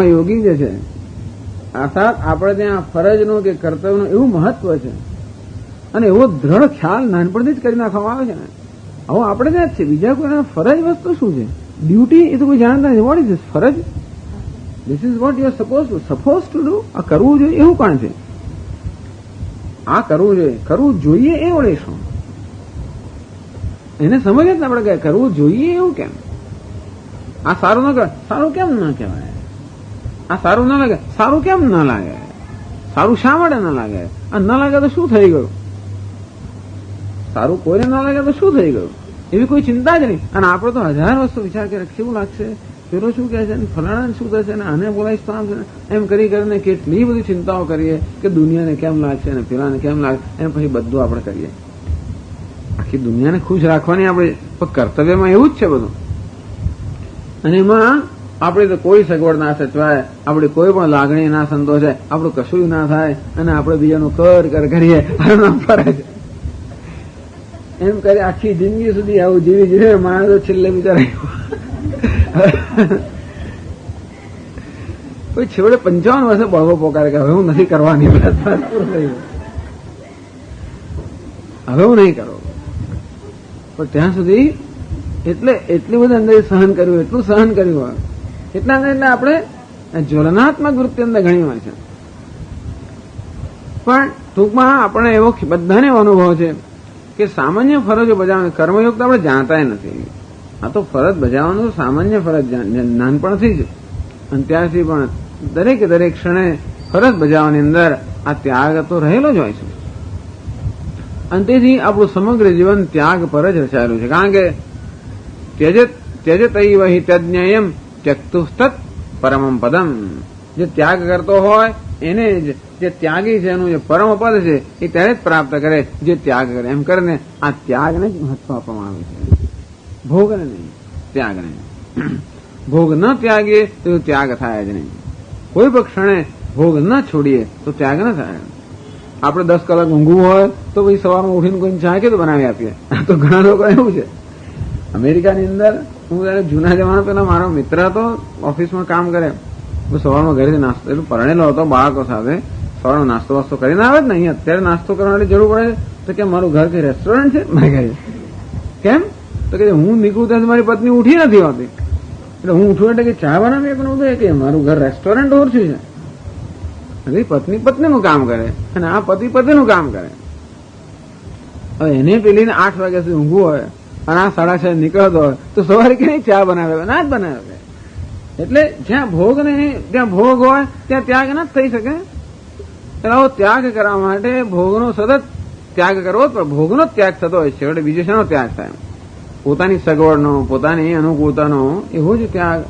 યોગી જે છે અર્થાત આપણે ત્યાં ફરજનું કે કર્તવ્યનું એવું મહત્વ છે અને એવો દ્રઢ ખ્યાલ નાનપણથી જ કરી નાખવામાં આવે છે ને. હવે આપણે ત્યાં જ છે, બીજા કોઈ ફરજ વસ્તુ શું છે? ડ્યુટી એ તો કોઈ જાણતા નથી. વોટ ઇઝ ધીસ ફરજ? This is what you are suppose to do. આ કરવું જોઈએ એવું કોણ છે? આ કરવું જોઈએ એ વળે શું? એને સમજ જ આપણે કહે કરવું જોઈએ એવું કેમ? આ સારું ન કહેવાય, સારું કેમ ન કહેવાય? આ સારું ન લાગે, સારું કેમ ન લાગે? સારું શા માટે ન લાગે? આ ન લાગે તો શું થઈ ગયું? સારું કોઈને ન લાગે તો શું થઈ ગયું? એવી કોઈ ચિંતા જ નહીં. અને આપણે તો હજાર વસ્તુ વિચાર કરે કેવું લાગશે, પેલો શું કહે છે, ફલાણા શું થશે, ને આને બોલાવીશ તો આમ છે, એમ કરી કરીને કેટલી બધી ચિંતાઓ કરીએ કે દુનિયાને કેમ લાગશે અને પેલાને કેમ લાગે, એમ પછી બધું આપણે કરીએ. આખી દુનિયાને ખુશ રાખવાની આપણે કર્તવ્યમાં એવું જ છે બધું. અને એમાં આપણે તો કોઈ સગવડ ના સચવાય, આપણી કોઈ પણ લાગણી ના સંતોષાય, આપણું કશું ના થાય અને આપણે બીજાનું કર કરીએ ફરે છે. એમ કરી આખી જિંદગી સુધી આવું જીવી માણસો છેલ્લે બિચારા કોઈ છેવડે 55 વર્ષે બળવો પોકારે કે હવે હું નથી કરવાની, હવે હું નહીં કરો. પણ ત્યાં સુધી એટલી બધી અંદર સહન કર્યું, એટલું સહન કર્યું હોય એટલા એટલે આપણે જ્વલનાત્મક વૃત્તિ અંદર ઘણી હોય છે. પણ ટૂંકમાં આપણે એવો બધાને એવો અનુભવ છે કે સામાન્ય ફરજો બજાવવાની કર્મયોગ તો આપણે જાણતા નથી. આ તો ફરજ બજાવવાનું સામાન્ય ફરજ નાનપણથી જ, અને ત્યારથી પણ દરેક ક્ષણે ફરજ બજાવવાની અંદર આ ત્યાગ તો રહેલો જ હોય છે. અને તેથી આપણું સમગ્ર જીવન ત્યાગ પર જ રચાયેલું છે. કારણ કે ત્યજતૈવ હિ તજ્ઞેયમ ત્યક્તુસ્તત પરમમ પદમ. જે ત્યાગ કરતો હોય એને જ, જે ત્યાગી છે એનું જે પરમ પદ છે એ ત્યારે જ પ્રાપ્ત કરે જે ત્યાગ કરે. એમ કરીને આ ત્યાગને જ મહત્વ આપવામાં આવે છે, ભોગને નહીં, ત્યાગને. ભોગ ન ત્યાગીએ તો ત્યાગ થાય જ નહીં. કોઈ પણ ક્ષણે ભોગ ન છોડીએ તો ત્યાગ ન થાય. આપણે 10 કલાક ઊંઘવું હોય તો પછી સવારમાં ઉઠીને કોઈને ચા કે તો બનાવી આપીએ. તો ઘણા લોકો એવું છે. અમેરિકાની અંદર હું જયારે જૂના જમાના પેલા મારો મિત્ર હતો, ઓફિસમાં કામ કરે, સવારમાં ઘરેથી નાસ્તો, એટલું પરણેલો હતો, બાળકો સાથે સવારનો નાસ્તો વાસ્તો કરીને આવે જ ને. અહીંયા અત્યારે નાસ્તો કરવાની જરૂર પડે તો કે મારું ઘર કઈ રેસ્ટોરન્ટ છે? મેં કહ્યું કેમ? તો કે હું નીકળું ત્યાં મારી પત્ની ઉઠી નથી હોતી, એટલે હું ઉઠું એટલે કે ચા બનાવી પણ કે મારું ઘર રેસ્ટોરન્ટ ઓછું છે. પત્ની પત્નીનું કામ કરે અને આ પતિનું કામ કરે. હવે એને પેલીને 8 વાગ્યા સુધી ઊંઘવું હોય અને આ 6:30 નીકળતો હોય તો સવારે ક્યાંય ચા બનાવે? ના જ બનાવે. એટલે જ્યાં ભોગ નહીં, ત્યાં ભોગ હોય ત્યાં ત્યાગ ના જ થઈ શકે. એટલે આવો ત્યાગ કરવા માટે ભોગનો સતત ત્યાગ કરવો, પણ ભોગનો જ ત્યાગ થતો હોય છે. એટલે બીજો શાનો ત્યાગ થાય? પોતાની સગવડનો, પોતાની અનુકૂળતાનો એવો જ ત્યાગ.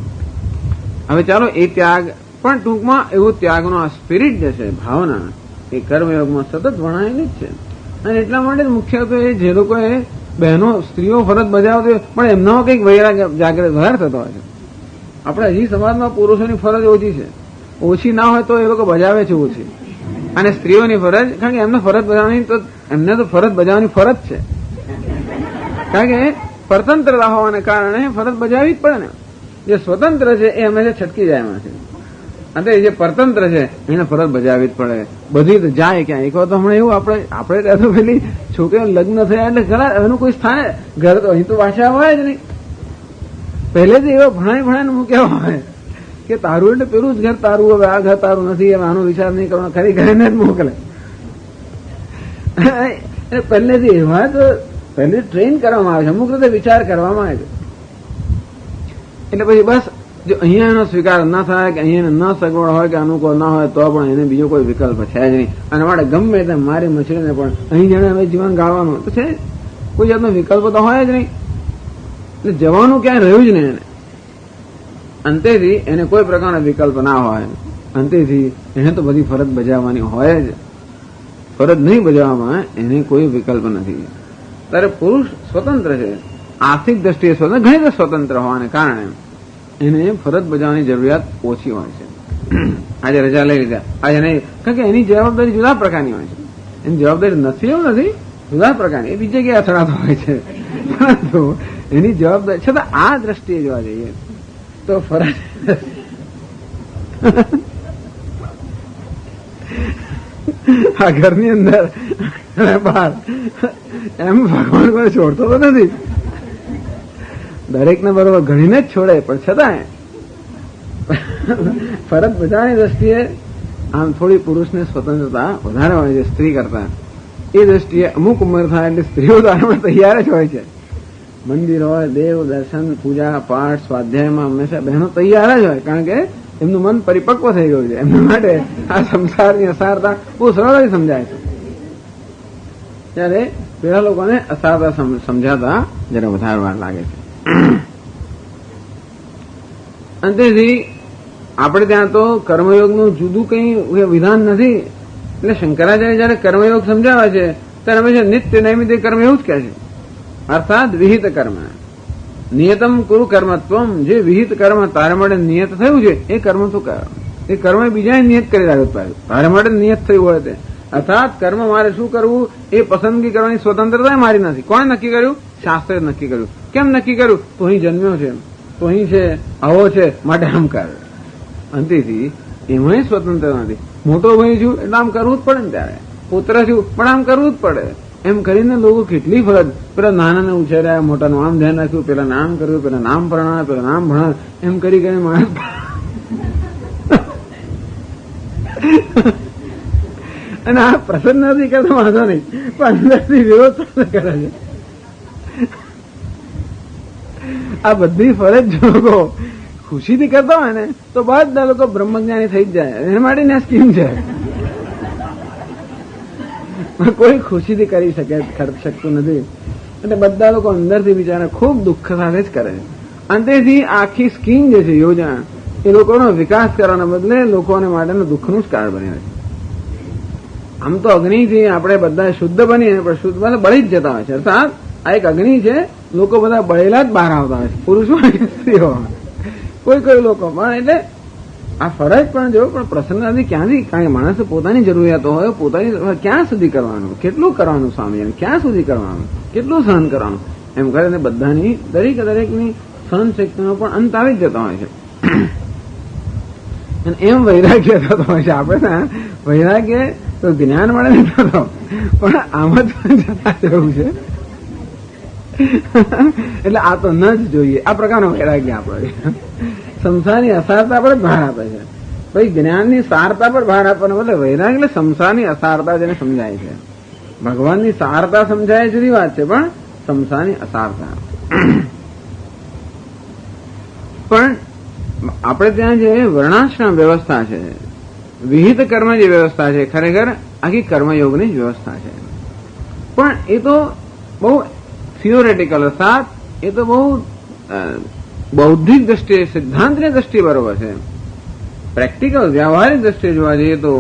હવે ચાલો એ ત્યાગ પણ ટૂંકમાં એવું ત્યાગનો આ સ્પિરિટ જે છે, ભાવના, એ કર્મયોગમાં સતત વણાયેલી જ છે. અને એટલા માટે મુખ્યત્વે જે લોકોએ બહેનો, સ્ત્રીઓ ફરજ બજાવતી હોય પણ એમનો કંઈક વૈરાગ જાગૃત વધારે થતો હોય છે. આપણે હજી સમાજમાં પુરુષોની ફરજ ઓછી છે. ઓછી ના હોય તો એ લોકો બજાવે છે ઓછી. અને સ્ત્રીઓની ફરજ, કારણ કે એમને ફરજ બજાવવાની, તો એમને તો ફરજ બજાવવાની ફરજ છે. કારણ કે સ્વતંત્રતા હોવાને કારણે ફરજ બજાવવી જ પડે ને. જે સ્વતંત્ર છે એ હંમેશા છટકી જાય એમાંથી. અને જે પરતંત્ર છે એને ફરજ બજાવવી જ પડે. બધી તો જાય ક્યાં. એક વાર તો હમણાં એવું આપણે ત્યાં તો પેલી છોકરીઓ લગ્ન થયા એટલે ખરા એનું કોઈ સ્થાને ઘર તો અહીં તો પાછા હોય જ નહીં. પહેલેથી એવા ભણાઈને મૂક્યા હોય કે તારું એટલે પેલું જ ઘર તારું, હવે આ ઘર તારું નથી, હવે આનો વિચાર નહીં કરવાનો, ખરી ઘરે જ મોકલે. પહેલેથી એવા તો પહેલે ટ્રેન કરવામાં આવે છે, અમુક રીતે વિચાર કરવામાં આવે છે. એટલે પછી બસ જો અહીંયા એનો સ્વીકાર ના થાય કે અહીંયા ન સગવડ હોય કે અનુકૂળ ના હોય તો પણ એને બીજો કોઈ વિકલ્પ છે જ નહીં. અને માટે ગમે તેમ મારી મછલીને પણ અહીં જાણે હવે જીવન ગાળવાનું તો છે, કોઈ જાતનો વિકલ્પ તો હોય જ નહીં. એટલે જવાનું ક્યાંય રહ્યું જ નહીં એને. અંતેથી એને કોઈ પ્રકારનો વિકલ્પ ના હોય. અંતેથી એને તો બધી ફરજ બજાવવાની હોય જ. ફરજ નહીં બજાવવામાં એને કોઈ વિકલ્પ નથી. ત્યારે પુરુષ સ્વતંત્ર છે, આર્થિક દ્રષ્ટિએ સ્વતંત્ર, ઘણી રીતે સ્વતંત્ર હોવાને કારણે એને ફરજ બજાવવાની જરૂરિયાત ઓછી હોય છે. આજે રજા લઈ લીધા, આજે નહીં, કારણ કે એની જવાબદારી જુદા પ્રકારની હોય છે. એની જવાબદારી નથી એવું નથી, જુદા પ્રકારની. એ બીજી જગ્યાએ અથડાતો હોય છે, પરંતુ એની જવાબદારી છતાં આ દ્રષ્ટિએ જોવા જઈએ તો ફરજ આ ઘરની અંદર બહાર એમ ભગવાન કોઈ છોડતો તો નથી. દરેકને બરોબર ઘણીને જ છોડે, પણ છતાં ફરજ બજાવવાની દ્રષ્ટિએ આમ થોડી પુરુષને સ્વતંત્રતા વધારે હોય છે સ્ત્રી કરતા. એ દ્રષ્ટિએ અમુક ઉંમર થાય એટલે સ્ત્રીઓ તો આપણે તૈયાર જ હોય છે. મંદિર હોય, દેવ દર્શન, પૂજા પાઠ, સ્વાધ્યાયમાં હંમેશા બહેનો તૈયાર જ હોય, કારણ કે એમનું મન પરિપક્વ થઈ ગયું છે. એમના માટે આ સંસારની અસારતા બહુ સરળ સમજાય છે. ત્યારે પેલા લોકોને અસારતા સમજાતા જરા વધારે વાર લાગે છે. અંતેથી આપણે ત્યાં તો કર્મયોગનું જુદું કઈ વિધાન નથી. એટલે શંકરાચાર્ય જયારે કર્મયોગ સમજાવે છે ત્યારે હંમેશા નિત્ય નૈમિત્ય કર્મ એવું જ કહે છે. અર્થાત વિહિત કર્મ, નિયતમ કુરુ કર્મત્વમ. જે વિહિત કર્મ તારે માટે નિયત થયું છે એ કર્મ તું કર. એ કર્મ બીજા નિયત કરી રાખ્યું તારે માટે નિયત થયું હોય તે. અર્થાત કર્મ મારે શું કરવું એ પસંદગી કરવાની સ્વતંત્રતા મારી નથી. કોણે નક્કી કર્યું? શાસ્ત્રે નક્કી કર્યું. કેમ નક્કી કર્યું? તું અહીં જન્મ્યો છે, તું અહીં છે, આવો છે, માટે આમ કર. અંતેથી એમાં સ્વતંત્ર નથી. મોટો ભાઈ છું એટલે આમ કરવું જ પડે ને, ત્યારે પુત્ર છું પણ આમ કરવું જ પડે. એમ કરીને લોકો કેટલી ફરજ, પેલા નાનાને ઉછેર્યા, મોટાનું આમ ધ્યાન રાખ્યું, પેલા નામ કર્યું, પેલા નામ ભણાવ્યા, પેલા નામ ભણાવ્યા, એમ કરી કરીને માણસ અને આ પ્રસન્ન નથી કરતો વાંધો નહીં, પણ અંદરથી વિરોધ કરે છે. આ બધી ફરજ લોકો ખુશીથી કરતા હોય ને તો બધા લોકો બ્રહ્મજ્ઞાની થઈ જ જાય. એના માટે આ સ્કીમ છે. કોઈ ખુશીથી કરી શકતું નથી. એટલે બધા લોકો અંદરથી બિચારા ખૂબ દુઃખ સાથે જ કરે છે. અંતેથી આખી સ્કીમ જે છે, યોજના, એ લોકોનો વિકાસ કરવાના બદલે લોકોને માટેનું દુઃખનું જ કારણ બની રહે છે. આમ તો અગ્નિથી આપણે બધા શુદ્ધ બનીએ, પણ શુદ્ધ બધા બળી જ જતા હોય છે. અર્થાત આ એક અગ્નિ છે, લોકો બધા બળેલા જ બહાર આવતા હોય છે, પુરુષો અને સ્ત્રીઓ. કોઈ લોકો પણ એટલે આ ફરજ પણ જો, પણ પ્રસન્નતાથી ક્યાંથી? કારણ કે માણસે પોતાની જરૂરિયાતો હોય, પોતાની ક્યાં સુધી કરવાનું, કેટલું કરવાનું સ્વામી, ક્યાં સુધી કરવાનું, કેટલું સહન કરવાનું, એમ કરીને બધાની દરેકની સહન શક્તિનો પણ અંત આવી જ જતો હોય છે. અને એમ વૈરાગ્ય થતો હોય છે. આપણે વૈરાગ્ય તો જ્ઞાન મળે નહીં થતો, પણ આમ જ જતા જવું છે. એટલે આ તો ન જ જોઈએ. આ પ્રકારનો વૈરાગ્ય આપણે સંસારની અસારતા પર ભાર આપે છે. ભાઈ જ્ઞાનની સારતા પર ભાર આપવાનો બદલે વૈરાગ એટલે સંસારની અસારતા જેને સમજાય છે. ભગવાનની સારતા સમજાય જુદી વાત છે, પણ સંસારની અસારતા. પણ આપણે ત્યાં જે વર્ણાશ્રમ વ્યવસ્થા છે, વિહિત કર્મ જે વ્યવસ્થા છે, ખરેખર આખી કર્મયોગની જ વ્યવસ્થા છે. પણ એ તો બહુ થિયોરેટિકલ, અર્થાત એ તો બહુ બૌદ્ધિક દ્રષ્ટિએ, સિદ્ધાંતની દ્રષ્ટિએ બરોબર છે. પ્રેક્ટિકલ વ્યવહારિક દ્રષ્ટિએ જોવા જઈએ તો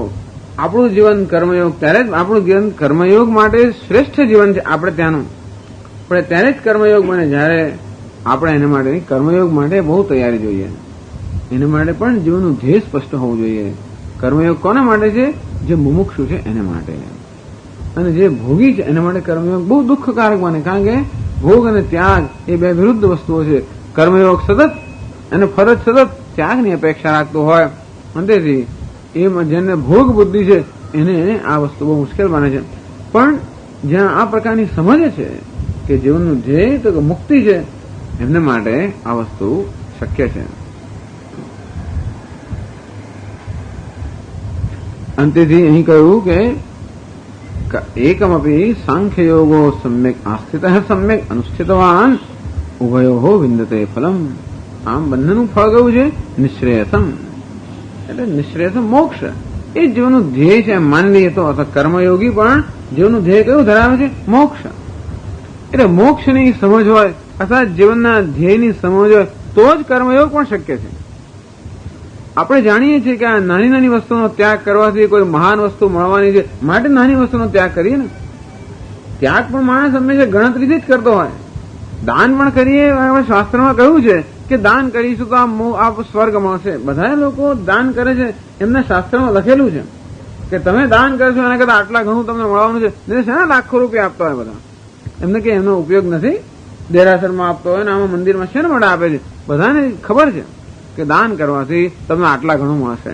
આપણું જીવન કર્મયોગ, ત્યારે જ આપણું જીવન કર્મયોગ માટે શ્રેષ્ઠ જીવન છે આપણે ત્યાંનું. પણ ત્યારે જ કર્મયોગ બને જ્યારે આપણે એને માટે કર્મયોગ માટે બહુ તૈયારી જોઈએ. એના માટે પણ જીવનનું ધ્યેય સ્પષ્ટ હોવું જોઈએ. કર્મયોગ કોના માટે છે? જે મુમુક્ષુ છે એને માટે. અને જે ભોગી છે એના માટે કર્મયોગ બહુ દુઃખકારક બને, કારણ કે ભોગ અને ત્યાગ એ બે વિરુદ્ધ વસ્તુઓ છે. કર્મયોગ સતત અને ફરજ સતત ત્યાગની અપેક્ષા રાખતો હોય, અંતેથી એ જેને ભોગ બુદ્ધિ છે એને આ વસ્તુ બહુ મુશ્કેલ બને છે. પણ જ્યાં આ પ્રકારની સમજ છે કે જીવનનું ધ્યેય તો મુક્તિ છે, એમને માટે આ વસ્તુ શક્ય છે. અંતેથી અહીં કહ્યું કે એકમપી સાંખ્યયોગો સમ્યક આસ્થિત સમ્યક અનુષ્ઠિતવાન ઉભયો વિંદતે ફલમ. આમ બંનેનું ફળ કયું છે? નિશ્રેયસમ. એટલે નિશ્રેયસમ મોક્ષ એ જીવનનું ધ્યેય છે. માની લઈએ તો કર્મયોગી પણ જીવનનું ધ્યેય કયું ધરાવે છે? મોક્ષ. એટલે મોક્ષની સમજ હોય અથવા જીવનના ધ્યેયની સમજ હોય તો જ કર્મયોગ પણ શક્ય છે. આપણે જાણીએ છીએ કે આ નાની નાની વસ્તુનો ત્યાગ કરવાથી કોઈ મહાન વસ્તુ મળવાની છે, માટે નાની વસ્તુનો ત્યાગ કરીએ ને. ત્યાગ પણ માણસ હંમેશા ગણતરીથી જ કરતો હોય. દાન પણ કરીએ, શાસ્ત્રમાં કહ્યું છે કે દાન કરીશું તો આ સ્વર્ગ મળશે. બધા લોકો દાન કરે છે, એમના શાસ્ત્રમાં લખેલું છે કે તમે દાન કરશો એના કરતા આટલા ઘણું તમને મળવાનું છે. શેના લાખો રૂપિયા આપતા હોય બધા? એમને કે એમનો ઉપયોગ નથી? દેરાસરમાં આપતો હોય ને આમાં મંદિરમાં શેના માટે આપે છે? બધાને ખબર છે. કે દાન કરવાથી તમને આટલા ઘણું મળશે,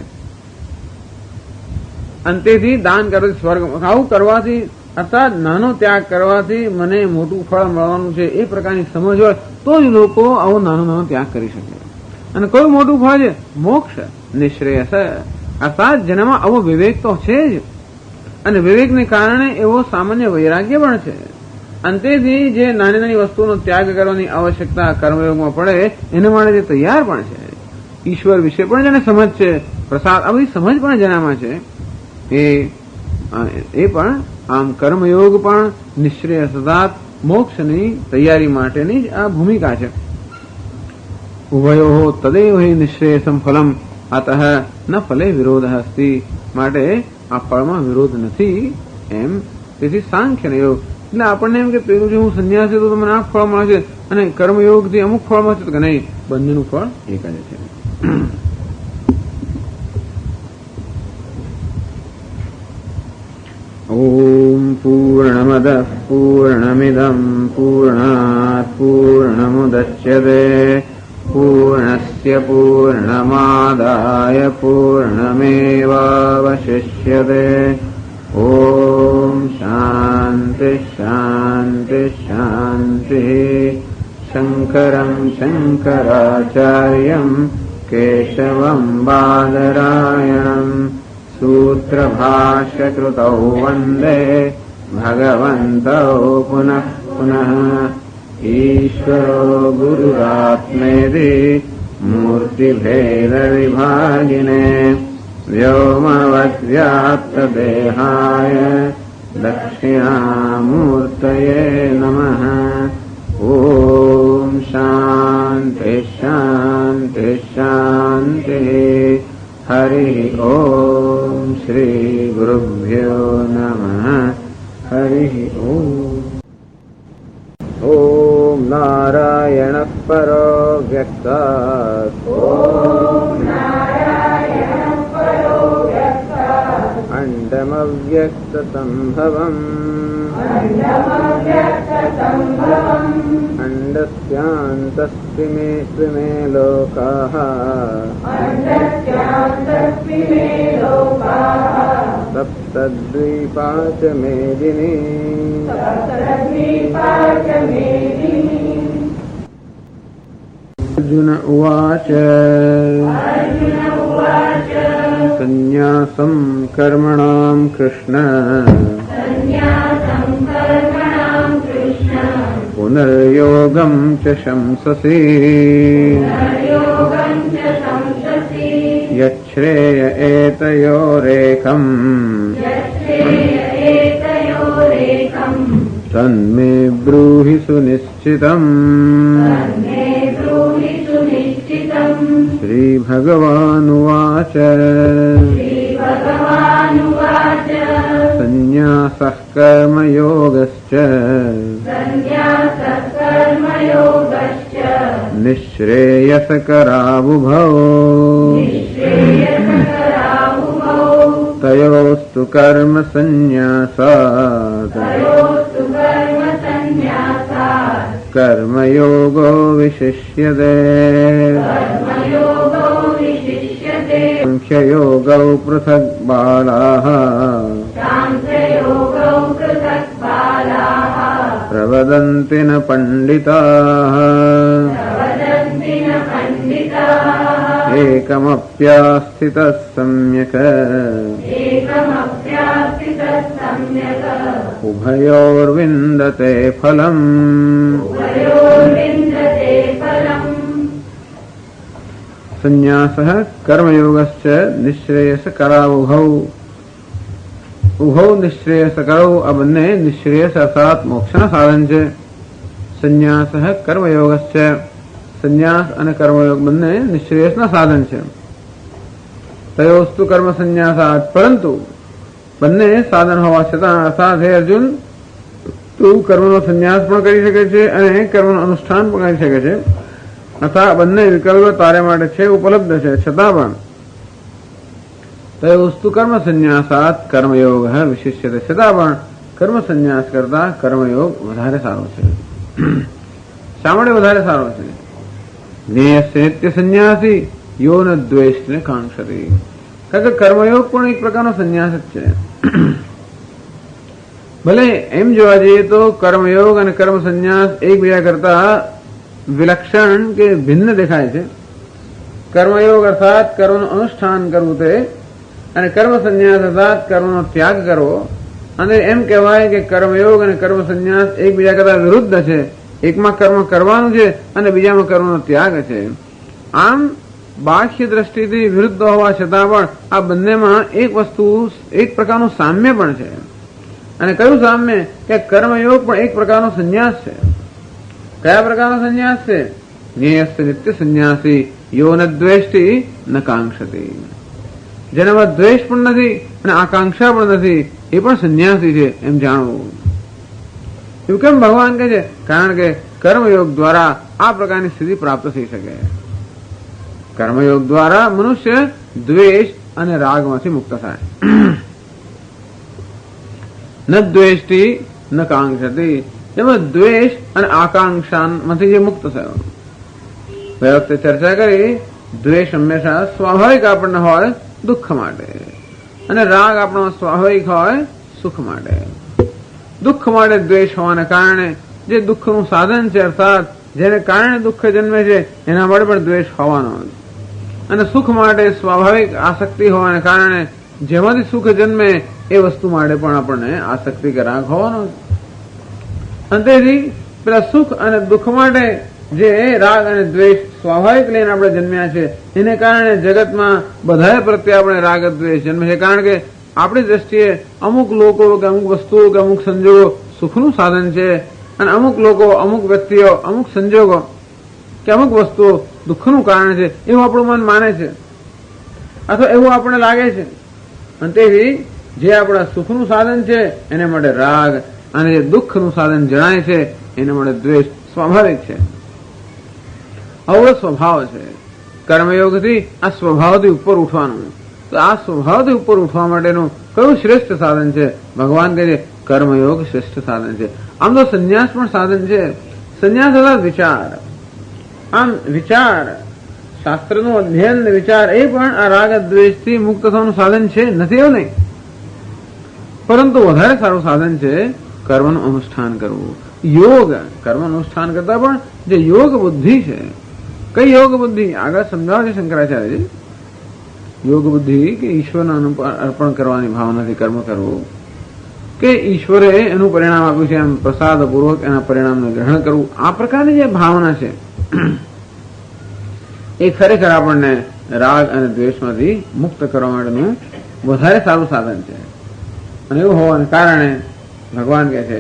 અંતેથી દાન કરવાથી સ્વર્ગ, આવું કરવાથી અર્થાત નાનો ત્યાગ કરવાથી મને મોટું ફળ મળવાનું છે એ પ્રકારની સમજ હોય તો જ લોકો આવો નાનો ત્યાગ કરી શકે. અને કયું મોટું ફળ છે? મોક્ષ, નિશ્રેયસ. અર્થાત જેનામાં આવો વિવેક તો છે જ, અને વિવેકને કારણે એવો સામાન્ય વૈરાગ્ય પણ છે. અંતેથી જે નાની નાની વસ્તુનો ત્યાગ કરવાની આવશ્યકતા કર્મયોગમાં પડે એના માટે જે તૈયાર પણ છે, ઈશ્વર વિશે પણ જેને સમજ છે, પ્રસાદ આ બધી સમજ પણ જેનામાં છે, એ પણ આમ કર્મયોગ પણ નિશ્રેય સદાત મોક્ષની તૈયારી માટેની જ આ ભૂમિકા છે. ઉભયો તદેવ હિ નિશ્રેયસમ ફલમ અતઃ ન ફલે વિરોધ અસ્તિ. માટે આ ફળમાં વિરોધ નથી એમ. તેથી સાંખ્ય યોગ એટલે આપણને એમ કે પેલું જે હું સંન્યાસી તો મને આ ફળ મળે છે અને કર્મયોગથી અમુક ફળ મળશે કે નહીં, બંનેનું ફળ એક જ છે. ઓમ પૂર્ણમદ પૂર્ણમિદમ પૂર્ણાત પૂર્ણમુદચ્યતે પૂર્ણસ્ય પૂર્ણમાદાય પૂર્ણમેવાવશિષ્યતે. ઓમ શાંતિ શાંતિ શાંતિ. શંકરં શંકરાચાર્યં કેશવં બાદરાયણં સૂત્રભાષ્યકૃતૌ વંદે ભગવन्तૌ પુનઃ પુનઃ. ઈશ્વરો ગુરુરાત્મેતિ મૂર્તિભેદવિભાગિને વ્યોમવદ્વ્યાપ્તદેહાય દક્ષિણામૂર્તયે નમઃ. ઓમ શાંતિ શાંતિ શાંતિ. હરિ ઓમ શ્રી ગુરુભ્યો નમઃ. હરિ ઓમ. ઓમ નારાયણ પરો વ્યક્તાત. અંડમવ્યક્તસંભવમ અંડસ્યાन्तस्त्रिमे लोकाः सप्तद्वीपा च मेदिनी. अर्जुन उवाच संन्यासं कर्मणां कृष्ण पुनर्योगं च शंससि. यच्छ्रेय एतयोरेकम् तन्मे ब्रूहि सुनिश्चितम्. श्रीभगवानुवाच संन्यासः कर्मयोगश्च निःश्रेयसकरावुभौ. तयोस्तु कर्म संन्यासात् कर्मयोगो विशिष्यते. सांख्ययोगौ पृथक् बालाः प्रवदन्ति न पण्डिताः. एकमप्यास्थितः सम्यक् उभयोर्विन्दते फलम्. संन्यासः कर्मयोगश्च निःश्रेयसकरावुभौ. ઉભૌ નિશ્રેયસ કરો. આ બંને નિશ્રેયસ અર્થાત મોક્ષના સાધન છે. સંન્યાસ કર્મયોગ છે. સંન્યાસ અને કર્મયોગ બંને નિશ્રેયસના સાધન છે. તયોસ્તુ કર્મ સંન્યાસાત. પરંતુ બંને સાધન હોવા છતાં અર્થાત હે અર્જુન તું કર્મનો સંન્યાસ પણ કરી શકે છે અને કર્મનું અનુષ્ઠાન પણ કરી શકે છે. અર્થાત બંને વિકલ્પો તારે માટે છે, ઉપલબ્ધ છે. છતાં પણ તયોસ્તુ કર્મ સંન્યાસાત કર્મયોગ વિશિષ્યતે. છતાં પણ કર્મ સંન્યાસ કરતા કર્મયોગ વધારે સારો છે. શા માટે વધારે સારો છે? જ્ઞેયસ્ય નિત્ય સંન્યાસી યો ન દ્વેષ્ટને કાંક્ષતી. કારણ કે કર્મયોગ પણ એક પ્રકારનો સંન્યાસ જ છે. ભલે એમ જોવા જઈએ તો કર્મયોગ અને કર્મ સંન્યાસ એકબીજા કરતા વિલક્ષણ કે ભિન્ન દેખાય છે. કર્મયોગ અર્થાત કર્મનું અનુષ્ઠાન કરવું તે, અને કર્મ સંન્યાસ અર્થાત કર્મનો ત્યાગ કરવો. અને એમ કહેવાય કે કર્મયોગ અને કર્મ સંન્યાસ એકબીજા કરતા વિરુદ્ધ છે. એકમાં કર્મ કરવાનું છે અને બીજામાં કર્મનો ત્યાગ છે. આમ બાહ્ય દ્રષ્ટિથી વિરુદ્ધ હોવા છતાં પણ આ બંનેમાં એક વસ્તુ, એક પ્રકારનું સામ્ય પણ છે. અને કયું સામ્ય? કે કર્મયોગ પણ એક પ્રકારનો સંન્યાસ છે. કયા પ્રકારનો સંન્યાસ છે? જ્ઞેયસ્ય નિત્ય સંન્યાસી યો ન દ્વેષ્ટિ ન કાંક્ષતી. જેનામાં દ્વેષ પણ નથી અને આકાંક્ષા પણ નથી, એ પણ સંન્યાસી છે એમ જાણવું. એવું કેમ ભગવાન કહે છે? કારણ કે કર્મયોગ દ્વારા આ પ્રકારની સ્થિતિ પ્રાપ્ત થઈ શકે. કર્મયોગ દ્વારા મનુષ્ય દ્વેષ અને રાગમાંથી મુક્ત થાય. ન દ્વેષ્ટિ ન કાંક્ષતી. જેમાં દ્વેષ અને આકાંક્ષામાંથી જે મુક્ત થયો. ગયા વખતે ચર્ચા કરી, દ્વેષ હંમેશા સ્વાભાવિક આપણને હોય દુઃખ માટે, અને રાગ આપણો સ્વાભાવિક હોય સુખ માટે. દુઃખ માટે દ્વેષ હોવાને કારણે જે દુઃખનું સાધન છે, અર્થાત જેને કારણે દુઃખ જન્મે છે, એના માટે પણ દ્વેષ હોવાનો. અને સુખ માટે સ્વાભાવિક આસક્તિ હોવાને કારણે જેમાંથી સુખ જન્મે એ વસ્તુ માટે પણ આપણને આસક્તિ કે રાગ હોવાનો. અંતેથી પેલા સુખ અને દુઃખ માટે જે રાગ અને દ્વેષ સ્વાભાવિક લઈને આપણે જન્મ્યા છે, એને કારણે જગતમાં બધા પ્રત્યે આપણે રાગ દ્વેષ જન્મે છે. કારણ કે આપણી દ્રષ્ટિએ અમુક લોકો કે અમુક વસ્તુઓ કે અમુક સંજોગો સુખનું સાધન છે, અને અમુક લોકો, અમુક વ્યક્તિઓ, અમુક સંજોગો કે અમુક વસ્તુઓ દુઃખનું કારણ છે, એવું આપણું મન માને છે, અથવા એવું આપણને લાગે છે. અને તેથી જે આપણા સુખનું સાધન છે એને માટે રાગ, અને જે દુઃખનું સાધન જણાય છે એના માટે દ્વેષ સ્વાભાવિક છે. આવો સ્વભાવ છે. કર્મયોગથી આ સ્વભાવથી ઉપર ઉઠવાનું. તો આ સ્વભાવથી ઉપર ઉઠવા માટેનું કયું શ્રેષ્ઠ સાધન છે? ભગવાન કહે છે કર્મયોગ શ્રેષ્ઠ સાધન છે. આમ તો સંન્યાસ પણ સાધન છે. સંન્યાસ અર્થાત વિચાર. આમ વિચાર, શાસ્ત્રનું અધ્યયન, વિચાર એ પણ આ રાગ દ્વેષથી મુક્ત થવાનું સાધન છે, નથી એવું નહીં. પરંતુ વધારે સારું સાધન છે કર્મનું અનુષ્ઠાન કરવું. યોગ, કર્મ અનુષ્ઠાન કરતા પણ જે યોગ બુદ્ધિ છે. કઈ યોગ બુદ્ધિ? આગળ સમજાવે છે શંકરાચાર્યજી. યોગ બુદ્ધિ કે ઈશ્વરને અર્પણ કરવાની ભાવનાથી કર્મ કરવું, કે ઈશ્વરે એનું પરિણામ આપ્યું છે એમ પ્રસાદપૂર્વક એના પરિણામને ગ્રહણ કરવું. આ પ્રકારની જે ભાવના છે એ ખરેખર આપણને રાગ અને દ્વેષમાંથી મુક્ત કરવા માટેનું વધારે સારું સાધન છે. અને એવું હોવાને કારણે ભગવાન કહે છે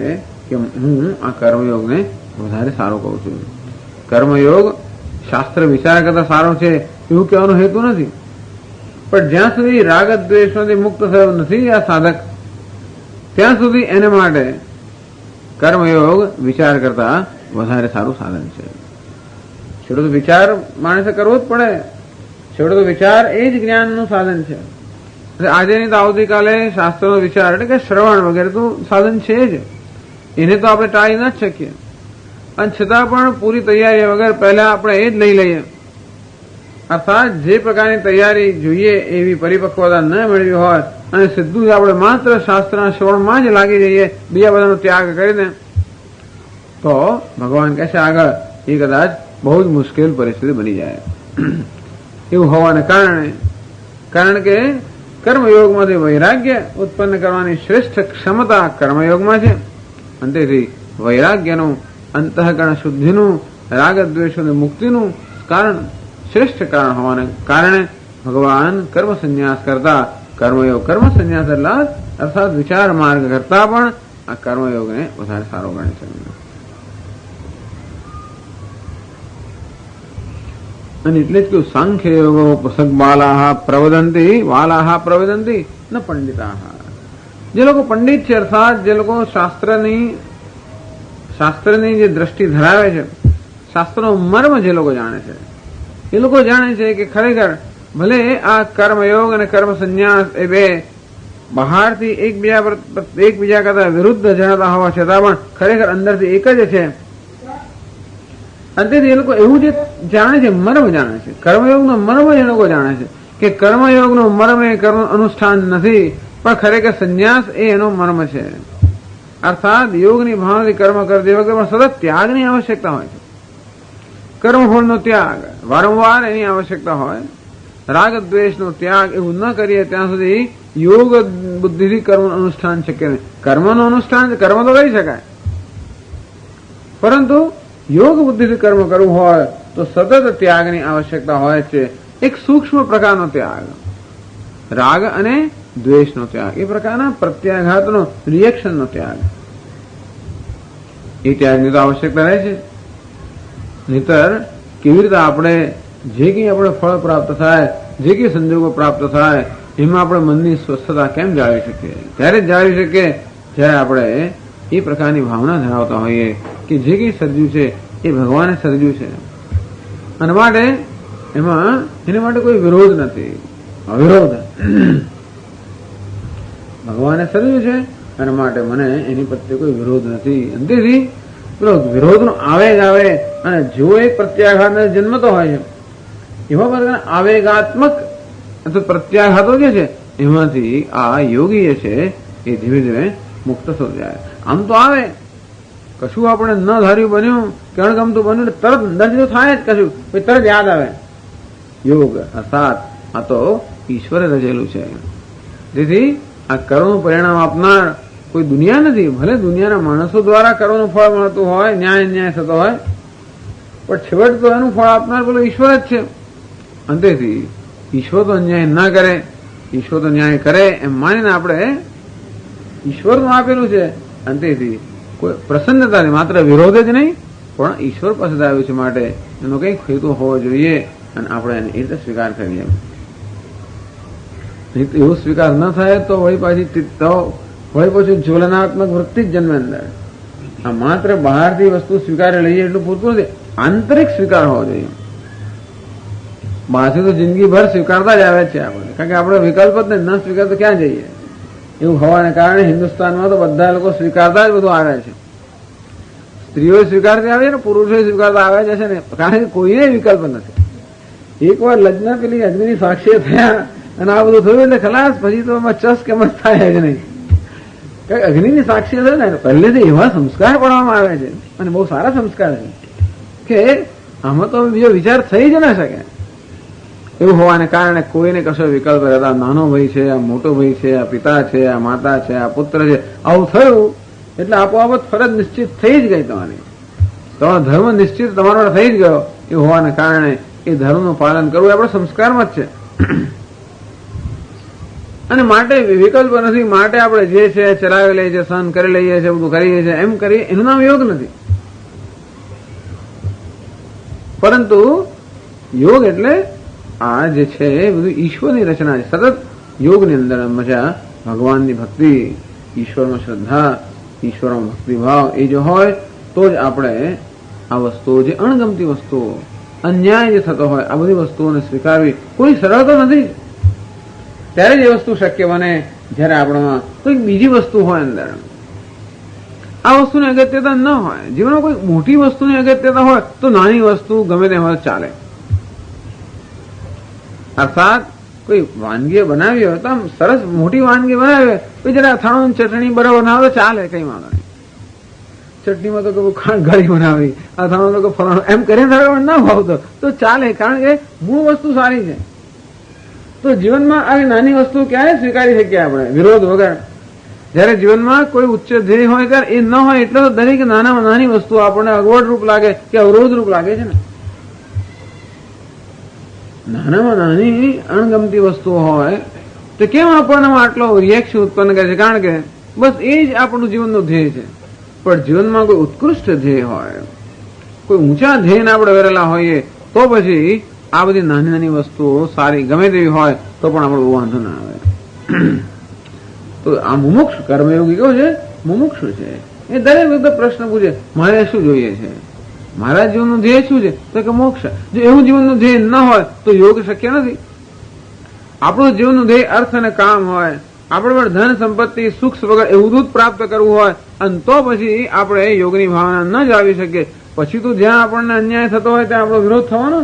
કે હું આ કર્મયોગને વધારે સારો કહું છું. કર્મયોગ શાસ્ત્ર વિચાર કરતા સારો છે એવું કહેવાનો હેતુ નથી, પણ જ્યાં સુધી રાગ દ્વેષમાંથી મુક્ત થયો નથી આ સાધક, ત્યાં સુધી એને માટે કર્મયોગ વિચાર કરતા વધારે સારું સાધન છે. છેવટે તો વિચાર માણસે કરવો જ પડે. છેવટે તો વિચાર એ જ જ્ઞાનનું સાધન છે. આજે નહીં તો આવતીકાલે શાસ્ત્રનો વિચાર એટલે કે શ્રવણ વગેરે તો સાધન છે જ, એને તો આપણે ટાળી ન જ શકીએ. અને છતાં પણ પૂરી તૈયારી વગર પહેલા આપણે એ જ લઈ લઈએ, અર્થાત જે પ્રકારની તૈયારી જોઈએ એવી પરિપક્વતા ન મેળવી હોય અને સીધું જ આપણે માત્ર શાસ્ત્રના શ્રવણમાં જ લાગી જઈએ, બીજા બધાનો ત્યાગ કરીને, તો ભગવાન કહે છે આગળ એ કદાચ બહુ જ મુશ્કેલ પરિસ્થિતિ બની જાય. એવું હોવાને કારણે, કારણ કે કર્મયોગમાંથી વૈરાગ્ય ઉત્પન્ન કરવાની શ્રેષ્ઠ ક્ષમતા કર્મયોગમાં છે. અને તેથી વૈરાગ્યનું, અંતઃકરણ શુદ્ધિનું, રાગ દ્વેષોની મુક્તિનું કારણ, શ્રેષ્ઠ કારણ હોવાને કારણે ભગવાન કર્મ સંન્યાસ કરતા કર્મયોગ, કર્મ સંન્યાસ અર્થાત વિચાર માર્ગ કરતા પણ આ કર્મયોગને વધારે સારો ગણે છે. અને એટલે જ કહ્યું સાંખ્ય યોગો પસક બાલાહ પ્રવદંતી ન પંડિતા. જે લોકો પંડિત છે, અર્થાત જે લોકો શાસ્ત્રની જે દ્રષ્ટિ ધરાવે છે, શાસ્ત્રનો મર્મ જે લોકો જાણે છે, એ લોકો જાણે છે કે ખરેખર ભલે આ કર્મયોગ અને કર્મ સંન્યાસ એ બે બહારથી એકબીજા કરતા વિરુદ્ધ જણાતા હોવા છતાં પણ ખરેખર અંદરથી એક જ છે. અને તેથી એ લોકો એવું જે જાણે છે, મર્મ જાણે છે. કર્મયોગનો મર્મ એ લોકો જાણે છે કે કર્મયોગનો મર્મ એ કર્મ અનુષ્ઠાન નથી, પણ ખરેખર સંન્યાસ એ એનો મર્મ છે. અર્થાત યોગની ભાવનાથી કર્મ કરતી વખતે પણ સતત ત્યાગની આવશ્યકતા હોય છે. કર્મફળનો ત્યાગ વારંવાર એની આવશ્યકતા હોય. રાગ દ્વેષનો ત્યાગ એવું ન કરીએ ત્યાં સુધી યોગ બુદ્ધિથી કર્મનું અનુષ્ઠાન શક્ય નહીં. કર્મનું અનુષ્ઠાન કર્મ તો કરી શકાય, પરંતુ યોગ બુદ્ધિથી કર્મ કરવું હોય તો સતત ત્યાગની આવશ્યકતા હોય છે. એક સૂક્ષ્મ પ્રકારનો ત્યાગ, રાગ અને દ્વેષનો ત્યાગ, એ પ્રકારના પ્રત્યાઘાતનો રિએક્શનનો ત્યાગ, એ ત્યાગની તો આવશ્યકતા રહે છે. નહીતર કેવી રીતે આપણે જે કંઈ આપણે ફળ પ્રાપ્ત થાય, જે કંઈ સંજોગો પ્રાપ્ત થાય, એમાં આપણે મનની સ્વસ્થતા કેમ જાળવી શકીએ? ત્યારે જ જાળવી શકીએ જ્યારે આપણે એ પ્રકારની ભાવના ધરાવતા હોઈએ કે જે કંઈ સર્જ્યું છે એ ભગવાને સર્જ્યું છે, અને માટે એમાં એને માટે કોઈ વિરોધ નથી, અવિરોધ. ભગવાને સર્જ્યું છે અને માટે મને એની પ્રત્યે કોઈ વિરોધ નથી. તેથી વિરોધનો આવેગ આવે અને જો એક પ્રત્યાઘાત જન્મતો હોય છે, એવા પ્રકારના આવેગાત્મક પ્રત્યાઘાતો જે છે એમાંથી આ યોગી છે એ ધીમે ધીમે મુક્ત થઈ જાય. આમ તો આવે, કશું આપણે ન ધાર્યું બન્યું કે અણગમતું બન્યું તરત અંદરથી તો થાય જ કશું, તરત યાદ આવે યોગ, અર્થાત આ તો ઈશ્વરે રચેલું છે. તેથી આ કર્મનું પરિણામ આપનાર કોઈ દુનિયા નથી. ભલે દુનિયાના માણસો દ્વારા કર્મનું ફળ મળતું હોય, ન્યાય થતો હોય, પણ છેવટ તો એનું ફળ આપનાર પેલો ઈશ્વર જ છે. અંતેથી ઈશ્વર તો અન્યાય ના કરે, ઈશ્વર તો ન્યાય કરે એમ માનીને આપણે ઈશ્વરનું આપેલું છે. અંતેથી કોઈ પ્રસન્નતાથી, માત્ર વિરોધ જ નહીં પણ ઈશ્વર પાસે આવ્યું છે માટે એનો કંઈક હેતુ હોવો જોઈએ અને આપણે એને એ રીતે સ્વીકાર કરીએ. એવો સ્વીકાર ન થાય તો વળી પાછું જ્વલનાત્મક વૃત્તિ જ જન્મે અંદર. આ માત્ર બહારથી વસ્તુ સ્વીકારી લઈએ એટલું પૂરતું નથી, આંતરિક સ્વીકાર હોવો જોઈએ. બહારથી તો જિંદગીભર સ્વીકારતા જ આવે છે આપણે, કારણ કે આપણે વિકલ્પ જ ન સ્વીકારતા ક્યાં જઈએ? એવું હોવાને કારણે હિન્દુસ્તાનમાં તો બધા લોકો સ્વીકારતા જ બધું આવે છે. સ્ત્રીઓ સ્વીકારતી આવે છે ને પુરુષો સ્વીકારતા આવે છે ને, કારણ કે કોઈને વિકલ્પ નથી. એકવાર લગ્ન પેલી અગ્નિની સાક્ષી થયા અને આ બધું થયું એટલે ખલાસ, પછી તો એમાં ચસ કે મત થાય જ નહીં. અગ્નિની સાક્ષી થયું ને પહેલેથી એવા સંસ્કાર પડવામાં આવે છે અને બહુ સારા સંસ્કાર છે કે આમાં તો બીજો વિચાર થઈ જ ના શકે. એવું હોવાને કારણે કોઈને કશો વિકલ્પ રહેતા, નાનો ભાઈ છે, આ મોટો ભાઈ છે, આ પિતા છે, આ માતા છે, આ પુત્ર છે, આવું થયું એટલે આપોઆપ ફરજ નિશ્ચિત થઈ જ ગઈ તમારી. તમારો ધર્મ નિશ્ચિત તમારો થઈ જ ગયો. એ હોવાને કારણે એ ધર્મનું પાલન કરવું આપણા સંસ્કારમાં જ છે અને માટે વિકલ્પ નથી. માટે આપણે જે છે ચલાવી લઈએ છીએ, સહન કરી લઈએ છીએ, બધું કરીએ છીએ, એમ કરીએ એનું નામ યોગ નથી. પરંતુ યોગ એટલે આ જે છે એ બધું ઈશ્વરની રચના છે. સતત યોગની અંદર મજા, ભગવાનની ભક્તિ, ઈશ્વરમાં શ્રદ્ધા, ઈશ્વરમાં ભક્તિભાવ એ જો હોય તો જ આપણે આ વસ્તુઓ, જે અણગમતી વસ્તુઓ, અન્યાય જે થતો હોય, આ બધી વસ્તુઓને સ્વીકારવી કોઈ સરળ તો નથી. ત્યારે જ એ વસ્તુ શક્ય બને જયારે આપણામાં કોઈક બીજી વસ્તુ હોય અંદર. આ વસ્તુની અગત્યતા ન હોય, જીવનમાં કોઈ મોટી વસ્તુની અગત્યતા હોય તો નાની વસ્તુ ગમે તે હોય ચાલે. અર્થાત કોઈ વાનગી બનાવી હોય તો આમ સરસ મોટી વાનગી બનાવી હોય તો જરા અથાણું ચટણી બરાબર બનાવે તો ચાલે, કઈ વાંધો નહીં. ચટણીમાં તો ખાંડ ગળી બનાવી, અથાણું તો ફલાણું એમ કરીને ના ભાવતો તો ચાલે, કારણ કે મૂળ વસ્તુ સારી છે. તો જીવનમાં આવી નાની વસ્તુ ક્યારે સ્વીકારી શકીએ આપણે વિરોધ વગર? જયારે જીવનમાં કોઈ ઉચ્ચ ધ્યેય હોય ત્યારે એ ન હોય એટલે તો દરેક નાનામાં નાની વસ્તુ આપણને અગવડરૂપ લાગે કે અવરોધરૂપ લાગે છે ને. નાનામાં નાની અણગમતી વસ્તુઓ હોય તો કેમ આપણને આટલો રિએક્શન ઉત્પન્ન કરે છે? કારણ કે બસ એ જ આપણું જીવનનું ધ્યેય છે. પણ જીવનમાં કોઈ ઉત્કૃષ્ટ ધ્યેય હોય, કોઈ ઊંચા ધ્યેયને આપણે વેરેલા હોઈએ તો પછી આ બધી નાની નાની વસ્તુઓ સારી ગમે તેવી હોય તો પણ આપણે વાંધો ના આવે. તો આ મુમુક્ષ કર્મયોગી કેવું છે? મુમુક્ષુ છે. એ દરેક વખતે પ્રશ્ન પૂછે મારે શું જોઈએ છે, મારા જીવનનું ધ્યેય શું છે? તો કે મોક્ષ. જો એવું જીવનનું ધ્યેય ન હોય તો યોગ શક્ય નથી. આપણું જીવનનું ધ્યેય અર્થ અને કામ હોય, આપણે પણ ધન સંપત્તિ સુખ વગર એવું જ પ્રાપ્ત કરવું હોય અને તો પછી આપણે યોગની ભાવના ન જાળવી શકીએ. પછી તો જ્યાં આપણને અન્યાય થતો હોય ત્યાં આપણો વિરોધ થવાનો.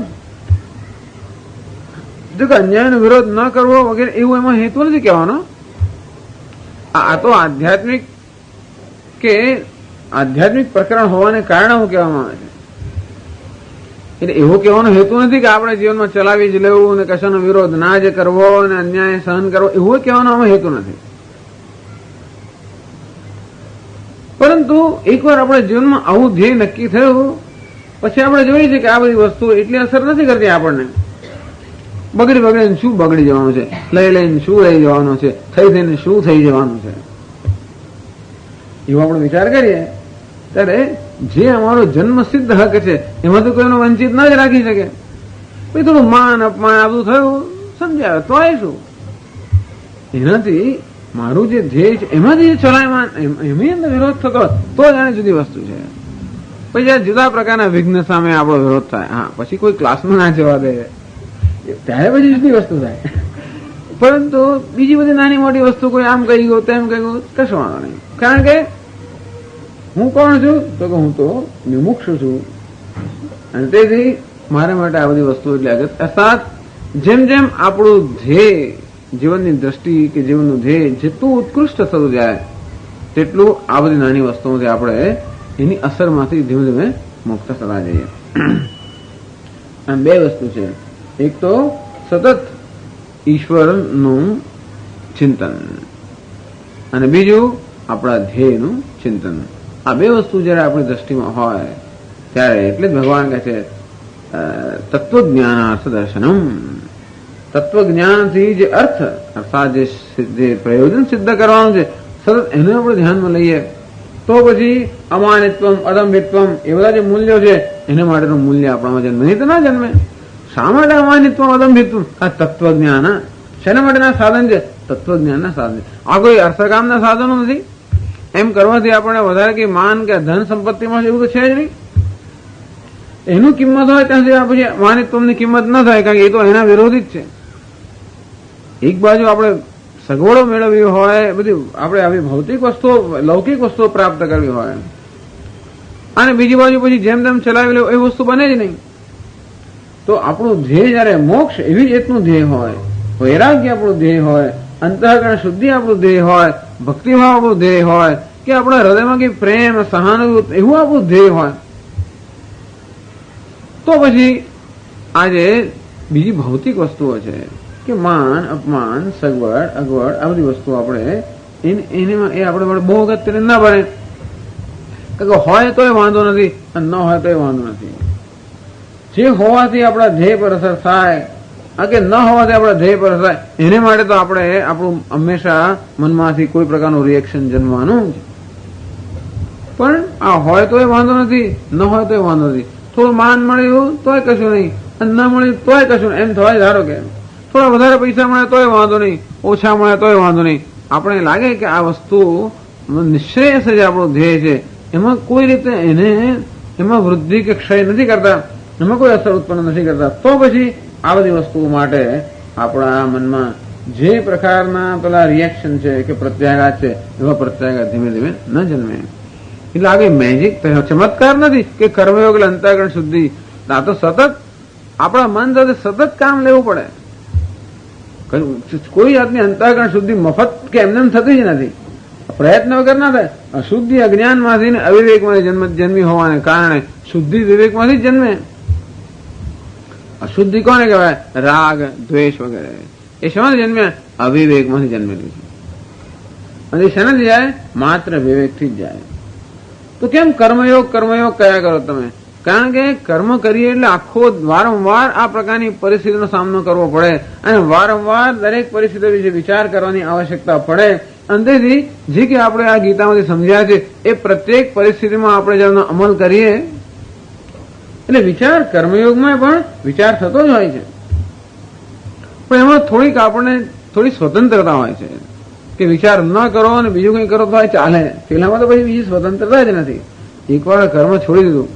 જો કે અન્યાયનો વિરોધ ન કરવો વગેરે એવું એમાં હેતુ નથી કહેવાનો. આ તો આધ્યાત્મિક પ્રકરણ હોવાને કારણે હું કહેવામાં આવે છે. એટલે એવો કહેવાનો હેતુ નથી કે આપણે જીવનમાં ચલાવી જ લેવું અને કશાનો વિરોધ ના જ કરવો અને અન્યાય સહન કરવો, એવો કહેવાનો આમાં હેતુ નથી. પરંતુ એકવાર આપણા જીવનમાં આવું ધ્યેય નક્કી થયું પછી આપણે જોઈએ છીએ કે આ બધી વસ્તુ એટલી અસર નથી કરતી આપણને. બગડીને શું બગડી જવાનું છે, લઈને શું રહી જવાનું છે, થઈને શું થઈ જવાનું છે, એવો આપણે વિચાર કરીએ ત્યારે જે અમારો જન્મસિદ્ધ હક છે એમાં તો કોઈનો વંચિત ના જ રાખી શકે. પછી થોડું માન અપમાન આ બધું થયું સમજાવે તો શું, એનાથી મારું જે ધ્યેય છે એમાંથી ચલાયમાન એમની અંદર વિરોધ થતો તો જાણે જુદી વસ્તુ છે. પછી જયારે જુદા પ્રકારના વિઘ્ન સામે આપણો વિરોધ થાય, હા પછી કોઈ ક્લાસમાં ના જવા દે ત્યારે પછી જુદી વસ્તુ થાય. પરંતુ બીજી બધી નાની મોટી વસ્તુ કોઈ આમ કહી ગયું તેમ કહી ગયું કશું વાંધો નહીં. કારણ કે હું કોણ છું તો કે હું તો વિમુક્ષુ છું અને તેથી મારા માટે આ બધી વસ્તુ એટલે અગત્ય. અર્થાત જેમ જેમ આપણું ધ્યેય જીવનની દ્રષ્ટિ કે જીવનનું ધ્યેય જેટલું ઉત્કૃષ્ટ થતું જાય તેટલું આ બધી નાની વસ્તુઓથી આપણે એની અસરમાંથી ધીમે ધીમે મુક્ત થતા જઈએ. આમ બે વસ્તુ છે, એક તો સતત ઈશ્વરનું ચિંતન અને બીજું આપણા ધ્યેયનું ચિંતન. આ બે વસ્તુ જયારે આપણી દ્રષ્ટિમાં હોય ત્યારે એટલે જ ભગવાન કહે છે તત્વજ્ઞાનાર્થ દર્શનમ. તત્વજ્ઞાનથી જે અર્થ અર્થાત જે પ્રયોજન સિદ્ધ કરવાનું છે સતત એને આપણે ધ્યાનમાં લઈએ તો પછી અમાનિત્વમ અદંભિત્વમ એ બધા જે મૂલ્યો છે એના માટેનું મૂલ્ય આપણામાં જન્મે નહીં તો ના જન્મે. શા માટે અમાનિત્વમ અદંભિત્વમ? આ તત્વજ્ઞાન શેના માટેના સાધન છે? તત્વજ્ઞાનના સાધન. આ કોઈ અર્થકામના સાધનો નથી. એમ કરવાથી આપણે વધારે કે માન કે ધન સંપત્તિમાં એવું તો છે જ નહીં. એનું કિંમત હોય ત્યાં સુધી પછી માનિત્વની કિંમત ન થાય, કારણ કે એ તો એના વિરોધી જ છે. એક બાજુ આપણે સગવડો મેળવવી હોય, બધી આપણે આવી ભૌતિક વસ્તુઓ લૌકિક વસ્તુઓ પ્રાપ્ત કરવી હોય અને બીજી બાજુ પછી જેમ તેમ ચલાવી લેવું એ વસ્તુ બને જ નહીં. તો આપણું ધ્યેય જયારે મોક્ષ એવી જ રીતનું ધ્યેય હોય, વૈરાગ્ય આપણું ધ્યેય હોય, અંતઃકરણ શુદ્ધિ આપણું ધ્યેય હોય, ભક્તિભાવ આપણું ધ્યેય હોય કે આપણા હૃદયમાં કઈ પ્રેમ સહાનુભૂતિ એવું આપણું ધ્યેય હોય તો પછી આજે બીજી ભૌતિક વસ્તુઓ છે કે માન અપમાન સગવડ અગવડ આ બધી વસ્તુઓ આપણે એમાં એ આપણે બહુ અગત્ય ના બને. કે હોય તોય વાંધો નથી અને ન હોય તોય વાંધો નથી. જે હોવાથી આપણા ધ્યેય પર અસર થાય કે ન હોવાથી આપણા ધ્યેય પર અસર થાય એને માટે તો આપણે આપણું હંમેશા મનમાંથી કોઈ પ્રકારનું રિએક્શન જન્મવાનું જ. પણ આ હોય તોય વાંધો નથી, ન હોય તોય વાંધો નથી. થોડું માન મળ્યું તોય કશું નહીં અને ન મળ્યું તોય કશું નહીં. એમ થવાય ધારો કે થોડા વધારે પૈસા મળે તોય વાંધો નહીં, ઓછા મળે તોય વાંધો નહીં. આપણે લાગે કે આ વસ્તુ નિશ્રેયસ જ આપણું ધ્યેય છે, એમાં કોઈ રીતે એમાં વૃદ્ધિ કે ક્ષય નથી કરતા, એમાં કોઈ અસર ઉત્પન્ન નથી કરતા, તો પછી આ બધી વસ્તુઓ માટે આપણા મનમાં જે પ્રકારના પેલા રિએક્શન છે કે પ્રત્યાઘાત છે એવા પ્રત્યાઘાત ધીમે ધીમે ન જન્મે. એટલે આ કઈ મેજિક ચમત્કાર નથી કે કર્મયોગ એટલે અંતઃકરણ શુદ્ધિ. આ તો સતત આપણા મન સાથે સતત કામ લેવું પડે. કોઈ જાતની અંતઃકરણ શુદ્ધિ મફત કે એમને થતી જ નથી, પ્રયત્ન વગર ના થાય. અશુદ્ધિ અજ્ઞાનમાંથી ને અવિવેકમાંથી જન્મી હોવાને કારણે શુદ્ધિ વિવેકમાંથી જ જન્મે. અશુદ્ધિ કોને કહેવાય? રાગ દ્વેષ વગેરે એ શેમાંથી જન્મ્યા? અવિવેકમાંથી જન્મેલી છે. અને શેનાથી જાય? માત્ર વિવેકથી જ જાય. તો કેમ કર્મયોગ કયા કરો તમે? કારણ કે કર્મ કરીએ એટલે આખો વારંવાર આ પ્રકારની પરિસ્થિતિનો સામનો કરવો પડે અને વારંવાર દરેક પરિસ્થિતિ વિશે વિચાર કરવાની આવશ્યકતા પડે. અને તેથી જે કે આપણે આ ગીતામાંથી સમજ્યા છે એ પ્રત્યેક પરિસ્થિતિમાં આપણે જેનો અમલ કરીએ એટલે વિચાર કર્મયોગમાં પણ વિચાર થતો જ હોય છે. પણ એમાં થોડીક આપણને થોડી સ્વતંત્રતા હોય છે કે વિચાર ન કરો અને બીજું કંઈ કરો તો ચાલે. પેલામાં તો પછી બીજી સ્વતંત્રતા જ નથી. એકવાર કર્મ છોડી દીધું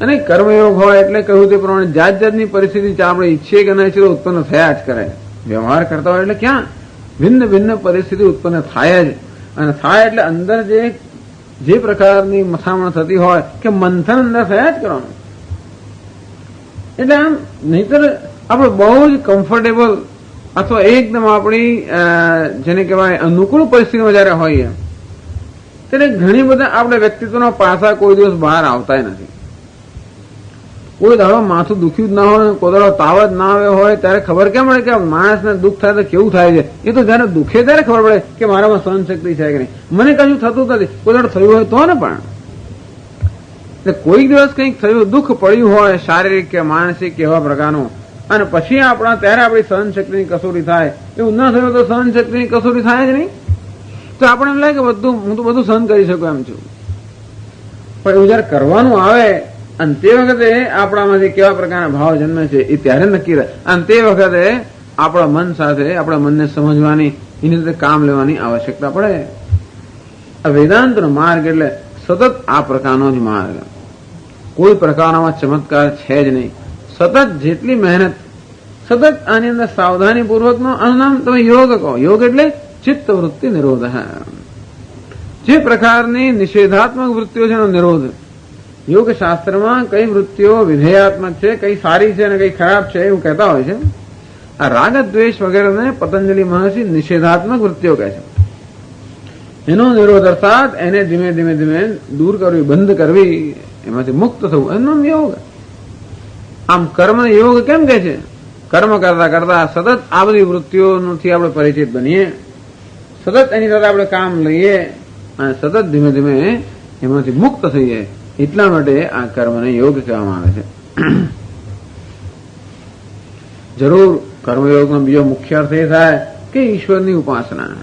અને કર્મયોગ હોય એટલે કહ્યું તે પ્રમાણે જાત જાતની પરિસ્થિતિ આપણે ઈચ્છીએ કે ન ઈચ્છીએ ઉત્પન્ન થયા જ કરે. વ્યવહાર કરતા હોય એટલે ક્યાં ભિન્ન ભિન્ન પરિસ્થિતિ ઉત્પન્ન થાય જ. અને થાય એટલે અંદર જે જે પ્રકારની મથામણ થતી હોય કે મંથન અંદર થયા જ કરવાનું. એટલે આમ નહીતર આપણે બહુ જ કમ્ફર્ટેબલ અથવા એકદમ આપણી જેને કહેવાય અનુકૂળ પરિસ્થિતિમાં જયારે હોઈએ ત્યારે ઘણી બધા આપણે વ્યક્તિત્વના પાસા કોઈ દિવસ બહાર આવતા નથી. કોઈ દાડો માથું દુખ્યું જ ના હોય, કોઈ દાડો તાવ જ ના આવ્યો હોય ત્યારે ખબર કેમ પડે કે માણસને દુઃખ થાય તો કેવું થાય છે? એ તો જયારે દુઃખે ત્યારે ખબર પડે કે મારામાં સહનશક્તિ છે કે નહીં. મને કશું થતું નથી, કોઈ દાડો થયું હોય તો ને પણ એટલે કોઈક દિવસ કંઈક થયું, દુઃખ પડ્યું હોય શારીરિક કે માનસિક એવા પ્રકારનું, અને પછી આપણા ત્યારે આપણી સહનશક્તિની કસોટી થાય. એવું ના થયું તો સહનશક્તિની કસોટી થાય જ નહીં. તો આપણે એમ લાગે કે હું તો બધું સહન કરી શકું એમ છું. પણ એવું જયારે કરવાનું આવે અને તે વખતે આપણામાંથી કેવા પ્રકારના ભાવ જન્મે છે એ ત્યારે નક્કી રહે. અને તે વખતે આપણા મન સાથે આપણા મનને સમજવાની, એની રીતે કામ લેવાની આવશ્યકતા પડે. આ વેદાંતનો માર્ગ એટલે સતત આ પ્રકારનો જ માર્ગ. કોઈ પ્રકારમાં ચમત્કાર છે જ નહીં. સતત જેટલી મહેનત, સતત આની અંદર સાવધાની પૂર્વકનો આનું નામ તમે યોગ કહો. યોગ એટલે ચિત્ત વૃત્તિ નિરોધ. જે પ્રકારની નિષેધાત્મક વૃત્તિઓ છે એનો નિરોધ. યોગ શાસ્ત્રમાં કઈ વૃત્તિઓ વિધેયાત્મક છે, કઈ સારી છે અને કઈ ખરાબ છે એવું કહેતા હોય છે. આ રાગ દ્વેષ વગેરેને પતંજલિ મહર્ષિ નિષેધાત્મક વૃત્તિઓ કહે છે. એનો નિરોધ અર્થાત એને ધીમે ધીમે ધીમે દૂર કરવી, બંધ કરવી, એમાંથી મુક્ત થવું, એનો યોગ. આમ કર્મ યોગ કેમ કે છે? કર્મ કરતા કરતા સતત આ બધી વૃત્તિઓથી આપણે પરિચિત બનીએ, સતત એની સાથે આપણે કામ લઈએ અને સતત ધીમે ધીમે એમાંથી મુક્ત થઈએ. એટલા માટે આ કર્મને યોગ કહેવામાં આવે છે. જરૂર કર્મયોગનો બીજો મુખ્ય અર્થ એ થાય કે ઈશ્વરની ઉપાસના.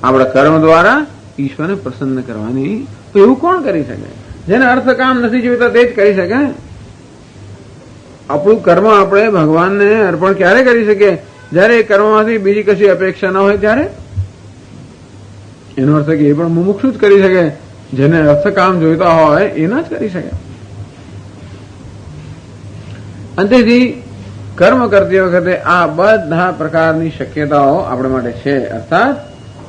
આપણા કર્મ દ્વારા ઈશ્વરને પ્રસન્ન કરવાની. તો એવું કોણ કરી શકે? જેને અર્થ કામ નથી જોઈતા તે જ કરી શકે. આપણું કર્મ આપણે ભગવાનને અર્પણ ક્યારે કરી શકીએ? જયારે એ કર્મમાંથી બીજી કશી અપેક્ષા ન હોય ત્યારે. એનો અર્થ કે એ પણ મુમુક્ષુ જ કરી શકે. જેને અર્થ કામ જોઈતા હોય એના જ કરી શકે. અંતેથી કર્મ કરતી વખતે આ બધા પ્રકારની શક્યતાઓ આપણે માટે છે. અર્થાત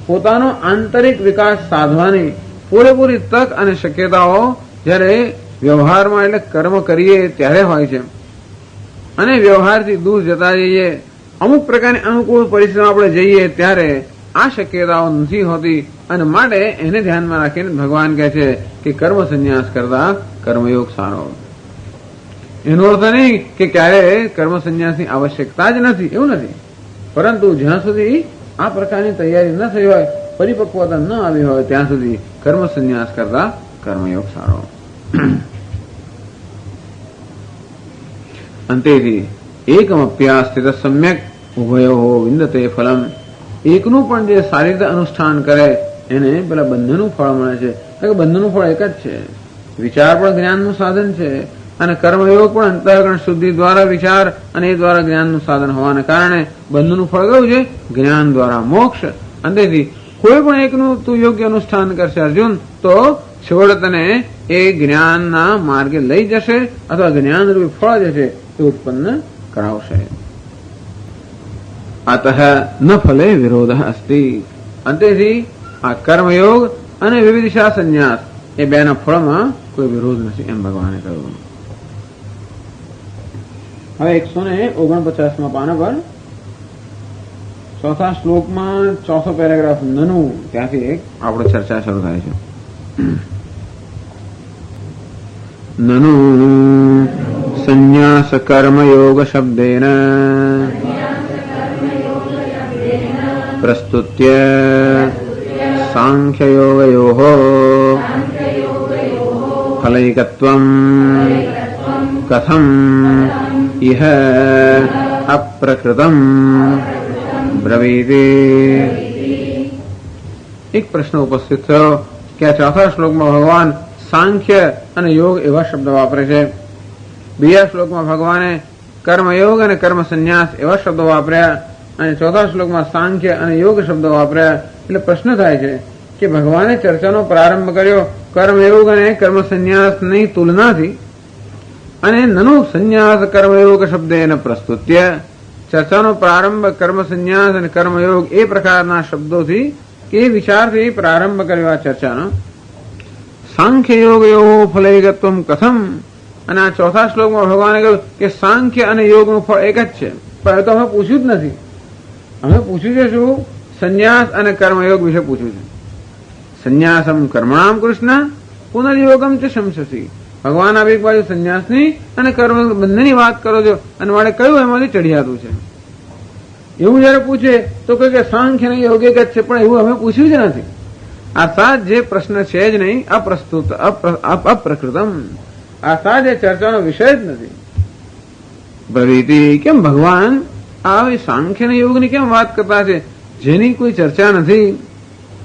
પોતાનો આંતરિક વિકાસ સાધવાની પૂરેપૂરી તક અને શક્યતાઓ જ્યારે વ્યવહારમાં એટલે કર્મ કરીએ ત્યારે હોય છે. અને વ્યવહારથી દૂર જતા જઈએ, અમુક પ્રકારની અનુકૂળ પરિસ્થિતિમાં આપણે જઈએ ત્યારે આ શક્યતાઓ નથી હોતી. અને માટે એને ધ્યાનમાં રાખીને ભગવાન કહે છે કે કર્મ સંન્યાસ કરતા કર્મયોગ સારો. એનો અર્થ નહીં કે ક્યારે કર્મ સંન્યાસની આવશ્યકતા જ નથી, એવું નથી. પરંતુ જ્યાં સુધી આ પ્રકારની તૈયારી ન થઈ હોય, પરિપક્વતા ન આવી હોય, ત્યાં સુધી કર્મ સંન્યાસ કરતા કર્મયોગ સારો. અંતેથી એકમપ્યા સ્થિત સમ્યક ઉભયો વિંદતે ફલમ. એકનું પણ જે સારી રીતે અનુષ્ઠાન કરે એને પેલા બંનેનું ફળ મળે છે. કારણ કે બંનેનું ફળ એક જ છે. વિચાર પણ જ્ઞાનનું સાધન છે અને કર્મયોગ પણ અંતઃકરણ શુદ્ધિ દ્વારા વિચાર અને એ દ્વારા જ્ઞાનનું સાધન હોવાને કારણે બંનેનું ફળ કયું છે? જ્ઞાન દ્વારા મોક્ષ. અંતેથી કોઈ પણ એકનું તું યોગ્ય અનુષ્ઠાન કરશે અર્જુન તો છોડ તને એ જ્ઞાનના માર્ગે લઈ જશે અથવા જ્ઞાનરૂપી ફળ જે છે એ ઉત્પન્ન કરાવશે. અતઃ ન ફલે વિરોધ અસ્તિ. અંતેથી આ કર્મયોગ અને વિવિધિશા સંન્યાસ એ બેના ફળમાં કોઈ વિરોધ નથી એમ ભગવાને કહ્યું. હવે 149માં પાના પર ચોથા શ્લોકમાં ચોથો પેરેગ્રાફ નનુ ત્યાંથી એક આપણે ચર્ચા શરૂ થાય છે. નનુ સંન્યાસ કર્મયોગ શબ્દેન પ્રસ્તુત્ય સાંખ્યયોગયોઃ ફલૈકત્વં કથમ ઇહ અપ્રકૃતમ બ્રવીતિ. એક પ્રશ્ન ઉપસ્થિત થયો કે આ ચોથા શ્લોકમાં ભગવાન સાંખ્ય અને યોગ એવા શબ્દ વાપરે છે. બીજા શ્લોકમાં ભગવાને કર્મયોગ અને કર્મ સંન્યાસ એવા શબ્દો વાપર્યા અને ચોથા શ્લોકમાં સાંખ્ય અને યોગ શબ્દો વાપર્યા. એટલે પ્રશ્ન થાય છે કે ભગવાને ચર્ચાનો પ્રારંભ કર્યો કર્મયોગ અને કર્મ સંન્યાસની તુલનાથી અને નનુ સંન્યાસ કર્મયોગ શબ્દેન પ્રસ્તુત્ય. ચર્ચાનો પ્રારંભ કર્મ સંન્યાસ અને કર્મયોગ એ પ્રકારના શબ્દોથી કે વિચારથી પ્રારંભ કર્યો આ ચર્ચાનો. સાંખ્ય યોગયો ફલૈગત્વમ કથમ. અને આ ચોથા શ્લોકમાં ભગવાને કહ્યું કે સાંખ્ય અને યોગનું ફળ એક જ છે. પણ તો અમે પૂછ્યું જ નથી. અમે પૂછ્યું છે શું? સંન્યાસ અને કર્મયોગ વિશે પૂછ્યું છે. સંન્યાસમ કર્મણામ કૃષ્ણ પુનર્યોગમ ચ શંસસી. ભગવાન આ એક બાજુ સંન્યાસની અને કર્મ બંનેની વાત કરો છો અને મારે કયું એમાંથી ચઢિયાતું છે એવું જયારે પૂછે તો કહે કે સાંખ્ય અને યોગ એક જ છે. પણ એવું અમે પૂછ્યું જ નથી. આ સાત જે પ્રશ્ન છે જ નહીં, અપ્રસ્તુત અપ્રકૃતમ. આ સાત એ ચર્ચાનો વિષય જ નથી. બ્રવીતિ, કેમ ભગવાન આ સાંખ્ય અને યોગની કેમ વાત કરતા છે જેની કોઈ ચર્ચા નથી,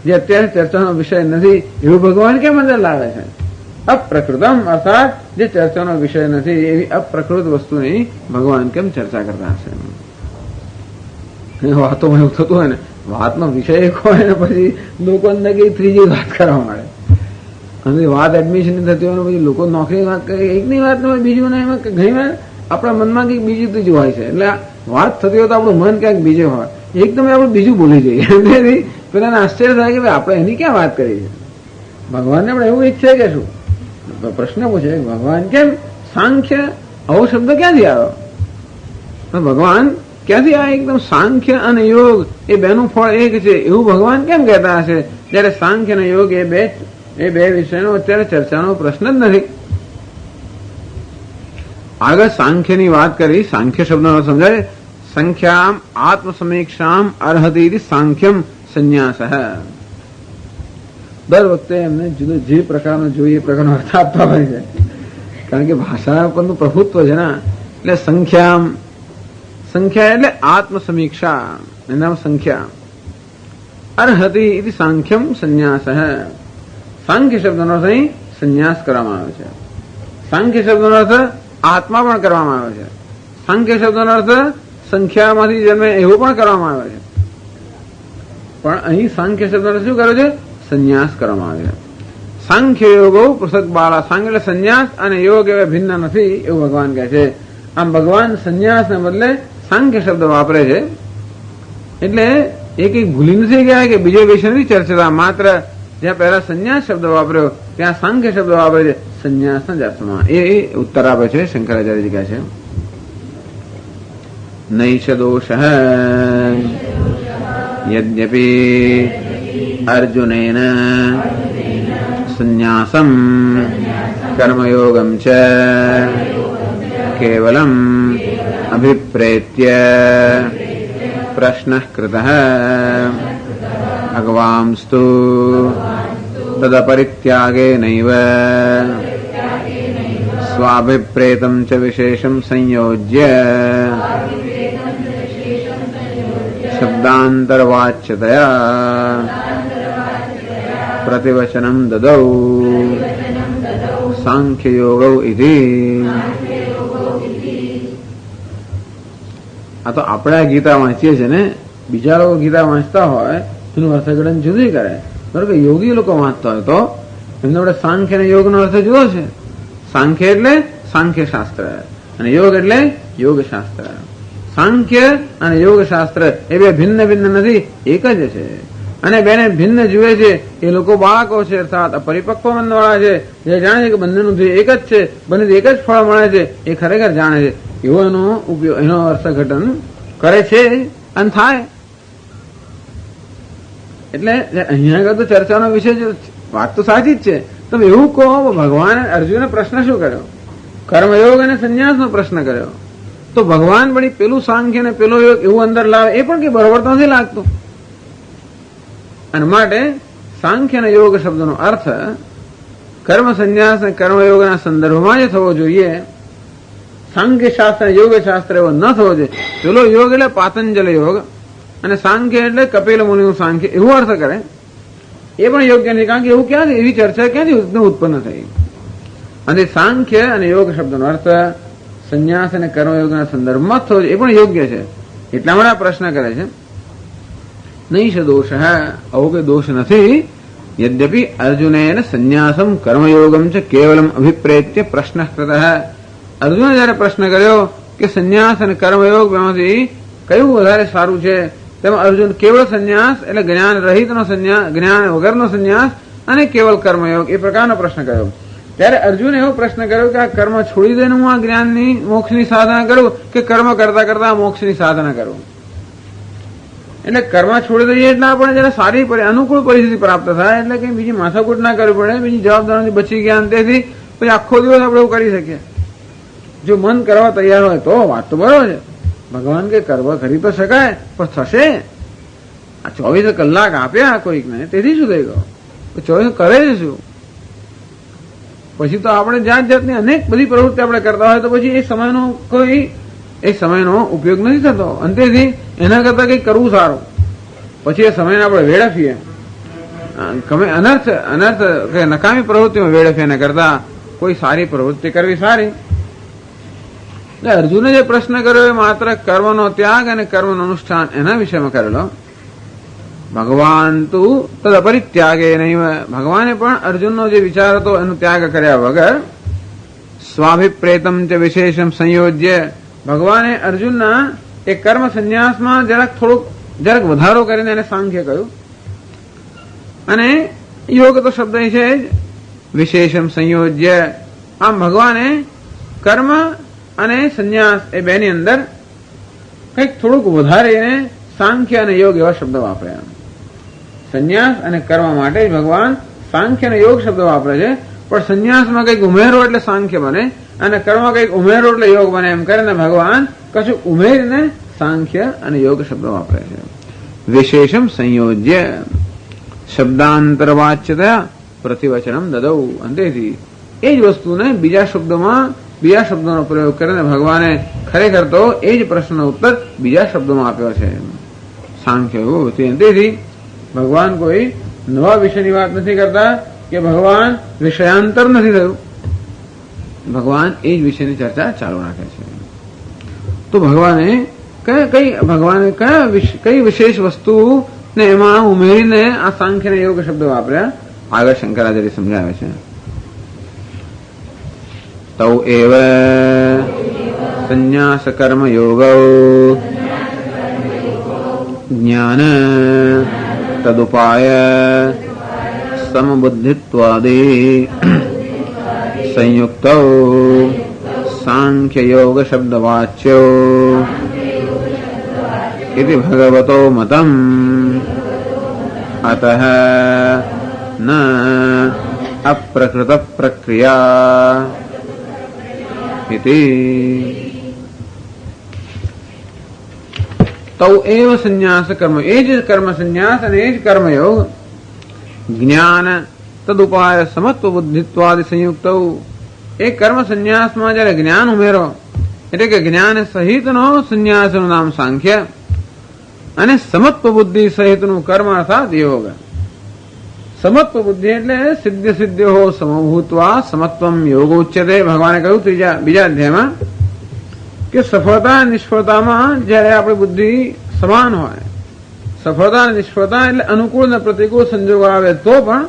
જે અત્યારે ચર્ચાનો વિષય નથી, એવું ભગવાન કેમ અંદર લાવે છે? અપ્રકૃતમ અર્થાત જે ચર્ચાનો વિષય નથી એવી અપ્રકૃત વસ્તુની ભગવાન કેમ ચર્ચા કરતા હશે? વાતોમાં એવું થતું હોય ને, વાતનો વિષય એક હોય ને પછી લોકો અંદર કઈ ત્રીજી વાત કરવા માંડે. અને વાત એડમિશન થતી હોય ને પછી લોકો નોકરી વાત કરે, એકની વાત હોય બીજું ને એમાં ઘણી વાર આપણા મનમાં કંઈક બીજું ત્રીજું હોય છે. એટલે વાત થતી હોય તો આપણું મન ક્યાંક બીજું હોય, એકદમ આપણે બીજું બોલી જઈએ. પેલાને આશ્ચર્ય થાય કે ભાઈ આપણે એની ક્યાં વાત કરી છે? ભગવાનને આપણે એવું ઈચ્છે કે શું? પ્રશ્ન પૂછે ભગવાન કેમ સાંખ્ય આવો શબ્દ ક્યાંથી આવ્યો? ભગવાન ક્યાંથી આ એકદમ સાંખ્ય અને યોગ એ બેનું ફળ એક છે એવું ભગવાન કેમ કહેતા હશે જયારે સાંખ્ય અને યોગ એ બે વિષયનો અત્યારે ચર્ચાનો પ્રશ્ન જ નથી. આગળ સાંખ્યની વાત કરી. સાંખ્ય શબ્દનો સમજાય. સંખ્યામ આત્મસમીક્ષામ અર્હતિ સાંખ્યમ સંન્યાસ. દર વખતે એમને જુદો જે પ્રકારનો જોઈએ એ પ્રકારનો અર્થ આપતા હોય છે, કારણ કે ભાષા પરનું પ્રભુત્વ છે ને. એટલે સંખ્યા એટલે આત્મસમીક્ષા, એના સંખ્યા. અર્હતિ ઇતિ સાંખ્યમ સંન્યાસ. સાંખ્ય શબ્દનો અર્થ અહીં સંન્યાસ કરવામાં આવ્યો છે. સાંખ્ય શબ્દનો અર્થ આત્મા પણ કરવામાં આવ્યો છે. સાંખ્ય શબ્દનો અર્થ સંખ્યામાંથી જન્મે એવો પણ કરવામાં આવ્યો છે. પણ અહીં સાંખ્ય શબ્દનો શું કર્યો છે? સંન્યાસ કરવામાં આવે છે. સાંખ્ય યોગો પૃથક બાળા. સાંખ્ય એટલે સંન્યાસ અને યોગ એવા ભિન્ન નથી એવું ભગવાન કહે છે. આમ ભગવાન સંન્યાસને બદલે સાંખ્ય શબ્દ વાપરે છે. એટલે એ કઈ ભૂલી નથી ગયા કે બીજો વિષય નથી ચર્ચા. માત્ર જ્યાં પહેલા સંન્યાસ શબ્દ વાપર્યો ત્યાં સાંખ્ય શબ્દ વાપરે છે સંન્યાસના જ અર્થમાં. એ ઉત્તર આપે છે શંકરાચાર્યજી કહે છે નૈષ દોષ યદ્યપી અર્જુનેન સંન્યાસમ કર્મયોગમ ચ કેવલમ અભિપ્રેત્ય પ્રશ્નઃ કૃતઃ ભગવાંસ્તુ તદપરિત્યાગેનૈવ સ્વાભિપ્રેતમ ચ વિશેષમ સંયોજ્ય શબ્દાંતરવાચ્યતયા પ્રતિવચનમ દદૌ સાંખ્યયોગૌ ઇતિ. આ તો આપણે આ ગીતા વાંચીએ છીએ ને, બીજા લોકો ગીતા વાંચતા હોય એનું અર્થઘટન જુદું કરે. બરોબર, યોગી લોકો વાંચતા હોય તો એમને આપણે સાંખ્ય અને યોગનો અર્થ જુદો છે. સાંખ્ય એટલે સાંખ્ય શાસ્ત્ર અને યોગ એટલે યોગ શાસ્ત્ર. સાંખ્ય અને યોગ શાસ્ત્ર એ બે ભિન્ન ભિન્ન નથી, એક જ છે. અને બેને ભિન્ન જુએ છે એ લોકો બાળકો છે, અર્થાત અપરિપક્વ મનવાળા છે, જે જાણે છે કે બંનેનું એક જ છે, બંને એક જ ફળ મળે છે, એ ખરેખર જાણે છે. એવો એનો ઉપયોગ, એનો અર્થઘટન કરે છે અને થાય. એટલે અહીંયા આગળ તો ચર્ચાનો વિષય વાત તો સાચી જ છે. તમે એવું કહો, ભગવાને અર્જુને પ્રશ્ન શું કર્યો? કર્મયોગ અને સંન્યાસનો પ્રશ્ન કર્યો. તો ભગવાન વળી પેલું સાંખ્ય ને પેલો યોગ એવું અંદર લાવે એ પણ કઈ બરોબર તો નથી લાગતું. અને માટે સાંખ્ય અને યોગ શબ્દનો અર્થ કર્મ સંન્યાસ અને કર્મયોગના સંદર્ભમાં જ થવો જોઈએ. સાંખ્ય શાસ્ત્ર અને યોગ શાસ્ત્ર એવો ન થવો જોઈએ. પેલો યોગ એટલે પાતંજલ યોગ અને સાંખ્ય એટલે કપિલ મુનિનું સાંખ્ય એવું અર્થ કરે એ પણ યોગ્ય નથી. કારણ કે એવું ક્યાં એવી ચર્ચા ક્યાંથી ઉત્પન્ન થઈ? અને સાંખ્ય અને યોગ શબ્દનો અર્થ સંન્યાસ અને કર્મયોગના સંદર્ભમાં જ થવો જોઈએ, એ પણ યોગ્ય છે. એટલા માટે આ પ્રશ્ન કરે છે. નૈષ દોષ, આવો કોઈ દોષ નથી. યદ્યપિ અર્જુનેન સંન્યાસમ કર્મયોગમ છે કેવલમ અભિપ્રેત્ય પ્રશ્ન કૃતઃ. અર્જુને જયારે પ્રશ્ન કર્યો કે સંન્યાસ અને કર્મયોગ બેમાંથી કયું વધારે સારું છે, તેમાં અર્જુન કેવળ સંન્યાસ એટલે જ્ઞાન રહિતનો સંન્યાસ, જ્ઞાન વગરનો સંન્યાસ અને કેવલ કર્મયોગ, એ પ્રકારનો પ્રશ્ન કર્યો. ત્યારે અર્જુને એવો પ્રશ્ન કર્યો કે આ કર્મ છોડી દઈને હું આ જ્ઞાનની મોક્ષની સાધના કરું કે કર્મ કરતા કરતા મોક્ષની સાધના કરું. એટલે કર્મ છોડી દઈએ એટલે આપણે જયારે સારી અનુકૂળ પરિસ્થિતિ પ્રાપ્ત થાય એટલે કઈ બીજી માથાકૂટ ના કરવી પડે, બીજી જવાબદારીથી બચી ગયા, તેથી પછી આખો દિવસ આપણે એવું કરી શકીએ. જો મન કરવા તૈયાર હોય તો વાત તો બરોબર છે. ભગવાન કે કરવા કરી તો શકાય, પણ થશે? આ 24 કલાક આપ્યા કોઈકને, તેથી શું થઈ ગયો? 24 કરે છે શું? પછી તો આપણે જાત જાતની અનેક બધી પ્રવૃત્તિ આપણે કરતા હોય તો પછી એ સમયનો ઉપયોગ નથી થતો. અંતેથી એના કરતા કંઈક કરવું સારું. પછી એ સમયને આપણે વેડફીએ, અનર્થ નકામી પ્રવૃત્તિમાં વેડફીએ એના કરતા કોઈ સારી પ્રવૃત્તિ કરવી સારી. એટલે અર્જુને જે પ્રશ્ન કર્યો એ માત્ર કર્મનો ત્યાગ અને કર્મનું અનુષ્ઠાન એના વિષયમાં કરેલો. ભગવાન તું તદ અપરિત્યાગે નહીં. ભગવાને પણ અર્જુનનો જે વિચાર હતો એનો ત્યાગ કર્યા વગર સ્વાભિપ્રેતમ ચ વિશેષમ સંયોજ્ય, ભગવાને અર્જુનના એ કર્મ સંન્યાસમાં જરાક વધારો કરીને એને સાંખ્ય કહ્યું. અને યોગ તો શબ્દ છે જ, વિશેષમ સંયોજ્ય. આમ ભગવાને કર્મ અને સંન્યાસ એ બેની અંદર કંઈક થોડુંક વધારીને સાંખ્ય અને યોગ એવા શબ્દ વાપર્યા. સંન્યાસ અને કર્મ માટે ભગવાન સાંખ્ય અને યોગ શબ્દ વાપરે છે, પણ સંન્યાસમાં કંઈક ઉમેરો એટલે સાંખ્ય બને અને કર્મ કંઈક ઉમેરો એટલે યોગ બને, એમ કરીને ભગવાન કશું ઉમેરીને સાંખ્ય અને યોગ શબ્દ વાપરે છે. વિશેષમ સંયોજ્ય શબ્દાંતર વાચ્યતા પ્રતિવચનમ દદૌ. અંતેથી એ જ વસ્તુને બીજા શબ્દોનો પ્રયોગ કરીને ભગવાને ખરેખર તો એ જ પ્રશ્નનો ઉત્તર બીજા શબ્દોમાં આપ્યો છે. સાંખ્ય યોગ. તેથી ભગવાન કોઈ નવા વિષયની વાત નથી કરતા કે ભગવાન વિષયાંતર નથી થયું. ભગવાન એ જ વિષયની ચર્ચા ચાલુ રાખે છે. તો ભગવાને કઈ વિશેષ વસ્તુ ને એમાં ઉમેરીને આ સાંખ્ય અને યોગ શબ્દ વાપર્યા, આગળ શંકરાચાર્ય સમજાવે છે. તૌ એવ સંન્યાસ કર્મ યોગ જ્ઞાન તદુપાય સમબુદ્ધિત્વાદિ સંયુક્ત સાંખ્ય યોગ શબ્દવાચ્યો इति भगवतो मतम अतः न अप्रकृत प्रक्रिया इति. तौ एव संन्यास कर्म, ए ज कर्म संन्यास અને એ જ કર્મયોગ જ્ઞાન તદુપાય સમત્વ બુદ્ધિત્વાદિ સંયુક્ત. એ કર્મ સંન્યાસમાં જયારે જ્ઞાન ઉમેરો એટલે કે જ્ઞાન સહિતનો સંન્યાસનું નામ સાંખ્ય અને સમત્વ બુદ્ધિ સહિતનું કર્મ અર્થાત યોગ. સમત્વ બુદ્ધિ એટલે સિદ્ધ્યો સમભૂત્વા સમત્વમ યોગ ઉચ્યતે. ભગવાને કહ્યું બીજા અધ્યાયમાં કે સફળતા નિષ્ફળતામાં જયારે આપણી બુદ્ધિ સમાન હોય, સફળતા અને નિષ્ફળતા એટલે અનુકૂળ અને પ્રતિકૂળ સંજોગો આવે તો પણ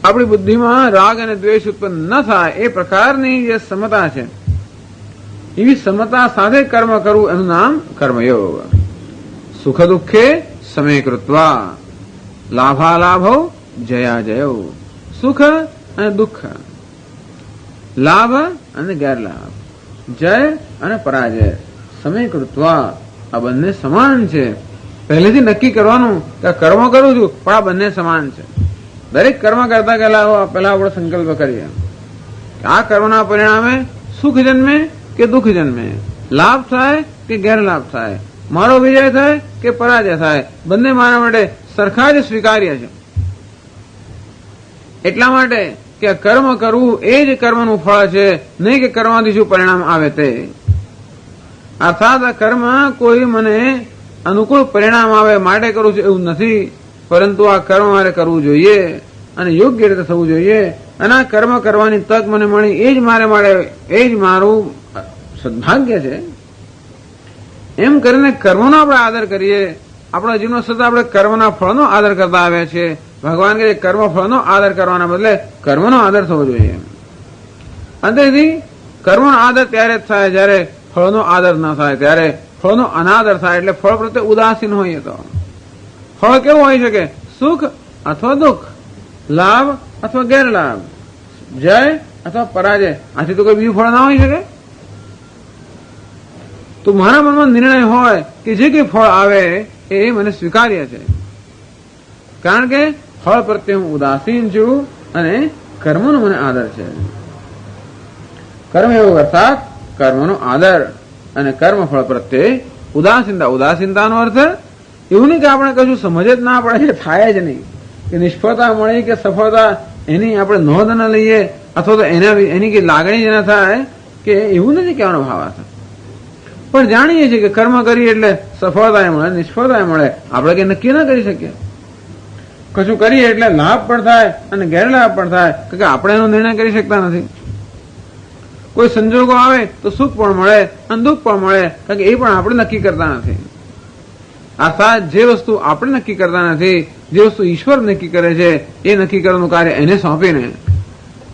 આપણી બુદ્ધિમાં રાગ અને દ્વેષ ઉત્પન્ન ન થાય એ પ્રકારની જે સમતા છે, એવી સમતા સાથે કર્મ કરવું એનું નામ કર્મયોગ. સુખ દુઃખે સમય કૃત્વા લાભાલાભો જયા જયો. સુખ અને દુઃખ, લાભ અને ગેરલાભ, જય અને પરાજય, સમય કૃત્વા આ બંને સમાન છે. પહેલેથી નક્કી કરવાનું કે કર્મ કરું છું પણ આ બંને સમાન છે. દરેક કર્મ કરતા પહેલા આપણે સંકલ્પ કરીએ કે આ કર્મના પરિણામે સુખ જન્મે કે દુઃખ જન્મે, લાભ થાય કે ગેરલાભ થાય, મારો વિજય થાય કે પરાજય થાય, બંને મારા માટે સરખા જ સ્વીકાર્ય છે. એટલા માટે કે કર્મ કરવું એ જ કર્મનું ફળ છે, નહીં કે કર્મથી શું પરિણામ આવે તે. અર્થાત કર્મ કોઈ મને અનુકૂળ પરિણામ આવે માટે કરું છું એવું નથી, પરંતુ આ કર્મ મારે કરવું જોઈએ અને યોગ્ય રીતે થવું જોઈએ. અને આ કર્મ કરવાની તક મને મળી એ જ મારું સદભાગ્ય છે. એમ કરીને કર્મનો આપણે આદર કરીએ. આપણા જીવનમાં સતત આપણે કર્મના ફળનો આદર કરતા આવ્યા છીએ. ભગવાન કહે કર્મ ફળનો આદર કરવાના બદલે કર્મનો આદર થવો જોઈએ. અંતેથી કર્મનો આદર ત્યારે જ થાય જયારે ફળનો આદર ન થાય, ત્યારે ફળનો અનાદર થાય. એટલે ફળ પ્રત્યે ઉદાસીન હોઈએ તો ફળ કેવું હોઈ શકે? સુખ અથવા દુઃખ. લાભ અથવા ગેરલાભ, જય અથવા પરાજય, આથી તો કોઈ બીજું ફળ ના હોઈ શકે. તો મારા મનમાં નિર્ણય હોય કે જે કંઈ ફળ આવે એ મને સ્વીકાર્ય છે, કારણ કે ફળ પ્રત્યે હું ઉદાસીન છું અને કર્મનો મને આદર છે. કર્મયોગ અર્થાત કર્મનો આદર અને કર્મ ફળ પ્રત્યે ઉદાસીનતા. ઉદાસીનતાનો અર્થ એવું નહીં કે આપણે કશું સમજ જ ના પડે, થાય જ નહીં, કે નિષ્ફળતા મળી કે સફળતા એની આપણે નોંધ ન લઈએ અથવા તો એની કઈ લાગણી જ ના થાય, કે એવું નથી કહેવાનો ભાવ આ. પણ જાણીએ છીએ કે કર્મ કરીએ એટલે સફળતા મળે, નિષ્ફળતા મળે, આપણે કઈ નક્કી ના કરી શકીએ. કશું કરીએ એટલે લાભ પણ થાય અને ગેરલાભ પણ થાય, કે આપણે એનો નિર્ણય કરી શકતા નથી. કોઈ સંજોગો આવે તો સુખ પણ મળે અને દુઃખ પણ મળે, કારણ કે એ પણ આપણે નક્કી કરતા નથી. અર્થાત જે વસ્તુ આપણે નક્કી કરતા નથી, જે વસ્તુ ઈશ્વર નક્કી કરે છે, એ નક્કી કરવાનું કાર્ય એને સોંપીને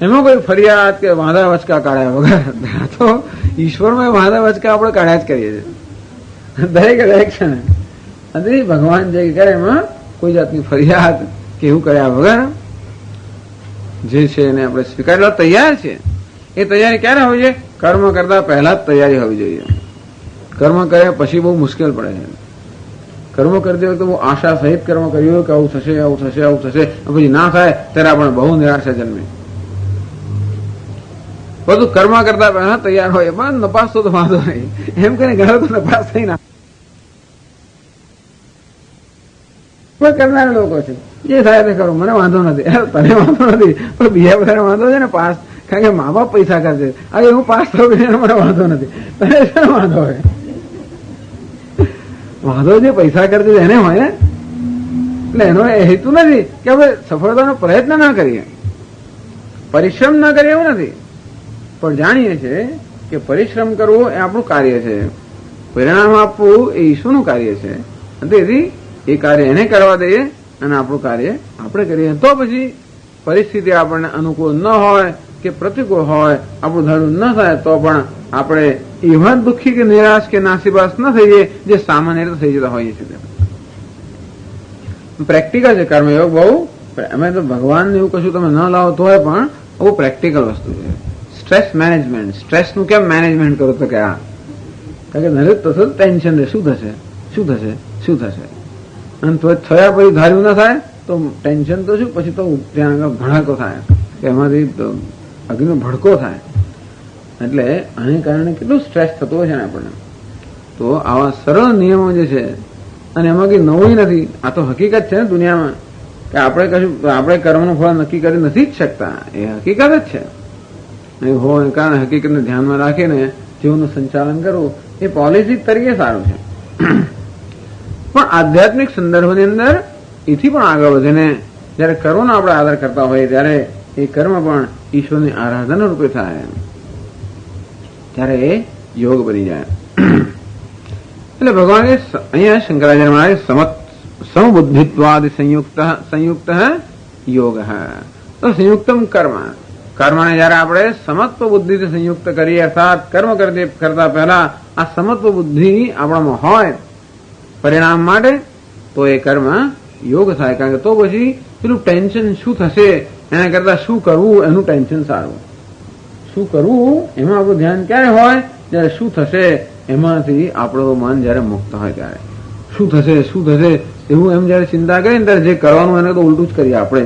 એમાં કોઈ ફરિયાદ કે વાંધા વચકા કાઢ્યા વગર, તો ઈશ્વરમાં વાંધા વચકા આપણે કાઢ્યા જ કરીએ છીએ દરેક ક્ષણે. ભગવાન જે કરે એમાં કોઈ જાતની ફરિયાદ કે એવું કર્યા વગર જે છે એને આપણે સ્વીકારેલા તૈયાર છે. એ તૈયારી ક્યારે હોવી જોઈએ? કર્મ કરતા પહેલા જ તૈયારી હોવી જોઈએ. કર્મ કર્યા પછી બહુ મુશ્કેલ પડે છે. કર્મ કરતી વખતે બહુ આશા સહિત કર્મ કર્યું કે આવું થશે, આવું થશે, આવું થશે, પછી ના થાય ત્યારે આપણે બહુ નિરાશા જન્મે. બધું કર્મ કરતા પહેલા તૈયાર હોય, પણ નપાસ તો વાંધો નહીં, એમ કરીને ઘણો તો નપાસ થઈ ના કરનારા લોકો છે. જે થાય તે કરો, મને વાંધો નથી, તને વાંધો નથી, પણ બીજા બધા વાંધો છે ને પાસ, કારણ કે મા બાપ પૈસા કરશે. હવે હું પાસ થયો મને વાંધો નથી, તને શું વાંધો હોય? વાંધો જે પૈસા કરશે એને હોય ને, એટલે એનો હેતુ નથી કે આપણે સફળતાનો પ્રયત્ન ના કરીએ, પરિશ્રમ ના કરીએ, એવું નથી. પણ જાણીએ છીએ કે પરિશ્રમ કરવો એ આપણું કાર્ય છે, પરિણામ આપવું એ ઈશ્વરનું કાર્ય છે. તેથી એ કાર્ય એને કરવા દઈએ અને આપણું કાર્ય આપણે કરીએ. તો પછી પરિસ્થિતિ આપણને અનુકૂળ ન હોય કે પ્રતિકૂળ હોય, આપણું ધારું ન થાય તો પણ આપણે એવા દુઃખી કે નિરાશ કે નાસીપાસ ન થઈએ જે સામાન્ય રીતે થઈ જતા હોઈએ છીએ. પ્રેક્ટિકલ છે કર્મયોગ બહુ. અમે તો ભગવાનને એવું કશું તમે ન લાવો તો પણ બહુ પ્રેક્ટિકલ વસ્તુ છે. Stress management. સ્ટ્રેસનું કેમ મેનેજમેન્ટ કરો તો કે આ, કારણ કે નરેશ થશે ટેન્શન રહે, શું થશે, શું થશે, શું થશે, અને તો થયા પછી ધાર્યું ના થાય તો ટેન્શન તો શું, પછી તો ત્યાં આગળ ભડાકો થાય, એમાંથી અગ્નિનો ભડકો થાય. એટલે આને કારણે કેટલું સ્ટ્રેસ થતું હોય છે ને આપણને. તો આવા સરળ નિયમો જે છે, અને એમાં કઈ નવું નથી, આ તો હકીકત છે ને દુનિયામાં, કે આપણે કશું આપણે કર્મનું ફળ નક્કી કરી નથી જ શકતા, એ હકીકત જ છે. એ હોય કારણ હકીકતને ધ્યાનમાં રાખીને જીવનનું સંચાલન કરવું એ પોલિસી તરીકે સારું છે. પણ આધ્યાત્મિક સંદર્ભની અંદર એથી પણ આગળ વધીને જયારે કર્મનો આપણે આદર કરતા હોઈએ ત્યારે એ કર્મ પણ ઈશ્વરની આરાધના રૂપે થાય, ત્યારે એ યોગ બની જાય. એટલે ભગવાને અહીંયા શંકરાચાર્ય મહારાજ સમબુદ્ધિત્વાદિ સંયુક્ત યોગ. તો સંયુક્તમ કર્મ, કર્મને જયારે આપણે સમત્વ બુદ્ધિથી સંયુક્ત કરીએ, અર્થાત કર્મ કરતા પહેલા આ સમત્વ બુદ્ધિ આપણામાં હોય પરિણામ માટે, તો એ કર્મ યોગ થાય. કારણ કે તો પછી પેલું ટેન્શન શું થશે એના કરતા શું કરવું એનું ટેન્શન સારું. શું કરવું એમાં આપણું ધ્યાન ક્યારે હોય? જયારે શું થશે એમાંથી આપણું મન જયારે મુક્ત હોય ત્યારે. શું થશે, શું થશે એવું એમ જયારે ચિંતા કરીએ ને ત્યારે જે કરવાનું એને તો ઉલટું જ કરીએ આપણે.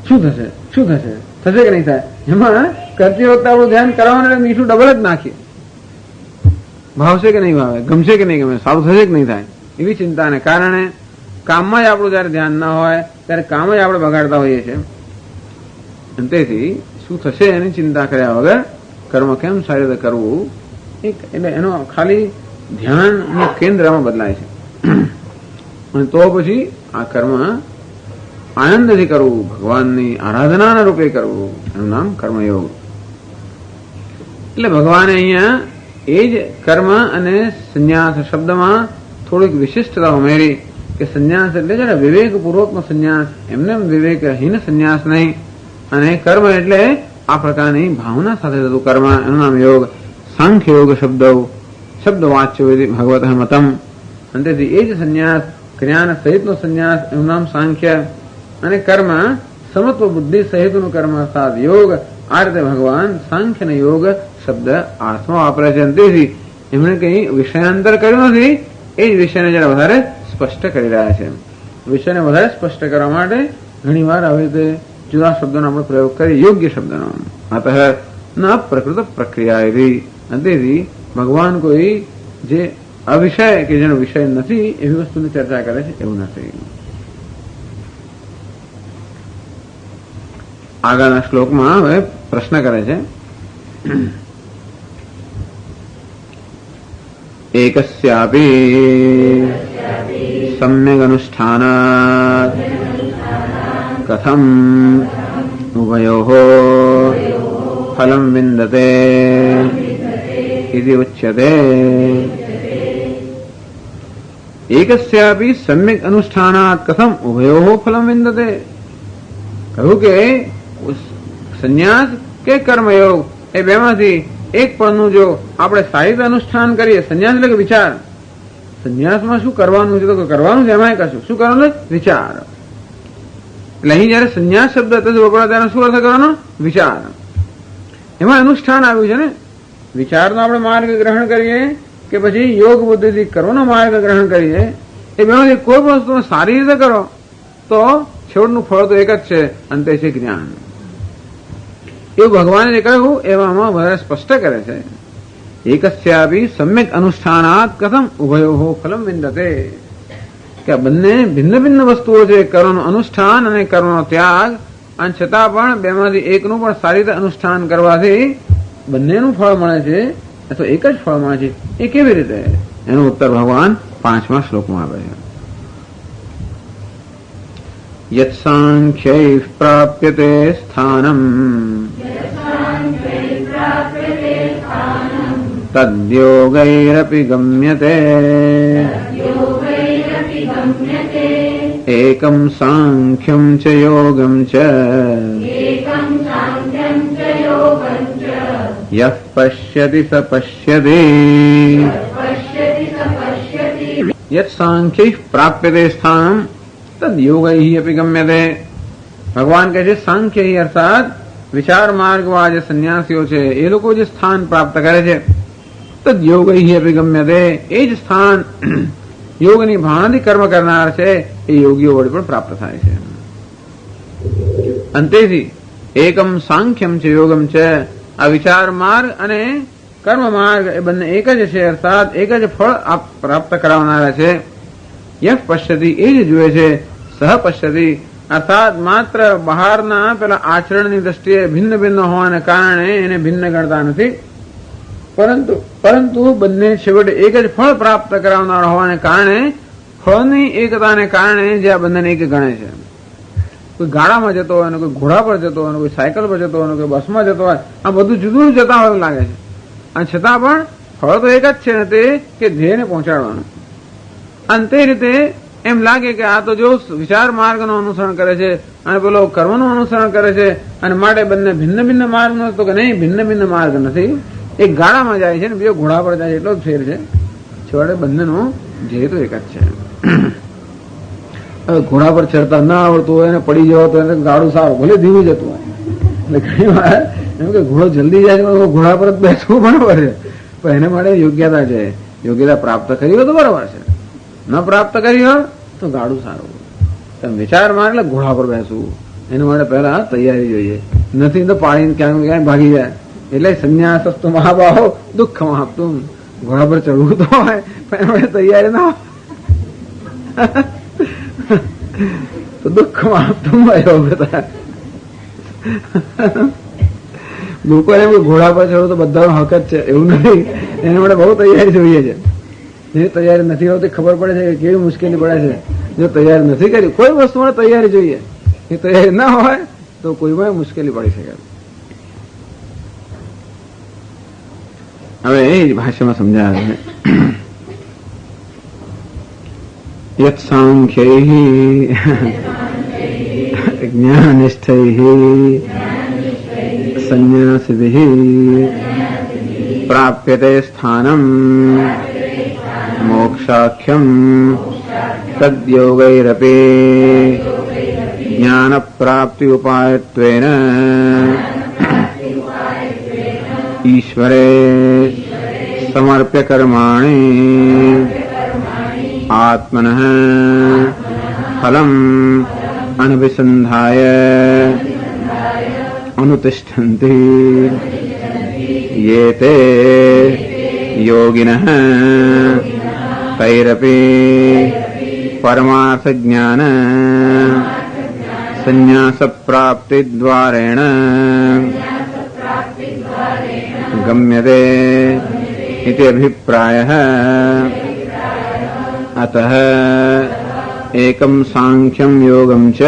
શું થશે, શું થશે, થશે કે નહીં થાય, એમાં કરતી વખતે આપણું ધ્યાન કરવાનું એટલે મીઠું ડબલ જ નાખીએ. ભાવશે કે નહીં ભાવે, ગમશે કે નહીં ગમે, સારું થશે કે નહીં થાય, એવી ચિંતાને કારણે કામમાં જ આપણું જયારે ધ્યાન ના હોય ત્યારે કામ જ આપણે બગાડતા હોઈએ છીએ. તેથી શું થશે એની ચિંતા કર્યા વગર કર્મ કેમ સારી રીતે કરવું, એટલે એનો ખાલી ધ્યાનનું કેન્દ્રમાં બદલાય છે. અને તો પછી આ કર્મ આનંદથી કરવું, ભગવાનની આરાધનાના રૂપે કરવું, એનું નામ કર્મયોગ. એટલે ભગવાને અહીંયા એ જ કર્મ અને સંન્યાસ શબ્દમાં થોડીક વિશિષ્ટતા ઉમેરી કે સંન્યાસ એટલે છે ને વિવેકપૂર્વકનો સંન્યાસ, એમને વિવેકહીન સંન્યાસ નહીં. અને કર્મ એટલે આ પ્રકારની ભાવના સાથે થતું કર્મ, એનું નામ યોગ. સાંખ્ય યોગ શબ્દ વાચ્ય ભગવત મતમ. અને તેથી એ જ સંન્યાસ, જ્ઞાન સહિતનો સંન્યાસ, એનું નામ સાંખ્ય. અને કર્મ સમત્વ બુદ્ધિ સહિતનું કર્મ અર્થાત યોગ, આ રીતે ભગવાન સાંખ્ય અને યોગ શબ્દ અર્થમાં વાપરે છે. તેથી એમણે કઈ વિષયાંતર કર્યું નથી, એ જ વિષયને જરા વધારે સ્પષ્ટ કરી રહ્યા છે. વિષયને વધારે સ્પષ્ટ કરવા માટે ઘણી વાર આવી રીતે જુદા શબ્દોનો આપણે પ્રયોગ કરીએ, યોગ્ય શબ્દનો. અતઃ ન પ્રકૃત પ્રક્રિયા એવી. તેથી ભગવાન કોઈ જે અવિષય કે જેનો વિષય નથી એવી વસ્તુની ચર્ચા કરે છે એવું નથી. આગળના શ્લોકમાં હવે પ્રશ્ન કરે છે. એકસ્યાપી સમ્યક અનુષ્ઠાનાત કથમ ઉભયોઃ ફલમ વિંદતે ઇતિ ઉચ્યતે. એકસ્યાપી સમ્યક અનુષ્ઠાનાત કથમ ઉભયોઃ ફલમ વિંદતે. કહ્યું કે સંન્યાસ કે કર્મયોગ એ બેમાંથી એક પળનું જો આપણે સારી રીતે અનુષ્ઠાન કરીએ, સંન્યાસ એટલે કે વિચાર. સંન્યાસમાં શું કરવાનું છે? તો કરવાનું છે એમાં કશું. શું કરવાનું? વિચાર. એટલે અહીં જયારે સંન્યાસ શબ્દ વપરાય ત્યારે શું અર્થ કરવાનો? વિચાર. એમાં અનુષ્ઠાન આવ્યું છે ને. વિચારનો આપણે માર્ગ ગ્રહણ કરીએ કે પછી યોગ બુદ્ધિથી કર્મનો માર્ગ ગ્રહણ કરીએ, એ બેમાંથી કોઈ પણ વસ્તુ સારી રીતે કરો તો છેવટનું ફળ તો એક જ છે, અંતે છે જ્ઞાન. એવું ભગવાને જે કહ્યું એવામાં વધારે સ્પષ્ટ કરે છે. એકસ્યાપી સમ્યક અનુષ્ઠાનાત કથમ ઉભયોઃ ફલમ વિંદતે. કે બંને ભિન્ન ભિન્ન વસ્તુઓ છે, કર્મનું અનુષ્ઠાન અને કર્મનો ત્યાગ, અને છતાં પણ બેમાંથી એકનું પણ સારી રીતે અનુષ્ઠાન કરવાથી બંનેનું ફળ મળે છે, તો એક જ ફળ મળે છે. એ કેવી રીતે? એનો ઉત્તર ભગવાન 5મા શ્લોકમાં આપે છે. યત સાંખ્યૈઃ પ્રાપ્યતે સ્થાનમ તદ્યોગૈરપી ગમ્યતે એકમ સાંખ્યમ ચ યોગમ ચ યઃ પશ્યતિ સ પશ્યતિ. યત સાંખ્યૈઃ પ્રાપ્યતે સ્થાનમ તદ યોગૈઃ અપી ગમ્યતે. ભગવાન કહે છે સાંખ્ય અર્થાત વિચાર માર્ગવાળા જે સંન્યાસીઓ છે એ લોકો જે સ્થાન પ્રાપ્ત કરે છે, તદ યોગૈઃ અપી ગમ્યતે, એ જ સ્થાન યોગની ભાવનાથી કર્મ કરનાર છે એ યોગીઓ વડે પણ પ્રાપ્ત થાય છે. અંતેથી એકમ સાંખ્યમ છે યોગમ છે. આ વિચાર માર્ગ અને કર્મ માર્ગ એ બંને એક જ છે, અર્થાત એક જ ફળ પ્રાપ્ત કરાવનારા છે. યઃ પશ્યતિ, એ જ જુએ છે. સહ પશ્યતિ અર્થાત માત્ર બહારના પેલા આચરણની દ્રષ્ટિએ ભિન્ન ભિન્ન હોવાને કારણે એને ભિન્ન ગણતા નથી, પરંતુ બંને છેવટે એક જ ફળ પ્રાપ્ત કરાવનાર હોવાને કારણે ફળની એકતાને કારણે જે આ બંનેને એક ગણે છે. કોઈ ગાડામાં જતો હોય, કોઈ ઘોડા પર જતો હોય, કોઈ સાયકલ પર જતો હોય, કોઈ બસમાં જતો હોય, આ બધું જુદું જતા હોય લાગે છે, અને છતાં પણ ફળ તો એક જ છે ને, તે કે ધ્યેયને પહોંચાડવાનું. અને તે રીતે એમ લાગે કે આ તો જો વિચાર માર્ગનું અનુસરણ કરે છે અને પેલો કર્મનું અનુસરણ કરે છે, અને માટે બંને ભિન્ન ભિન્ન માર્ગનો, તો કે નહીં, ભિન્ન ભિન્ન માર્ગ નથી. એક ગાડામાં જાય છે ને બીજો ઘોડા પર જાય છે, એટલો જ ફેર છે. છેવટે બંનેનું ધ્યેય તો એક જ છે. હવે ઘોડા પર ચડતા ના આવડતું હોય ને પડી જવો તો એને ગાડું સારું, ભલે ધીરું જતું હોય. એટલે ઘણી વાર એમ કે ઘોડો જલ્દી જાય છે, ઘોડા પર જ બેસવું બરાબર છે, પણ એને માટે યોગ્યતા છે. યોગ્યતા પ્રાપ્ત કરી હોય તો બરાબર છે, ન પ્રાપ્ત કરી હોય તો ગાડું સારું. વિચાર માર એટલે ઘોડા પર બેસવું, એના માટે પહેલા તૈયારી જોઈએ. નથી તો પાડીને ક્યાંક ક્યાંય ભાગી જાય. એટલે સંન્યાસસ્તુ મહાબાહો દુઃખ મહાપ્તું. ઘોડા પર ચડવું તો હોય પણ એના માટે તૈયારી ના હોય તો દુઃખ મહાપ્તું બધા લોકો એમ ઘોડા પર ચડવું તો બધાનો હક જ છે એવું નથી. એના માટે બહુ તૈયારી જોઈએ છે. જે તૈયારી નથી હોતી ખબર પડે છે કે કેવી મુશ્કેલી પડે છે. જો તૈયારી નથી કરી, કોઈ વસ્તુ માટે તૈયારી જોઈએ, એ તૈયારી ના હોય તો કોઈમાં મુશ્કેલી પડી શકે. હવે એ જ ભાષામાં સમજાવે છે. યત સાંખ્યૈઃ જ્ઞાનિષ્ઠૈઃ સંન્યાસિભિઃ પ્રાપ્યતે સ્થાનમ મોક્ષાખ્યમ તદ્યોગૈરપી જ્ઞાન પ્રાપ્તિ ઉપાયત્વેન ઈશ્વરે સમર્પ્ય કર્માણિ આત્મનઃ ફલમ અનભિસંધાય અનુતિષ્ઠન્તિ યે તે યોગિનઃ તૈરપી પરમાર્થ જ્ઞાન સંન્યાસ પ્રાપ્તિ દ્વારેણ ગમ્યતે इति अभिप्रायः अतः एकं सांख्यं योगं च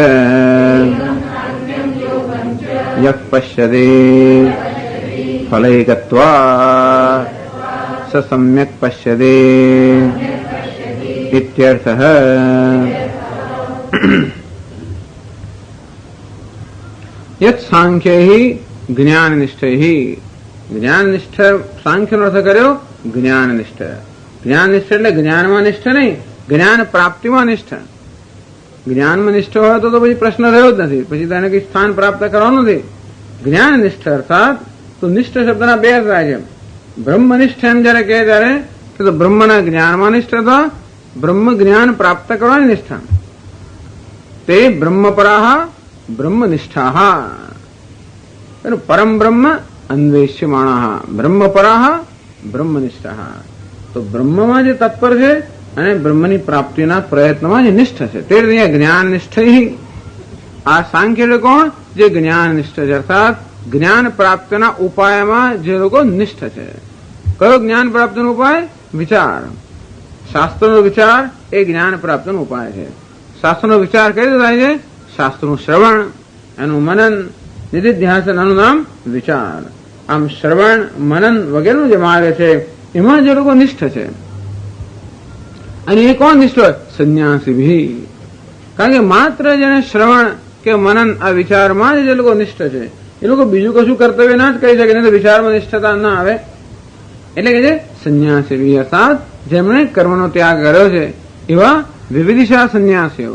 यः पश्यति फलैकत्वा स सम्यक् पश्यति इत्यर्थः। यत् सांख्यैः ज्ञाननिष्ठैः જ્ઞાનનિષ્ઠ સાંખ્યનો અર્થ કર્યો જ્ઞાનનિષ્ઠ. જ્ઞાનનિષ્ઠ એટલે જ્ઞાનમાં નિષ્ઠ નહીં, જ્ઞાન પ્રાપ્તિમાં નિષ્ઠ. જ્ઞાનમાં નિષ્ઠ હોય તો પછી પ્રશ્ન રહ્યો જ નથી, પછી તેને કઈ સ્થાન પ્રાપ્ત કરવાનું નથી. જ્ઞાનનિષ્ઠ અર્થાત તો નિષ્ઠ શબ્દના બે અર્થ થાય છે. બ્રહ્મનિષ્ઠ એમ જયારે કહે ત્યારે તો બ્રહ્મના જ્ઞાનમાં નિષ્ઠ અથવા બ્રહ્મ જ્ઞાન પ્રાપ્ત કરવાની નિષ્ઠા. તે બ્રહ્મપરાહ બ્રહ્મનિષ્ઠાઃ. પરમ બ્રહ્મ અન્વેષ્યમાણાઃ બ્રહ્મપરાઃ બ્રહ્મનિષ્ઠાઃ. તો બ્રહ્મમાં જે તત્પર છે અને બ્રહ્મની પ્રાપ્તિના પ્રયત્નમાં જે નિષ્ઠ છે તે રીતે જ્ઞાન નિષ્ઠ. આ સાંખ્ય એટલે કોણ? જે જ્ઞાન નિષ્ઠ છે, અર્થાત જ્ઞાન પ્રાપ્તિના ઉપાયમાં જે લોકો નિષ્ઠ છે. કયો જ્ઞાન પ્રાપ્તિનો ઉપાય? વિચાર. શાસ્ત્રનો વિચાર એ જ્ઞાન પ્રાપ્તિનો ઉપાય છે. શાસ્ત્રનો વિચાર કઈ રીતે થાય છે? શાસ્ત્રનું શ્રવણ, એનું મનન, નિધિધ્યાસન, આનું નામ વિચાર. આમ શ્રવણ, મનન વગેરેનું જે માર્ગ છે એમાં જે લોકો નિષ્ઠ છે. અને એ કોણ નિષ્ઠ હોય? સંન્યાસી. કારણ કે માત્ર જેને શ્રવણ કે મનન આ વિચારમાં જે લોકો નિષ્ઠ છે એ લોકો બીજું કશું કર્તવ્ય ના જ કરી શકે, નહીં તો વિચારમાં નિષ્ઠતા ના આવે. એટલે કે જે સંન્યાસી અર્થાત જેમણે કર્મનો ત્યાગ કર્યો છે એવા વિવિધિશા સંન્યાસીઓ,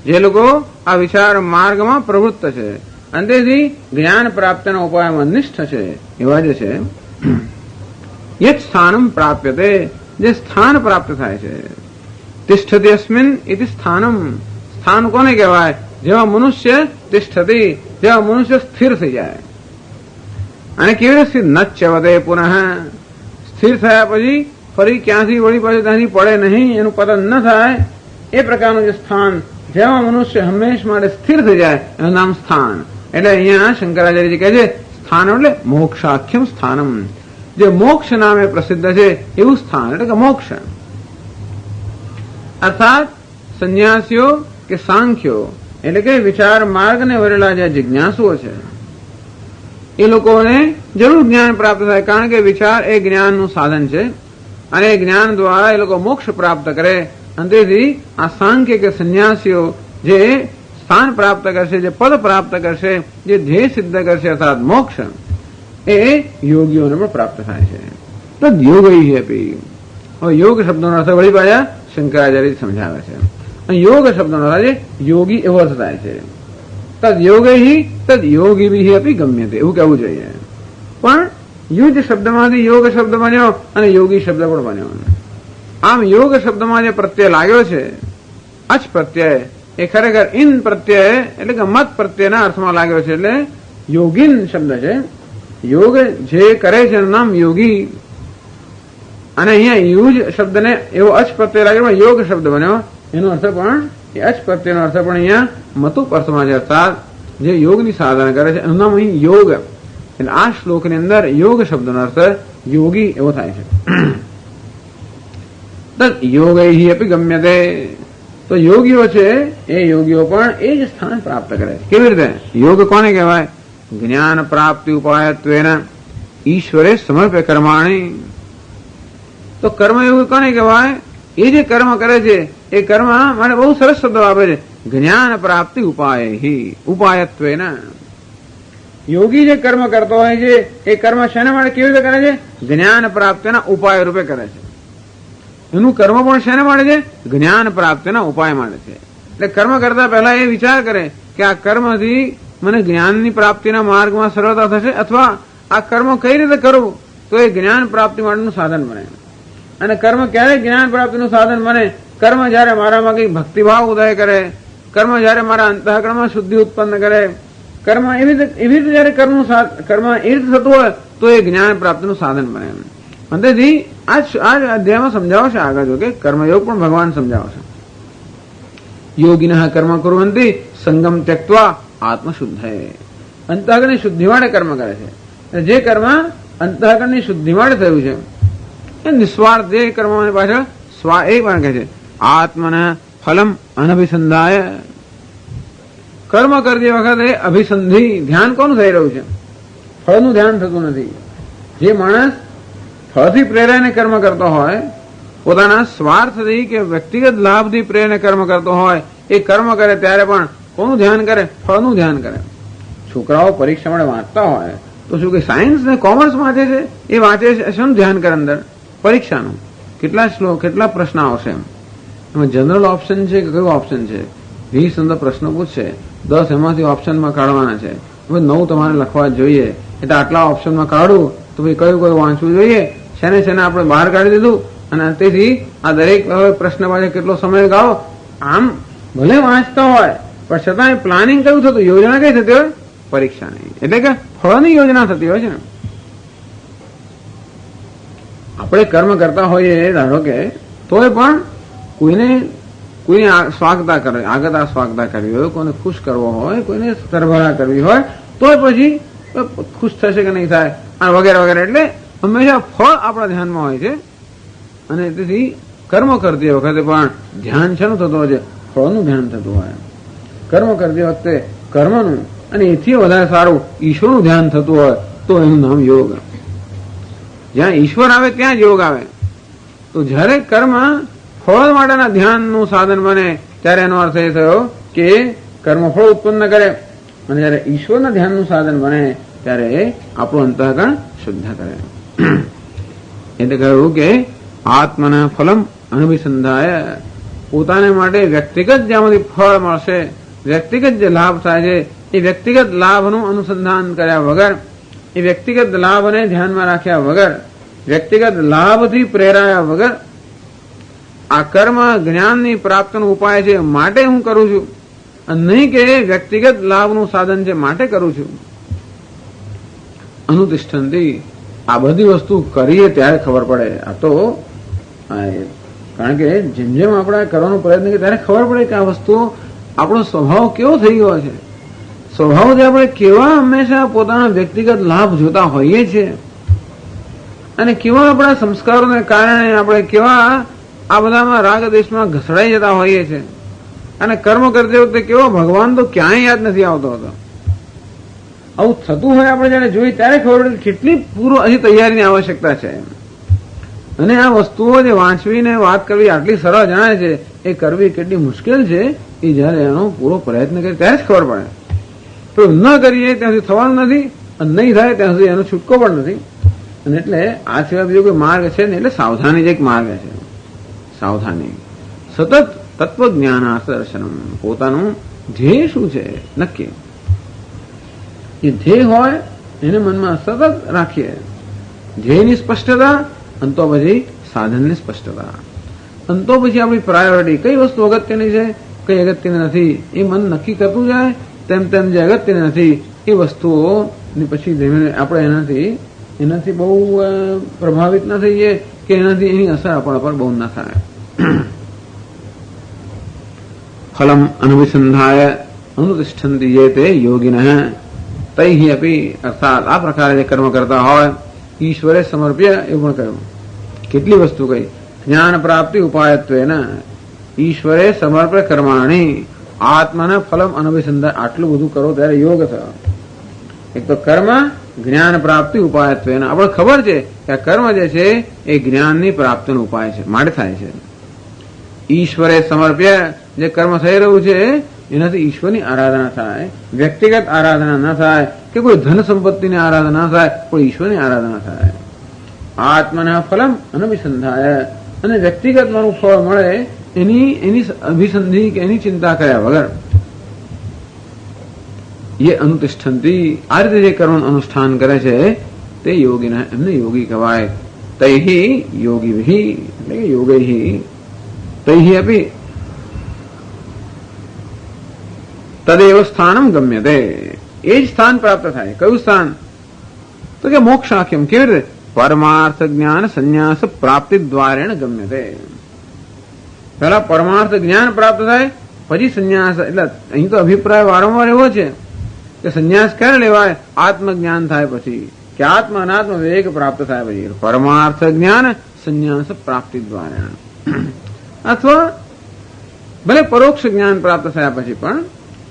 જે લોકો આ વિચાર માર્ગમાં પ્રવૃત્ત છે અને તેથી જ્ઞાન પ્રાપ્તિના ઉપાયમાં નિષ્ઠ છે એવા જે છે. યત સ્થાનમ પ્રાપ્યતે, જે સ્થાન પ્રાપ્ત થાય છે. તિષ્ઠતિ અસ્મિન ઇતિ સ્થાનમ. સ્થાન કોને કહેવાય? જેવા મનુષ્ય તિષ્ઠતિ, જેવા મનુષ્ય સ્થિર થઈ જાય. અને કેવી રીતે ન ચ્યવતે પુનઃ, સ્થિર થયા પછી ફરી ક્યાંથી વળી પાછું ત્યાંથી પડે નહીં, એનું પતન ન થાય, એ પ્રકારનું જે સ્થાન, જેમાં મનુષ્ય હંમેશ માટે સ્થિર થઈ જાય એનું નામ સ્થાન. એટલે અહીંયા શંકરાચાર્યજી કહે છે સ્થાન એટલે મોક્ષાખ્યમ સ્થાનમ, જે મોક્ષ નામે પ્રસિદ્ધ છે એવું સ્થાન એટલે કે મોક્ષ. અર્થાત સંન્યાસીઓ કે સાંખ્યો એટલે કે વિચાર માર્ગને વરેલા જે જિજ્ઞાસુઓ છે એ લોકોને જરૂર જ્ઞાન પ્રાપ્ત થાય, કારણ કે વિચાર એ જ્ઞાનનું સાધન છે અને એ જ્ઞાન દ્વારા એ લોકો મોક્ષ પ્રાપ્ત કરે. અને તેથી આ સાંખ્ય કે સંન્યાસીઓ જે સ્થાન પ્રાપ્ત કરશે, જે પદ પ્રાપ્ત કરશે, જે ધ્યેય સિદ્ધ કરશે અર્થાત મોક્ષ, એ યોગીઓને પણ પ્રાપ્ત થાય છે. તો યોગ આપી. હવે યોગ શબ્દનો અર્થ વળી પાછા શંકરાચાર્ય સમજાવે છે. યોગ શબ્દનો અર્થ યોગી એવો અર્થ થાય છે. તદ યોગ તદ યોગી બી આપી ગમ્ય તે એવું કહેવું જોઈએ. પણ યુજ શબ્દમાંથી યોગ શબ્દ બન્યો અને યોગી શબ્દ પણ બન્યો. આમ યોગ શબ્દમાં જે પ્રત્યય લાગ્યો છે અચ પ્રત્યય, એ ખરેખર ઇન પ્રત્યય એટલે કે મત પ્રત્યયના અર્થમાં લાગ્યો છે. એટલે યોગીન શબ્દ છે. યોગ જે કરે છે એનું નામ યોગી. અને અહીંયા યુજ શબ્દને એવો અચ પ્રત્યય લાગ્યો યોગ શબ્દ બન્યો. એનો અર્થ પણ એ અચ પ્રત્યયનો અર્થ પણ અહીંયા મતુપ અર્થમાં છે, અર્થાત જે યોગની સાધના કરે છે એનું નામ અહીં યોગ. એટલે આ શ્લોકની અંદર યોગ શબ્દનો અર્થ યોગી એવો થાય છે. યોગૈ અપી ગમ્યતે. તો યોગીઓ છે એ યોગીઓ પણ એ જ સ્થાન પ્રાપ્ત કરે છે. કેવી રીતે? યોગ કોને કહેવાય? જ્ઞાન પ્રાપ્તિ ઉપાયત્વેન ઈશ્વરે સમર્પ્ય કર્માણી. તો કર્મયોગ કોને કહેવાય? એ જે કર્મ કરે છે એ કર્મ માટે બહુ સરસ શબ્દો આપે છે. જ્ઞાન પ્રાપ્તિ ઉપાયત્વેન. યોગી જે કર્મ કરતો હોય છે એ કર્મ શેના માટે કેવી રીતે કરે છે? જ્ઞાન પ્રાપ્તિના ઉપાય રૂપે કરે છે. એનું કર્મ પણ શેના માટે છે? જ્ઞાન પ્રાપ્તિના ઉપાય માટે છે. એટલે કર્મ કરતા પહેલા એ વિચાર કરે કે આ કર્મથી મને જ્ઞાનની પ્રાપ્તિના માર્ગમાં સરળતા થશે અથવા આ કર્મ કઈ રીતે કરવું તો એ જ્ઞાન પ્રાપ્તિ માટેનું સાધન બને. અને કર્મ ક્યારે જ્ઞાન પ્રાપ્તિનું સાધન બને? કર્મ જયારે મારામાં કઈ ભક્તિભાવ ઉદય કરે, કર્મ જયારે મારા અંતઃકરણમાં શુદ્ધિ ઉત્પન્ન કરે, કર્મ એવી રીતે જયારે કર્મ એ રીતે થતું હોય તો એ જ્ઞાન પ્રાપ્તિનું સાધન બને. અંતેથી આ અધ્યાયમાં સમજાવશે આગળ જો કે કર્મયોગ પણ ભગવાન સમજાવશે. યોગિનઃ કર્મ કુર્વન્તિ સંગમ ત્યક્ત્વા આત્મશુદ્ધય. અંતઃકરણની શુદ્ધિ માટે કર્મ કરે છે. જે કર્મ અંતઃકરણની શુદ્ધિ માટે થયું છે એ નિસ્વાર્થ જે કર્મોની પાછળ સ્વા એ પણ કહે છે આત્મના ફલમ અનભિસંધાય. કર્મ કરતી વખતે અભિસંધિ ધ્યાન કોનું થઈ રહ્યું છે? ફળનું ધ્યાન થતું નથી. જે માણસ ફળથી પ્રેરાઈને કર્મ કરતો હોય, પોતાના સ્વાર્થથી કે વ્યક્તિગત લાભથી પ્રેરાઈને કર્મ કરતો હોય, એ કર્મ કરે ત્યારે પણ કોનું ધ્યાન કરે? ફળનું ધ્યાન કરે. છોકરાઓ પરીક્ષા માટે વાંચતા હોય તો શું કે સાયન્સ ને કોમર્સ વાંચે છે? એ વાંચે છે શું ધ્યાન કરે? અંદર પરીક્ષાનું કેટલા શ્લોક, કેટલા પ્રશ્ન આવશે, એમાં જનરલ ઓપ્શન છે કે કયો ઓપ્શન છે? 20 અંદર પ્રશ્નો પૂછશે, 10 એમાંથી ઓપ્શનમાં કાઢવાના છે. હવે 9 તમારે લખવા જોઈએ, એટલે આટલા ઓપ્શનમાં કાઢવું તો ભાઈ કયું કયું વાંચવું જોઈએ, શેને શેને આપણે બહાર કાઢી દીધું. અને તેથી આ દરેક પ્રશ્ન પાછળ કેટલો સમય ગાળો. આમ ભલે વાંચતા હોય પણ છતાં પ્લાનિંગ કયું થતું? યોજના કઈ થતી હોય? પરીક્ષાની. એટલે કે ફળની યોજના થતી હોય છે ને. આપણે કર્મ કરતા હોઈએ ધારો કે તોય પણ કોઈને સ્વાગતા કરે, આગતા સ્વાગતા કરવી હોય, કોઈને ખુશ કરવો હોય, કોઈને સરભરા કરવી હોય તોય પછી ખુશ થશે કે નહીં થાય અને વગેરે વગેરે. એટલે હંમેશા ફળ આપણા ધ્યાનમાં હોય છે. અને તેથી કર્મ કરતી વખતે પણ ધ્યાન શેનું થતું હોય છે? ફળનું ધ્યાન થતું હોય. કર્મ કરતી વખતે કર્મનું અને એથી વધારે સારું ઈશ્વરનું ધ્યાન થતું હોય તો એનું નામ યોગ. જ્યાં ઈશ્વર આવે ત્યાં જ યોગ આવે. તો જ્યારે કર્મ ફળ માટેના ધ્યાનનું સાધન બને ત્યારે એનો અર્થ એ થયો કે કર્મ ફળ ઉત્પન્ન કરે. અને જયારે ઈશ્વરના ધ્યાનનું સાધન બને ત્યારે આપણું અંતઃકરણ શુદ્ધ કરે. એટલે કહ્યું કે આત્મના ફલમ અનભિસંધાય. પોતાને માટે વ્યક્તિગત જ્યાંથી ફળ મળશે, વ્યક્તિગત જે લાભ થાય છે એ વ્યક્તિગત લાભનું અનુસંધાન કર્યા વગર, એ વ્યક્તિગત લાભને ધ્યાનમાં રાખ્યા વગર, વ્યક્તિગત લાભથી પ્રેરાયા વગર આ કર્મ જ્ઞાનની પ્રાપ્તિનો ઉપાય છે માટે હું કરું છું, અને નહીં કે વ્યક્તિગત લાભનું સાધન છે માટે કરું છું. અનુતિષ્ઠંતી. આ બધી વસ્તુ કરીએ ત્યારે ખબર પડે. આ તો કારણ કે જેમ જેમ આપણે કરવાનો પ્રયત્ન કરીએ ત્યારે ખબર પડે કે આ વસ્તુ આપણો સ્વભાવ કેવો થઈ ગયો છે. સ્વભાવથી આપણે કેવા હંમેશા પોતાના વ્યક્તિગત લાભ જોતા હોઈએ છીએ અને કેવા આપણા સંસ્કારોને કારણે આપણે કેવા આ બધામાં રાગ દેશમાં ઘસડાઈ જતા હોઈએ છીએ. અને કર્મ કરતી વખતે કેવો ભગવાન તો ક્યાંય યાદ નથી આવતો હતો. આવું થતું હોય આપણે જયારે જોઈ ત્યારે ખબર પડે કેટલી પૂર્વ હજી તૈયારીની આવશ્યકતા છે. અને આ વસ્તુઓ જે વાંચવીને વાત કરવી આટલી સરળ જણાય છે, એ કરવી કેટલી મુશ્કેલ છે એ જયારે એનો પૂરો પ્રયત્ન કરીએ ત્યારે જ ખબર પડે. તો ન કરીએ ત્યાં સુધી થવાનું નથી, અને નહીં થાય ત્યાં સુધી એનો છૂટકો પણ નથી. અને એટલે આ સિવાય બીજો કોઈ માર્ગ છે ને, એટલે સાવધાની જ એક માર્ગ છે. સાવધાની, સતત તત્વજ્ઞાન દર્શનમ. પોતાનું ધ્યેય શું છે નક્કી, એ ધ્યેય હોય એને મનમાં સતત રાખીએ. ધ્યેયની સ્પષ્ટતા અને તો પછી સાધનની સ્પષ્ટતા, અને તો પછી આપણી પ્રાયોરિટી કઈ વસ્તુ અગત્યની છે, કઈ અગત્યની નથી, એ મન નક્કી કરતું જાય. તેમ તેમ જે અગત્યની નથી એ વસ્તુઓની પછી આપણે એનાથી બહુ પ્રભાવિત ન થઈએ કે એનાથી એની અસર આપણા પર બહુ ના થાય. ફલમ અનુવિસંધાય અનુતિષ્ઠંતિ જે તે યોગિનઃ તૈહિ અપી. અર્થાત આ પ્રકારે જે કર્મ કરતા હોય ઈશ્વરે સમર્પ્ય, એવું પણ કહ્યું. કેટલી વસ્તુ કહી? જ્ઞાન પ્રાપ્તિ ઉપાયત્વેન ઈશ્વરે સમર્પ્ય કર્માણી આત્માના ફલમ અનુવિસંધાય. આટલું બધું કરો ત્યારે યોગ થયો. એક તો કર્મ જ્ઞાન પ્રાપ્તિ ઉપાયત્વેન. આપણે ખબર છે કે આ કર્મ જે છે એ જ્ઞાનની પ્રાપ્તિનો ઉપાય છે, માટે થાય છે. ઈશ્વરે સમર્પ્ય, જે કર્મ થઈ રહ્યું છે એનાથી ઈશ્વરની આરાધના થાય, વ્યક્તિગત આરાધના ના થાય કે કોઈ ધન સંપત્તિની આરાધના ના થાય, કોઈ ઈશ્વરની આરાધના થાય. આત્મના ફલમ અનુવિસંધાય. અને વ્યક્તિગત મારું ફળ મળે એની અભિસંધિ કે એની ચિંતા કર્યા વગર એ અનુતિષ્ઠંતી આ રીતે જે કર્મ અનુષ્ઠાન કરે છે તે યોગીના એમને યોગી કહેવાય. તૈહિ યોગીભિ એટલે કે યોગૈહિ તૈહિ અપી તદેવ સ્થાનમ ગમ્યતે એ જ સ્થાન પ્રાપ્ત થાય. કયું સ્થાન? તો કે મોક્ષાખ્યમ. કેવી રીતે? પરમાર્થ જ્ઞાન સંન્યાસ પ્રાપ્તિ દ્વારેણ ગમ્યતે. પહેલા પરમાર્થ જ્ઞાન પ્રાપ્ત થાય પછી સંન્યાસ. એટલે અહીં તો અભિપ્રાય વારંવાર એવો છે કે સંન્યાસ ક્યારે લેવાય? આત્મજ્ઞાન થાય પછી, કે આત્મ અનાત્મ વિવેક પ્રાપ્ત થાય પછી. પરમાર્થ જ્ઞાન સંન્યાસ પ્રાપ્તિ દ્વારેણ. અથવા ભલે પરોક્ષ જ્ઞાન પ્રાપ્ત થયા પછી પણ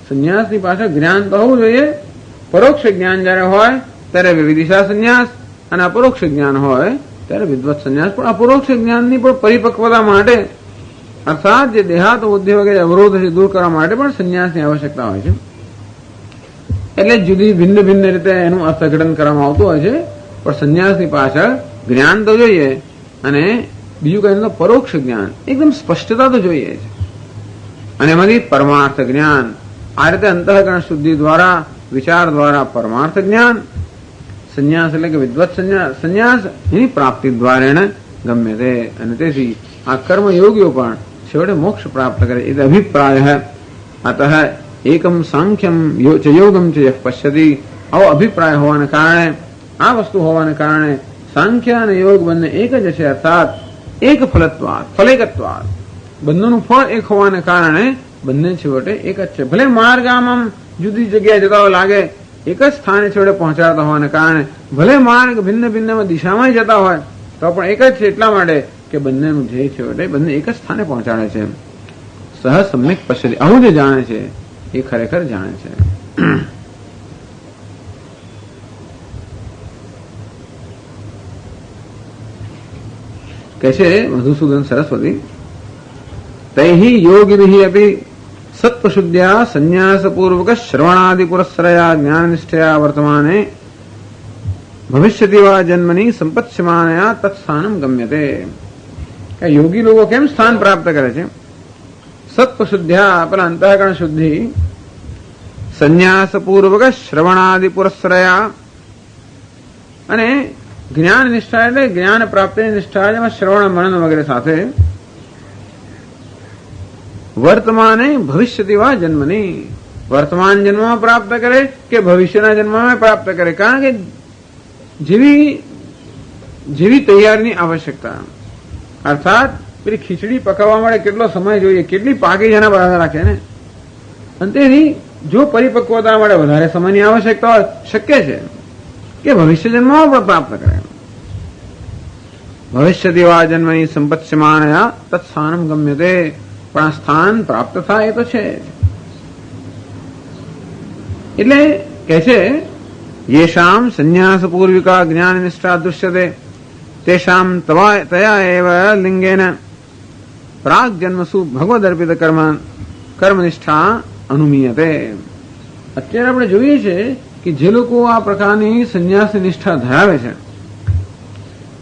સંન્યાસની પાછળ જ્ઞાન તો હોવું જોઈએ. પરોક્ષ જ્ઞાન જયારે હોય ત્યારે વિવિધિશા સંન્યાસ, અને અપરોક્ષ જ્ઞાન હોય ત્યારે વિદ્વત સંન્યાસ. પણ અપરોક્ષ જ્ઞાનની પણ પરિપક્વતા માટે અર્થાત જે દેહાત બુદ્ધિ વગેરે અવરોધ છે દૂર કરવા માટે પણ સંન્યાસની આવશ્યકતા હોય છે. એટલે જુદી ભિન્ન ભિન્ન રીતે એનું અર્થઘટન કરવામાં આવતું હોય છે. પણ સંન્યાસની પાછળ જ્ઞાન તો જોઈએ, અને બીજું કઈ તો પરોક્ષ જ્ઞાન, એકદમ સ્પષ્ટતા તો જોઈએ છે. અને એમાંથી પરમાર્થ જ્ઞાન આ રીતે અંતઃકરણ શુદ્ધિ દ્વારા વિચાર દ્વારા પરમાર્થ જ્ઞાન સંન્યાસ એટલે કે વિદ્વત સંન્યાસ એની પ્રાપ્તિ દ્વારેણ ગમ્ય તે. અને તેથી આ કર્મયોગીઓ પણ છેવટે મોક્ષ પ્રાપ્ત કરે એ અભિપ્રાય. અતઃ એકમ સાંખ્યમ ચ યોગમ ચ યઃ પશ્યતિ. આવો અભિપ્રાય હોવાને કારણે, આ વસ્તુ હોવાને કારણે સાંખ્ય અને યોગ બંને એક જ છે. અર્થાત એક ફલત્વાદ ફલેકત્વાદ, બંનેનું ફળ એક હોવાને કારણે બંને છેવટે એક જ છે. ભલે માર્ગ આમ જુદી જગ્યાએ જતા લાગે, એક જ સ્થાને છેવટે પહોંચાડતા હોવાને કારણે ભલે માર્ગ ભિન્ન ભિન્ન દિશામાં જતા હોય તો પણ એક જ છે. એટલા માટે કે બંનેનું ધ્યેય છેવટે બંને એક જ સ્થાને પહોંચાડે છે. સહ સમ્યક પશ્યતિ. આવું જે જાણે છે એ ખરેખર જાણે છે. કે છે મધુસૂદન સરસ્વતી, તૈહિ યોગિભિ અપી સત્વશુદ્ધ્યા સંન્યાસપૂર્વક શ્રવણાદિ પુરસ્સરયા જ્ઞાનનિષ્ઠયા વર્તમાને ભવિષ્યતિ વા જન્મની સંપત્સ્યમાનયા તત્સ્થાનમ ગમ્યતે. યોગી લોકો કેમ સ્થાન પ્રાપ્ત કરે છે? સત્વશુદ્ધ્યા પેલા અંતઃકરણ શુદ્ધિ, સંન્યાસપૂર્વક શ્રવણાદિ પુરસ્સરયા, અને જ્ઞાન નિષ્ઠા એટલે જ્ઞાન પ્રાપ્તિની નિષ્ઠા, જેમાં શ્રવણ મનન વગેરે સાથે વર્તમાને ભવિષ્યતિ વા જન્મની, વર્તમાન જન્મમાં પ્રાપ્ત કરે કે ભવિષ્યના જન્મમાં પ્રાપ્ત કરે. કારણ કે જેવી તૈયારીની આવશ્યકતા, અર્થાત પેલી ખીચડી પકાવવા માટે કેટલો સમય જોઈએ, કેટલી પાકી જેના બરાબર રાખે ને. અને તેથી જો પરિપક્વતા માટે વધારે સમયની આવશ્યકતા હોય, શક્ય છે કે ભવિષ્ય જન્મમાં પણ પ્રાપ્ત કરે. ભવિષ્યતિ વા જન્મની સંપત્સ્યમાનયા તત્સ્થાનમ ગમ્યતે. પણ આ સ્થાન પ્રાપ્ત થાય એ તો છે. એટલે કે છે યેષામ સંન્યાસ પૂર્વિકા જ્ઞાન નિષ્ઠા દૃશ્યતે તેષામ તયા એવ લિંગેન પ્રાગ જન્મસુ ભગવદર્પિત કર્મનિષ્ઠા અનુમીયતે. અત્યારે આપણે જોઈએ છે કે જે લોકો આ પ્રકારની સંન્યાસ નિષ્ઠા ધરાવે છે,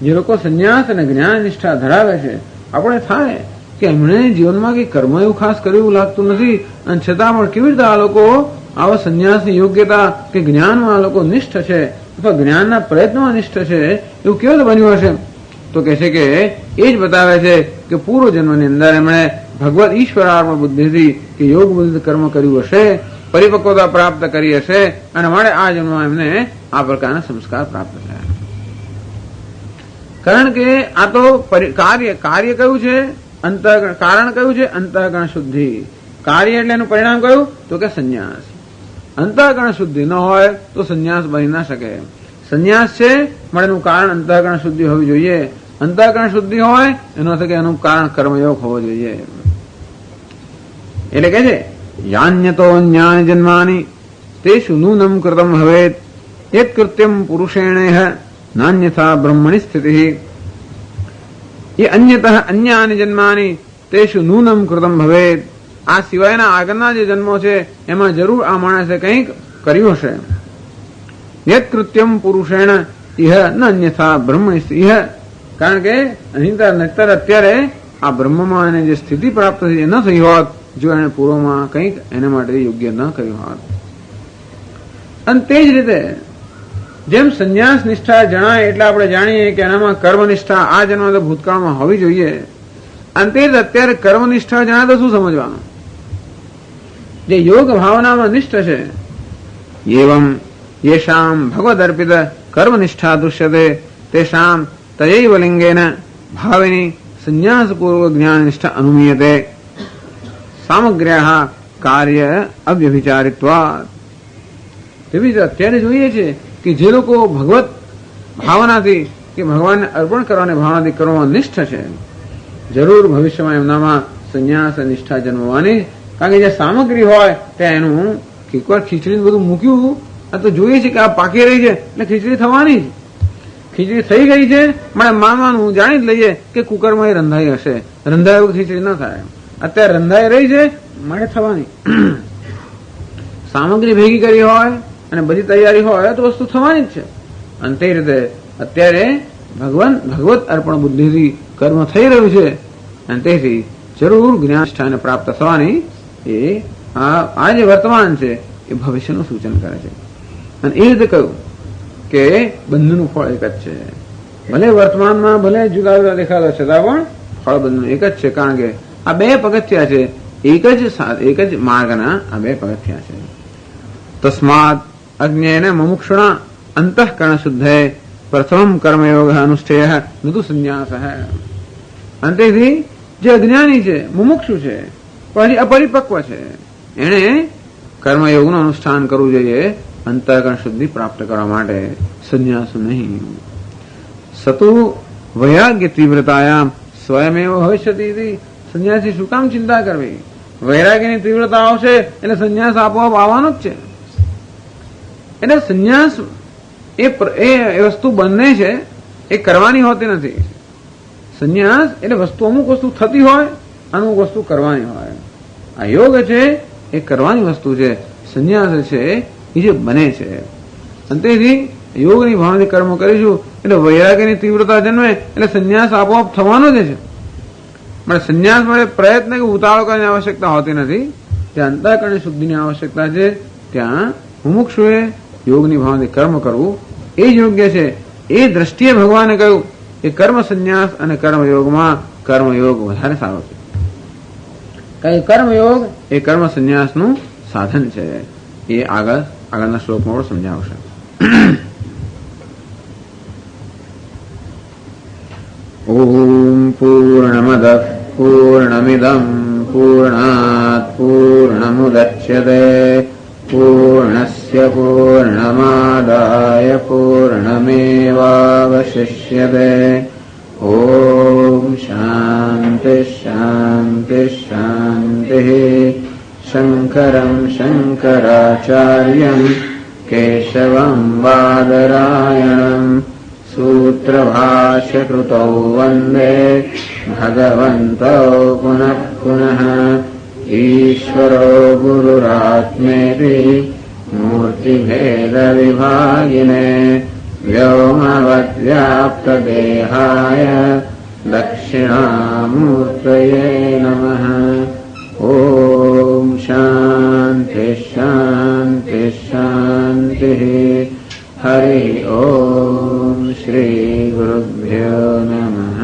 જે લોકો સંન્યાસ અને જ્ઞાન નિષ્ઠા ધરાવે છે, આપણે થાય કે એમણે જીવનમાં કઈ કર્મ એવું ખાસ કર્યું એવું લાગતું નથી, અને છતાં પણ કેવી રીતે આ લોકો આવા સંન્યાસની યોગ્યતા કે જ્ઞાનમાં આ લોકો નિષ્ઠ છે અથવા જ્ઞાનના પ્રયત્નમાં નિષ્ઠ છે એવું કેવી રીતે બન્યું હશે? તો કહે છે કે એ જ બતાવે છે કે પૂર્વ જન્મની અંદર એમણે ભગવદ ઈશ્વરાર્પણ બુદ્ધિથી કે યોગ બુદ્ધિ કર્મ કર્યું હશે, પરિપક્વતા પ્રાપ્ત કરી હશે, અને માટે આ જન્મમાં એમને આ પ્રકારના સંસ્કાર પ્રાપ્ત થયા. કારણ કે આ તો કાર્ય કયું છે? અંતઃકરણ. કારણ કયું છે? અંતઃકરણ શુદ્ધિ. કાર્ય એટલે એનું પરિણામ કયું? તો કે સંન્યાસ. અંતઃકરણ શુદ્ધિ ન હોય તો સંન્યાસ બની ના શકે. સંન્યાસ છે પણ એનું કારણ અંતઃકરણ શુદ્ધિ હોવી જોઈએ. અંતઃકરણ શુદ્ધિ હોય એનો અર્થ કે એનું કારણ કર્મયોગ હોવો જોઈએ. એટલે કે છે યાન્યતો જ્ઞાન જન્માની તેષુ નૂનમ કૃતમ ભવેત યત કૃત્યમ પુરુષેણેહ નાન્યથા બ્રહ્મણી સ્થિતિ. એ અન્યતઃ અન્યાની જન્માની તેષુ નૂનમ કૃતમ ભવેત. આ સિવાયના આગળના જે જન્મો છે એમાં જરૂર આ માણસે કંઈક કર્યું હશે. યત કૃત્યમ પુરુષેણ ઇહ ન અન્યથા બ્રહ્મણી ઇહ કારણ કે નહીતર અત્યારે આ બ્રહ્મમાં એને જે સ્થિતિ પ્રાપ્ત થઈ એ ન થઈ હોત જો એને પૂર્વમાં કંઈક એને માટે યોગ્ય ન કર્યું હોત. અને તે જ રીતે જેમ સંન્યાસ નિષ્ઠા જણાય એટલે આપણે જાણીએ કે એનામાં કર્મનિષ્ઠા આ જન્મ ભૂતકાળમાં હોવી જોઈએ. અને તે જ અત્યારે કર્મનિષ્ઠા જણાય તો શું સમજવાનું? જે યોગ ભાવનામાં નિષ્ઠ છે એવમ યેશામ ભગવદ અર્પિત કર્મનિષ્ઠા દૃશ્યતે તેષામ તયૈવ લિંગેન ભાવિની સંન્યાસપૂર્વક જ્ઞાનનિષ્ઠા અનુમીયતે સામગ્ર્યાઃ કાર્ય અવ્યભિચારિત્વાत्. તેવી રીતે અત્યારે જોઈએ છે કે જે લોકો ભગવત ભાવનાથી કે ભગવાનને અર્પણ કરવાની ભાવનાથી કરવામાં નિષ્ઠ છે જરૂર ભવિષ્યમાં એમનામાં સંન્યાસ નિષ્ઠા જન્મવાની. કારણ કે જે સામગ્રી હોય ત્યાં એનું એકવાર ખીચડી બધું મૂક્યું તો જોઈએ છે કે આ પાકી રહી છે એટલે ખીચડી થવાની જ. ખીચડી થઈ ગઈ છે મારે માનવાનું જાણી જ લઈએ કે કુકરમાં એ રંધાઈ હશે. રંધાય ખીચડી ન થાય. અત્યારે રંધાઈ રહી છે મારે થવાની. સામગ્રી ભેગી કરી હોય અને બધી તૈયારી હોય તો વસ્તુ થવાની જ છે. અને તે રીતે અત્યારે ભગવત અર્પણ બુદ્ધિથી કર્મ થઈ રહ્યું છે અને તેથી જરૂર જ્ઞાનનિષ્ઠાને પ્રાપ્ત થવાની એ આ જે વર્તમાન છે એ ભવિષ્યનું સૂચન કરે છે. અને એ રીતે કહ્યું કે બંધનું ફળ એક જ છે. ભલે વર્તમાનમાં ભલે જુદા જુદા દેખાતા છતાં પણ ફળ બંધનું એક જ છે. કારણ કે આ બે પગથિયા છે. એક જ માર્ગના આ બે પગથિયા છે. તસ્માત અજ્ઞેન મુમુક્ષુણા અંતઃકરણ શુદ્ધે પ્રથમ કર્મયોગ અનુષ્ઠેય નતુ સંન્યાસ. અને તેથી જે અજ્ઞાની છે મુમુક્ષુ છે પણ અપરિપક્વ છે એને કર્મયોગનું અનુષ્ઠાન કરવું જોઈએ અંતઃકરણ શુદ્ધિ પ્રાપ્ત કરવા માટે, સંન્યાસ નહીં. સતુ વૈરાગ્ય તીવ્રતાયામ સ્વયમેવ ભવિષ્યતિ. સંન્યાસી શું કામ ચિંતા કરવી? વૈરાગ્યની તીવ્રતા આવશે એટલે સંન્યાસ આપોઆપ આવવાનો જ છે. એટલે સંન્યાસ એ વસ્તુ બંને છે એ કરવાની હોતી નથી. સંન્યાસ એટલે વસ્તુ અમુક વસ્તુ થતી હોય અમુક વસ્તુ કરવાની હોય. આ યોગ છે એ કરવાની વસ્તુ છે. સંન્યાસ છે એ જે બને છે. અને તેથી યોગની ભાવનાથી કર્મ કરીશું એટલે વૈરાગ્યની તીવ્રતા જન્મે એટલે સંન્યાસ આપોઆપ થવાનો જ છે. પણ સંન્યાસ માટે પ્રયત્ન કે ઉતાવળ કરવાની આવશ્યકતા હોતી નથી. જ્યાં અંતઃકરણ શુદ્ધિની આવશ્યકતા છે ત્યાં મુમુક્ષુએ યોગની ભાવનાથી કર્મ કરવું એ જ યોગ્ય છે. એ દ્રષ્ટિએ ભગવાને કહ્યું કે કર્મ સંન્યાસ અને કર્મયોગમાં કર્મયોગ વધારે સારો છે. કારણ કે કર્મયોગ એ કર્મ સંન્યાસનું સાધન છે. એ આગળના શ્લોકમાં પણ સમજાવશે. ઓમ પૂર્ણમદ પૂર્ણમિદમ પૂર્ણાત પૂર્ણમુદચ્યતે પૂર્ણસ્ય પૂર્ણમાદાય પૂર્ણમેવાવશિષ્યતે. ઓમ શાંતિ શાંતિ શાંતિ. શંકરં શંકરાચાર્યં કેશવં બાદરાયણં સૂત્રભાષ્યકૃતૌ વંદે ભગવन्तૌ પુનઃ પુનઃ. ઈશ્વરો ગુરુરાત્મેતિ મૂર્તિભેદવિભાગિને વ્યોમવદ્વ્યાપ્તદેહાય દક્ષિણામૂર્તયે નમઃ. ઓમ શાંતિ શાંતિ શાંતિ. હરિ ઓમ શ્રી ગુરુભ્યો નમઃ.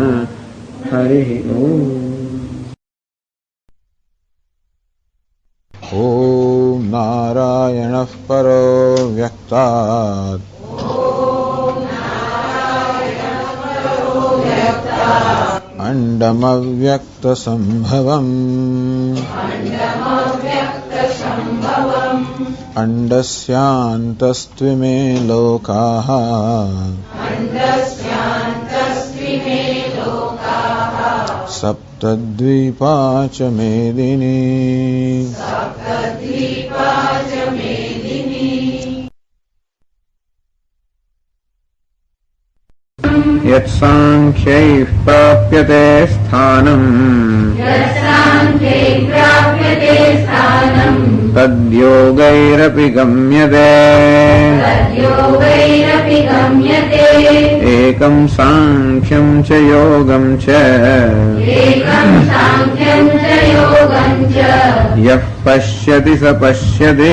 હરિ ઓમ. ઓમ નારાયણઃ પરો વ્યક્તાत् અંડમવ્યક્તસંભવम् અંડસ્યાन्तસ્ત્વિમે લોકાઃ સપ્તદ્વીપા ચ મેદિની. યત્સાંખ્યૈઃ પ્રાપ્યતે સ્થાનम् તદ્યોગૈરપી ગમ્યતે तद्योगैरपि गम्यते એકમ સાંખ્યમ ચ યોગમ ચ एकं साङ्ख्यं च योगं च યઃ પશ્યતિ સ પશ્યતિ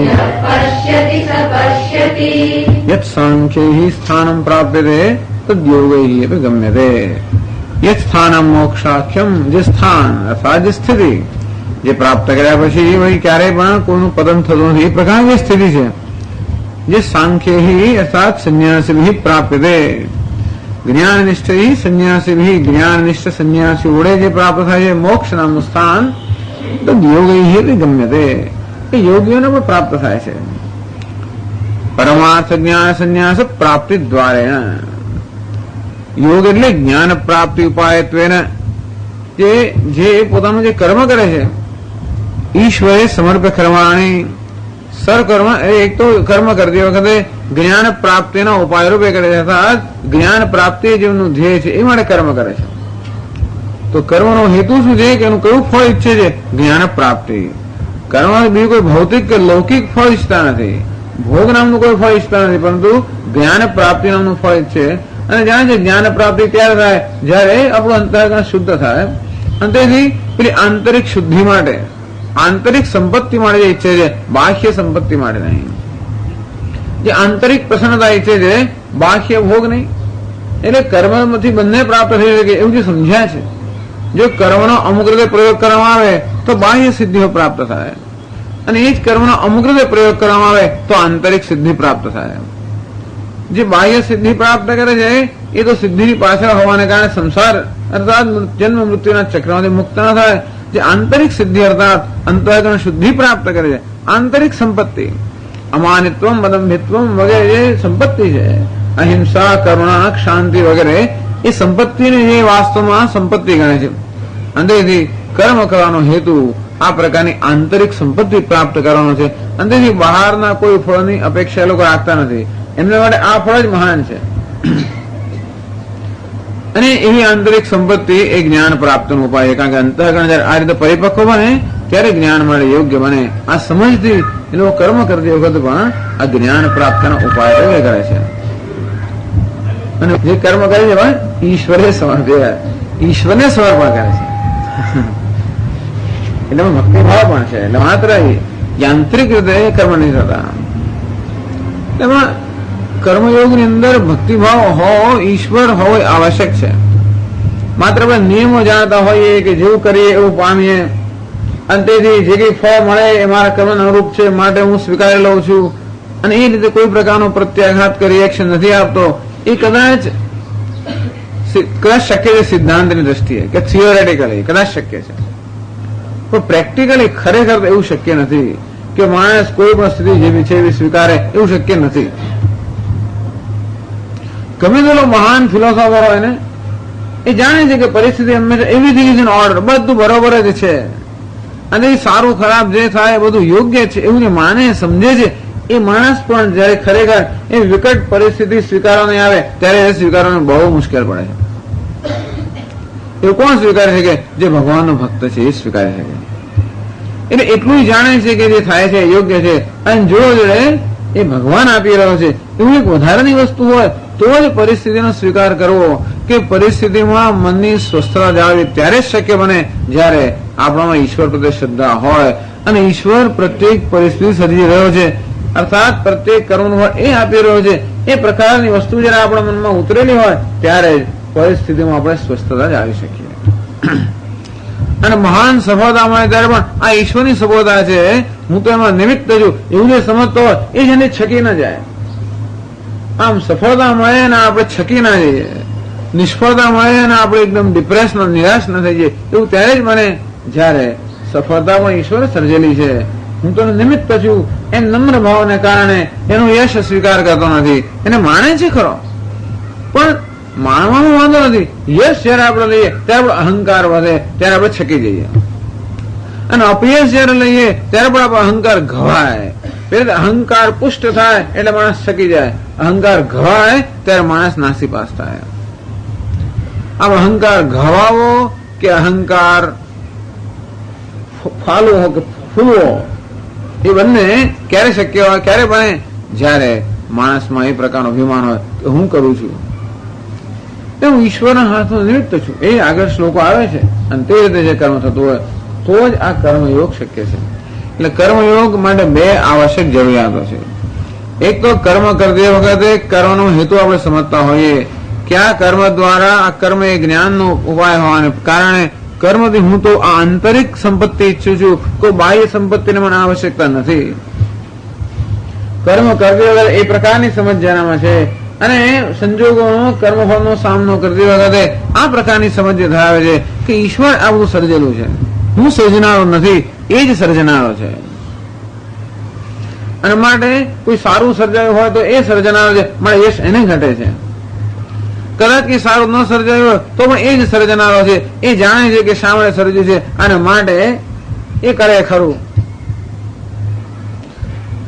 यः पश्यति स पश्यति યત સાંખ્યૈ સ્થાનમ પ્રાપ્યતે તદ્યોગૈ અપી ગમ્યતે યત સ્થાનમ મોક્ષાખ્યમ જે સ્થાન અર્થાત જે સ્થિતિ જે પ્રાપ્ત કર્યા પછી વહી ક્યારેય પણ કોઈનું પતન થતું નથી એ પ્રકારની સ્થિતિ છે જે સાંખ્યૈ અર્થાત સંન્યાસી પ્રાપ્યતે જ્ઞાનનિષ્ઠ સંન્યાસી જ્ઞાનનિષ્ઠ સંન્યાસી વડે જે પ્રાપ્ત થાય છે મોક્ષ નામનું સ્થાન તદ્યોગૈ ગમ્યતે એ યોગીઓને પણ પ્રાપ્ત થાય છે પરમાર્થ જ્ઞાન સંન્યાસ પ્રાપ્તિ દ્વારેણ યોગ એટલે જ્ઞાન પ્રાપ્તિ ઉપાયત્વેન જે પોતાનું જે કર્મ કરે છે ઈશ્વરે સમર્પ્ય કર્માણી સર્વકર્મ એક તો કર્મ કરતી વખતે જ્ઞાન પ્રાપ્તિના ઉપાય રૂપે કરે છે અર્થાત જ્ઞાન પ્રાપ્તિ જેમનું ધ્યેય છે એ માટે કર્મ કરે છે તો કર્મનો હેતુ શું છે કે એનું કયું ફળ ઈચ્છે છે જ્ઞાન પ્રાપ્તિ કર્મ બીજું કોઈ ભૌતિક કે લૌકિક ફળ ઈચ્છતા નથી ભોગ નામનું કોઈ ફળ ઈચ્છતા નથી પરંતુ જ્ઞાન પ્રાપ્તિ નામનું ફળ ઈચ્છે અને જાણે છે જ્ઞાન પ્રાપ્તિ ત્યારે થાય જયારે આપણું અંતઃકરણ શુદ્ધ થાય અને તેથી પેલી આંતરિક શુદ્ધિ માટે આંતરિક સંપત્તિ માટે જે ઈચ્છે છે બાહ્ય સંપત્તિ માટે નહીં જે આંતરિક પ્રસન્નતા ઈચ્છે છે બાહ્ય ભોગ નહીં એટલે કર્મમાંથી બંને પ્રાપ્ત થઈ શકે એવું જે સમજ્યા છે જો કર્મનો અમુક રીતે પ્રયોગ કરવામાં આવે તો બાહ્ય સિદ્ધિઓ પ્રાપ્ત થાય અને એ જ કર્મનો અમુક રીતે પ્રયોગ કરવામાં આવે તો આંતરિક સિદ્ધિ પ્રાપ્ત થાય જે બાહ્ય સિદ્ધિ પ્રાપ્ત કરે છે એ તો સિદ્ધિની પાછળ હોવાને કારણે સંસાર અર્થાત જન્મ મૃત્યુના ચક્રમાંથી મુક્ત ન થાય જે આંતરિક સિદ્ધિ અર્થાત અંતઃકરણ શુદ્ધિ પ્રાપ્ત કરે છે આંતરિક સંપત્તિ અમાનિત્વમ મદંભિત્વમ વગેરે જે સંપત્તિ છે અહિંસા કરુણા શાંતિ વગેરે એ સંપત્તિને જે વાસ્તવમાં સંપત્તિ ગણે છે અંતેથી કર્મ કરવાનો હેતુ આ પ્રકારની આંતરિક સંપત્તિ પ્રાપ્ત કરવાનો છે અંતેથી બહારના કોઈ ફળની અપેક્ષા એ લોકો રાખતા નથી એમના માટે આ ફળ જ મહાન છે અને એવી આંતરિક સંપત્તિ એ જ્ઞાન પ્રાપ્તનો ઉપાય છે કારણ કે અંતઃકરણ જયારે આ રીતે પરિપક્વ બને ત્યારે જ્ઞાન મળે યોગ્ય બને આ સમજથી એ લોકો કર્મ કરતી વખત પણ આ જ્ઞાન પ્રાપ્તના ઉપાય કરે છે અને જે કર્મ કરે છે ભાઈ ઈશ્વરે સમર્પ્યા ઈશ્વરને સમર્પણ કરે છે એટલે ભક્તિભાવ પણ છે એટલે માત્ર યાંત્રિક રીતે કર્મ નહીં થતા એમાં કર્મયોગની અંદર ભક્તિભાવ હોવો ઈશ્વર હોવો આવશ્યક છે માત્ર આપણે નિયમો જાણતા હોઈએ કે જેવું કરીએ એવું પામીએ અને તેથી જે કઈ ફળ મળે એ મારા કર્મ અનુરૂપ છે માટે હું સ્વીકારી લઉં છું અને એ રીતે કોઈ પ્રકારનો પ્રત્યાઘાત કે રિએક્શન નથી આપતો એ કદાચ શક્ય છે સિદ્ધાંતની દ્રષ્ટિએ કે થિયોરેટિકલી કદાચ શક્ય છે પણ પ્રેક્ટિકલી ખરેખર એવું શક્ય નથી કે માણસ કોઈ પણ સ્થિતિ જેવી છે એવી સ્વીકારે એવું શક્ય નથી ગમે તેલો મહાન ફિલોસોફર હોય ને એ જાણે છે કે પરિસ્થિતિ હંમેશા એવરીથિંગ ઇઝ ઇન ઓર્ડર બધું બરોબર જ છે અને એ સારું ખરાબ જે થાય બધું યોગ્ય છે એવું જે માને સમજે છે એ માણસ પણ જયારે ખરેખર એ વિકટ પરિસ્થિતિ સ્વીકારવાની આવે ત્યારે એ સ્વીકારવાનું બહુ મુશ્કેલ પડે છે એવું કોણ સ્વીકારે છે કે જે ભગવાનનો ભક્ત છે એ સ્વીકારે છે એટલે એટલું જાણે છે કે જે થાય છે યોગ્ય છે અને જો જોડે એ ભગવાન આપી રહ્યો છે એવું એક વધારાની વસ્તુ હોય તો જ પરિસ્થિતિનો સ્વીકાર કરવો કે પરિસ્થિતિમાં મનની સ્વસ્થતા જાળવી ત્યારે જ શક્ય બને જ્યારે આપણામાં ઈશ્વર પ્રત્યે શ્રદ્ધા હોય અને ઈશ્વર પ્રત્યેક પરિસ્થિતિ સર્જી રહ્યો છે અર્થાત પ્રત્યેક કર્મનું ફળ એ આપી રહ્યો છે એ પ્રકારની વસ્તુ જયારે આપણા મનમાં ઉતરેલી હોય ત્યારે જ પરિસ્થિતિમાં આપણે સ્વસ્થતા જાળવી શકીએ અને મહાન સફળતા મળે ત્યારે પણ આ ઈશ્વરની સફળતા છે હું તો એમાં નિમિત્ત છું એવું જે સમજતો હોય એ જ એને છકી ના જાય આમ સફળતા મળે ને આપણે છકી ના જઈએ નિષ્ફળતા મળે અને આપણે એકદમ ડિપ્રેસ નિરાશ ન થઈ જઈએ એવું ત્યારે જ મને જયારે સફળતા પણ ઈશ્વરે સર્જેલી છે હું તો નિમિત્ત છું એમ નમ્ર ભાવને કારણે એનો યશ સ્વીકાર કરતો નથી એને માને છે ખરો પણ માનવામાં વાંધો નથી યશ જયારે આપણે લઈએ ત્યારે આપણો અહંકાર વધે ત્યારે આપણે છકી જઈએ અને અપયશ જયારે લઈએ ત્યારે પણ આપણો અહંકાર ઘવાય એટલે અહંકાર પુષ્ટ થાય એટલે માણસ છકી જાય અહંકાર ઘવાય ત્યારે માણસ નાસીપાસ થાય આમ અહંકાર ઘવાવો કે અહંકાર ફાલવો કે ફૂલવો એ બંને ક્યારે શક્ય હોય, ક્યારે બને? જ્યારે માણસમાં એ પ્રકારનો અભિમાન હોય કે હું કરું છું, હું ઈશ્વરના હાથનો નિમિત્ત છું. એ આગળ શ્લોકો આવે છે અને તે રીતે જે કર્મ થતું હોય તો જ આ કર્મયોગ શક્ય છે. એટલે કર્મયોગ માટે બે આવશ્યક જરૂરિયાતો છે. એક તો કર્મ કરતી વખતે કર્મનો હેતુ આપણે સમજતા હોઈએ કે આ કર્મ દ્વારા આ કર્મ એ જ્ઞાનનો ઉપાય હોવાને કારણે કર્મથી હું તો આ આંતરિક સંપત્તિ ઈચ્છું છું, કોઈ બાહ્ય સંપત્તિને મને આવશ્યકતા નથી. કર્મ કરતી વખતે એ પ્રકારની સમજ જેનામાં છે અને સંજોગોનો કર્મફળનો સામનો કરતી વખતે આ પ્રકારની સમજ ધરાવે છે કે ઈશ્વર આ બધું સર્જેલું છે, હું સર્જનારો નથી, એ જ સર્જનારો છે. અને માટે કોઈ સારું સર્જાયું હોય તો એ સર્જનારો છે, મારે યશ એને ઘટે છે. કદાચ કે સારું ન સર્જાયું હોય તો પણ એ જ સર્જનારો છે, એ જાણે છે કે શા માટે સર્જ્યું છે અને માટે એ કરે ખરું.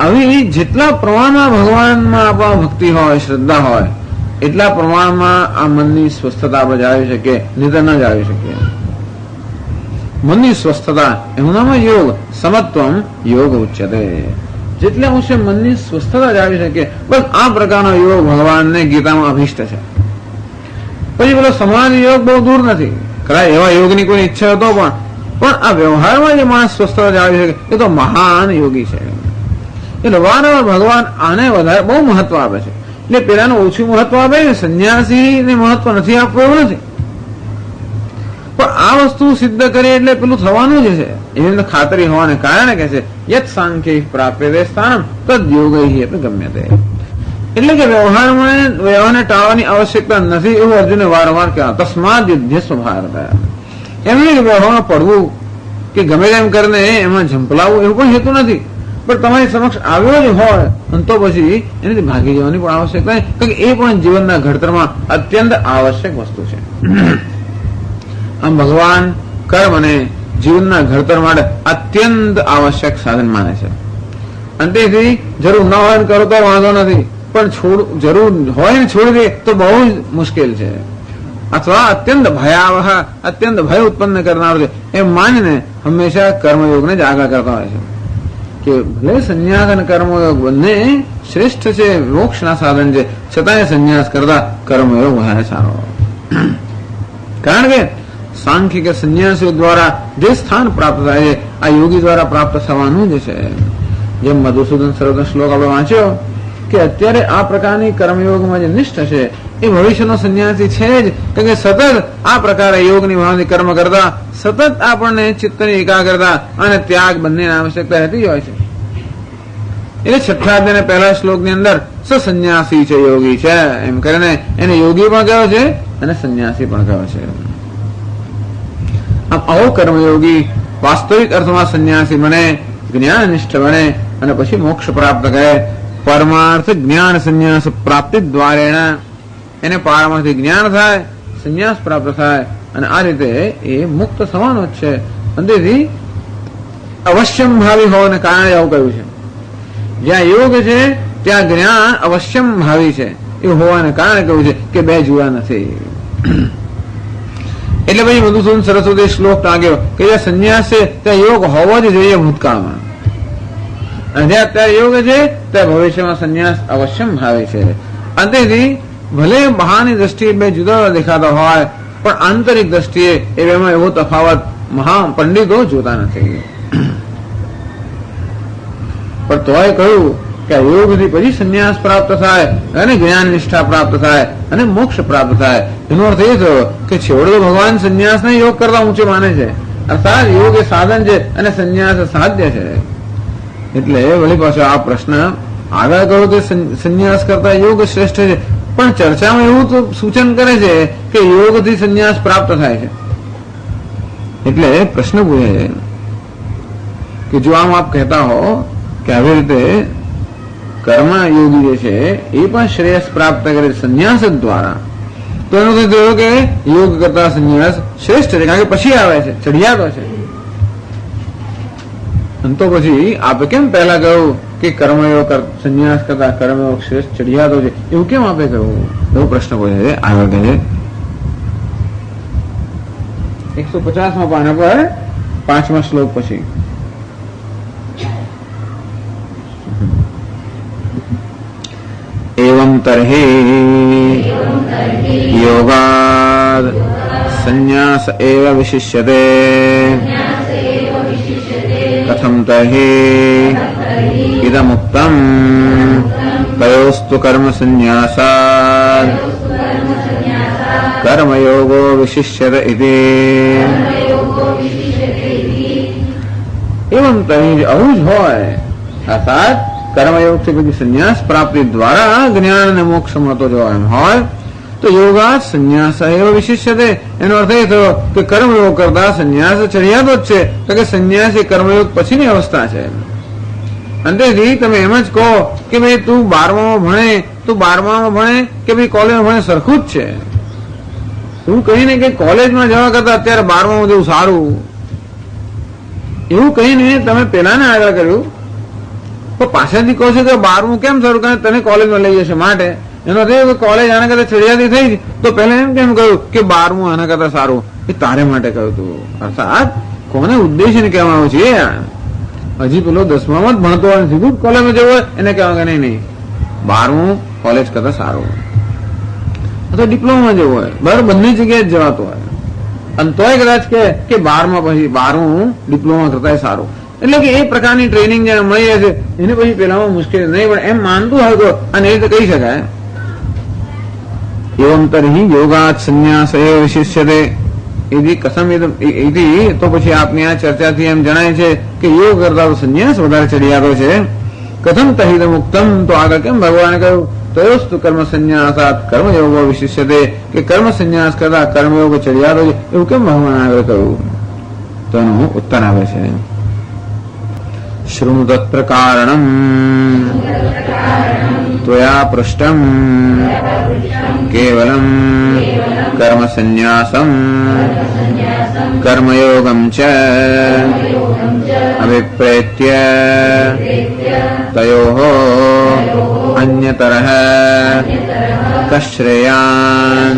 આવી જેટલા પ્રમાણમાં ભગવાનમાં આપણા ભક્તિ હોય, શ્રદ્ધા હોય, એટલા પ્રમાણમાં આ મનની સ્વસ્થતા આપણે જાળવી શકીએ, નિતર ન જાળવી શકીએ. મનની સ્વસ્થતા એનું નામ યોગ. સમત્વમ યોગ ઉચ્યતે. જેટલા અંશે મનની સ્વસ્થતા જાળવી શકીએ, બસ આ પ્રકારનો યોગ ભગવાનને ગીતામાં અભિષ્ટ છે. પછી પેલો સમાધિ યોગ બહુ દૂર નથી, કદાચ એવા યોગની કોઈ ઈચ્છા હતો પણ આ વ્યવહારમાં જે માણસ સ્વસ્થતા જાળવી શકે એ તો મહાન યોગી છે. એટલે વારંવાર ભગવાન આને વધારે બહુ મહત્વ આપે છે. એટલે પેલાનું ઓછું મહત્વ આપે ને, સંન્યાસીને મહત્વ નથી આપવું એવું નથી, પણ આ વસ્તુ સિદ્ધ કરી એટલે પેલું થવાનું જ છે. એની અંદર ખાતરી હોવાને કારણે કે છે યત સાંખ્ય પ્રાપ્યતે સ્થાનમ તદ યોગૈ એટલે ગમ્ય તે. એટલે કે વ્યવહારને ટાળવાની આવશ્યકતા નથી એવું અર્જુને વારંવાર કહેવા. તસ્માદ યુદ્ધ સ્વભાવ એમ નહીં કે વ્યવહારમાં પડવું કે ગમે તેમ કરીને એમાં ઝંપલાવવું એવું પણ હેતુ નથી, પણ તમારી સમક્ષ આવ્યો જ હોય તો પછી એનાથી ભાગી જવાની પણ આવશ્યકતા નહીં, કારણ કે એ પણ જીવનના ઘડતરમાં અત્યંત આવશ્યક વસ્તુ છે. આમ ભગવાન કર્મ અને જીવનના ઘડતર માટે અત્યંત આવશ્યક સાધન માને છે. અને તેથી જરૂર ન હોય કરો તો વાંધો નથી, પણ જરૂર હોય ને છોડી દે તો બહુ જ મુશ્કેલ છે, અથવા અત્યંત ભયાવહ, અત્યંત ભય ઉત્પન્ન કરનાર છે એમ માનીને હંમેશા કર્મયોગને જ આગળ કરતા હોય છે. કે ભલે સંન્યાસ અને કર્મયોગ બંને શ્રેષ્ઠ છે, મોક્ષના સાધન છે, છતાંય સંન્યાસ કરતા કર્મયોગ વધારે સારો. કારણ કે સાંખ્ય કે સંન્યાસીઓ દ્વારા જે સ્થાન પ્રાપ્ત થાય છે આ યોગી દ્વારા પ્રાપ્ત થવાનું જ છે. જેમ મધુસૂદન સર્વનો શ્લોક આપણે વાંચ્યો કે અત્યારે આ પ્રકારની કર્મયોગમાં જે નિષ્ઠ છે એ ભવિષ્યનો સંન્યાસી છે જ, કારણ કે સતત આ પ્રકારે યોગની ભાવની કર્મ કરતા સતત આપણને ચિત્તની એકાગ્રતા અને ત્યાગ બંનેની આવશ્યકતા રહેતી હોય છે. એટલે છઠ્ઠા અધ્યાયના પહેલા શ્લોકની અંદર સંન્યાસી છે, યોગી છે એમ કરીને એને યોગી પણ કહ્યો છે અને સંન્યાસી પણ કહ્યો છે. આમ આવો કર્મયોગી વાસ્તવિક અર્થમાં સંન્યાસી બને, જ્ઞાનનિષ્ઠ બને અને પછી મોક્ષ પ્રાપ્ત કરે. પરમાર્થ જ્ઞાન સંન્યાસ પ્રાપ્તિ દ્વારેણ એને પારમાર્થિક જ્ઞાન થાય, સંન્યાસ પ્રાપ્ત થાય અને આ રીતે એ મુક્ત થવાનો જ છે. તેથી અવશ્યમ ભાવી હોવાને કારણે આવું કહ્યું છે. જ્યાં યોગ છે ત્યાં જ્ઞાન અવશ્યમ ભાવી છે એવું હોવાને કારણે કહ્યું છે કે બે જુદા નથી. એટલે પછી મધુસૂદન સરસ્વતી શ્લોક ટાંગ્યો કે જ્યાં સંન્યાસ છે ત્યાં યોગ હોવો જ જોઈએ ભૂતકાળમાં, અને જ્યાં અત્યારે યોગ છે ત્યાં ભવિષ્યમાં સંન્યાસ અવશ્યમ ભાવે છે. અને તેથી ભલે બહારની દ્રષ્ટિએ બે જુદા દેખાતા હોય પણ આંતરિક દ્રષ્ટિએ એ બેમાં એવો તફાવત મહાપંડિતો જોતા નથી. પણ તોય કહ્યું કે યોગથી પછી સંન્યાસ પ્રાપ્ત થાય અને જ્ઞાન નિષ્ઠા પ્રાપ્ત થાય અને મોક્ષ પ્રાપ્ત થાય. એનો અર્થ એ થયો કે છેવડે તો ભગવાન સંન્યાસને યોગ કરતા ઊંચે માને છે, અર્થાત યોગ એ સાધન છે અને સંન્યાસ સાધ્ય છે. એટલે વળી પાછો આ પ્રશ્ન આગળ કહ્યું કે સંન્યાસ કરતા યોગ શ્રેષ્ઠ છે, પણ ચર્ચામાં એવું તો સૂચન કરે છે કે યોગથી સંન્યાસ પ્રાપ્ત થાય છે. એટલે પ્રશ્ન પૂછે છે કે જો આમ આપ કહેતા હો કે આવી રીતે કર્મયોગી જે છે એ પણ શ્રેયસ પ્રાપ્ત કરે સંન્યાસ દ્વારા, તો એનો થયું કે યોગ કરતા સંન્યાસ શ્રેષ્ઠ છે, કારણ કે પછી આવે છે, ચડિયાતો છે. તો પછી આપે કેમ પહેલા કહ્યું કે કર્મયોગ સંન્યાસ કરતા કર્મયોગ શ્રેષ્ઠ ચડિયાતો છે, એવું કેમ આપે કહ્યું? એવો પ્રશ્ન પૂછે છે. આગળ કહે છે 150માં પાના પર 5મા શ્લોક પછી एवं तर्हि योगाद संन्यास एव विशिष्यते कथं तर्हि इदमुक्तम् तयोस्तु कर्म संन्यासात् कर्मयोगो विशिष्यते इति एवं तर्हि આવું જ હોય અર્થાત કર્મયોગ થી પછી સંન્યાસ પ્રાપ્તિ દ્વારા જ્ઞાન અને મોક્ષ મળતો જો એમ હોય તો યોગાત સંન્યાસ એવો વિશિષ્ય છે. એનો અર્થ એ થયો કે કર્મયોગ કરતા સંન્યાસ ચડિયાતો જ છે, તો કે સંન્યાસ એ કર્મયોગ પછીની અવસ્થા છે. અંતેથી તમે એમ જ કહો કે ભાઈ તું 12માં ભણે, તું 12માં ભણે કે ભાઈ કોલેજમાં ભણે સરખું જ છે. એવું કહીને કે કોલેજમાં જવા કરતા અત્યારે 12માં જેવું સારું, એવું કહીને તમે પેલાને આગળ કર્યું, તો પાછળથી કહો છો કે 12મું કેમ સારું, કારણ તને કોલેજમાં લઈ જશે માટે. એનો અર્થ કોલેજ આના કરતા ચડિયાતી થઈ તો પેલા એમ કેમ કહ્યું કે 12મું આના કરતા સારું, એ તારે માટે કહ્યું તું. અર્થાત કોને ઉદ્દેશીને કહેવામાં આવે છે, હજી પેલો 10માં જ ભણતો હોય, સીધું જ કોલેજમાં જવું હોય એને કહેવા કે નહીં 12મું કોલેજ કરતા સારું, અથવા ડિપ્લોમામાં જવું હોય, બરાબર બંને જગ્યાએ જ જવાતું હોય, અને તોય કદાચ કે 12માં પછી 12મું ડિપ્લોમા કરતા સારું. એટલે કે એ પ્રકારની ટ્રેનિંગ જે મળી છે એને પછી પેલામાં મુશ્કેલી નહીં, પણ એમ માનતું હોય તો અને એ રીતે કહી શકાય. એવમ તર્હિ યોગાત સંન્યાસ એવ વિશિષ્યતે ઇતિ કસમ ઇતિ. તો પછી આપની આ ચર્ચાથી એમ જણાય છે કે યોગ કરતા તો સંન્યાસ વધારે ચડિયાતો છે. કથમ તહિદ મુક્તમ, તો આગળ કેમ ભગવાને કહ્યું તયોસ્તુ કર્મ સંન્યાસાત કર્મયોગો વિશિષ્યતે, કે કર્મ સંન્યાસ કરતા કર્મયોગ ચડિયાતો છે, એવું કેમ ભગવાને આગળ કહ્યું? તો એનું ઉત્તર આવે છે શૃણુ તત્ર કારણમ ત્વયા પૃષ્ટમ કેવલમ કર્મ સંન્યાસમ કર્મયોગમ ચ અભિપ્રેત્ય તયોઃ અન્યતરઃ કશ્રેયાન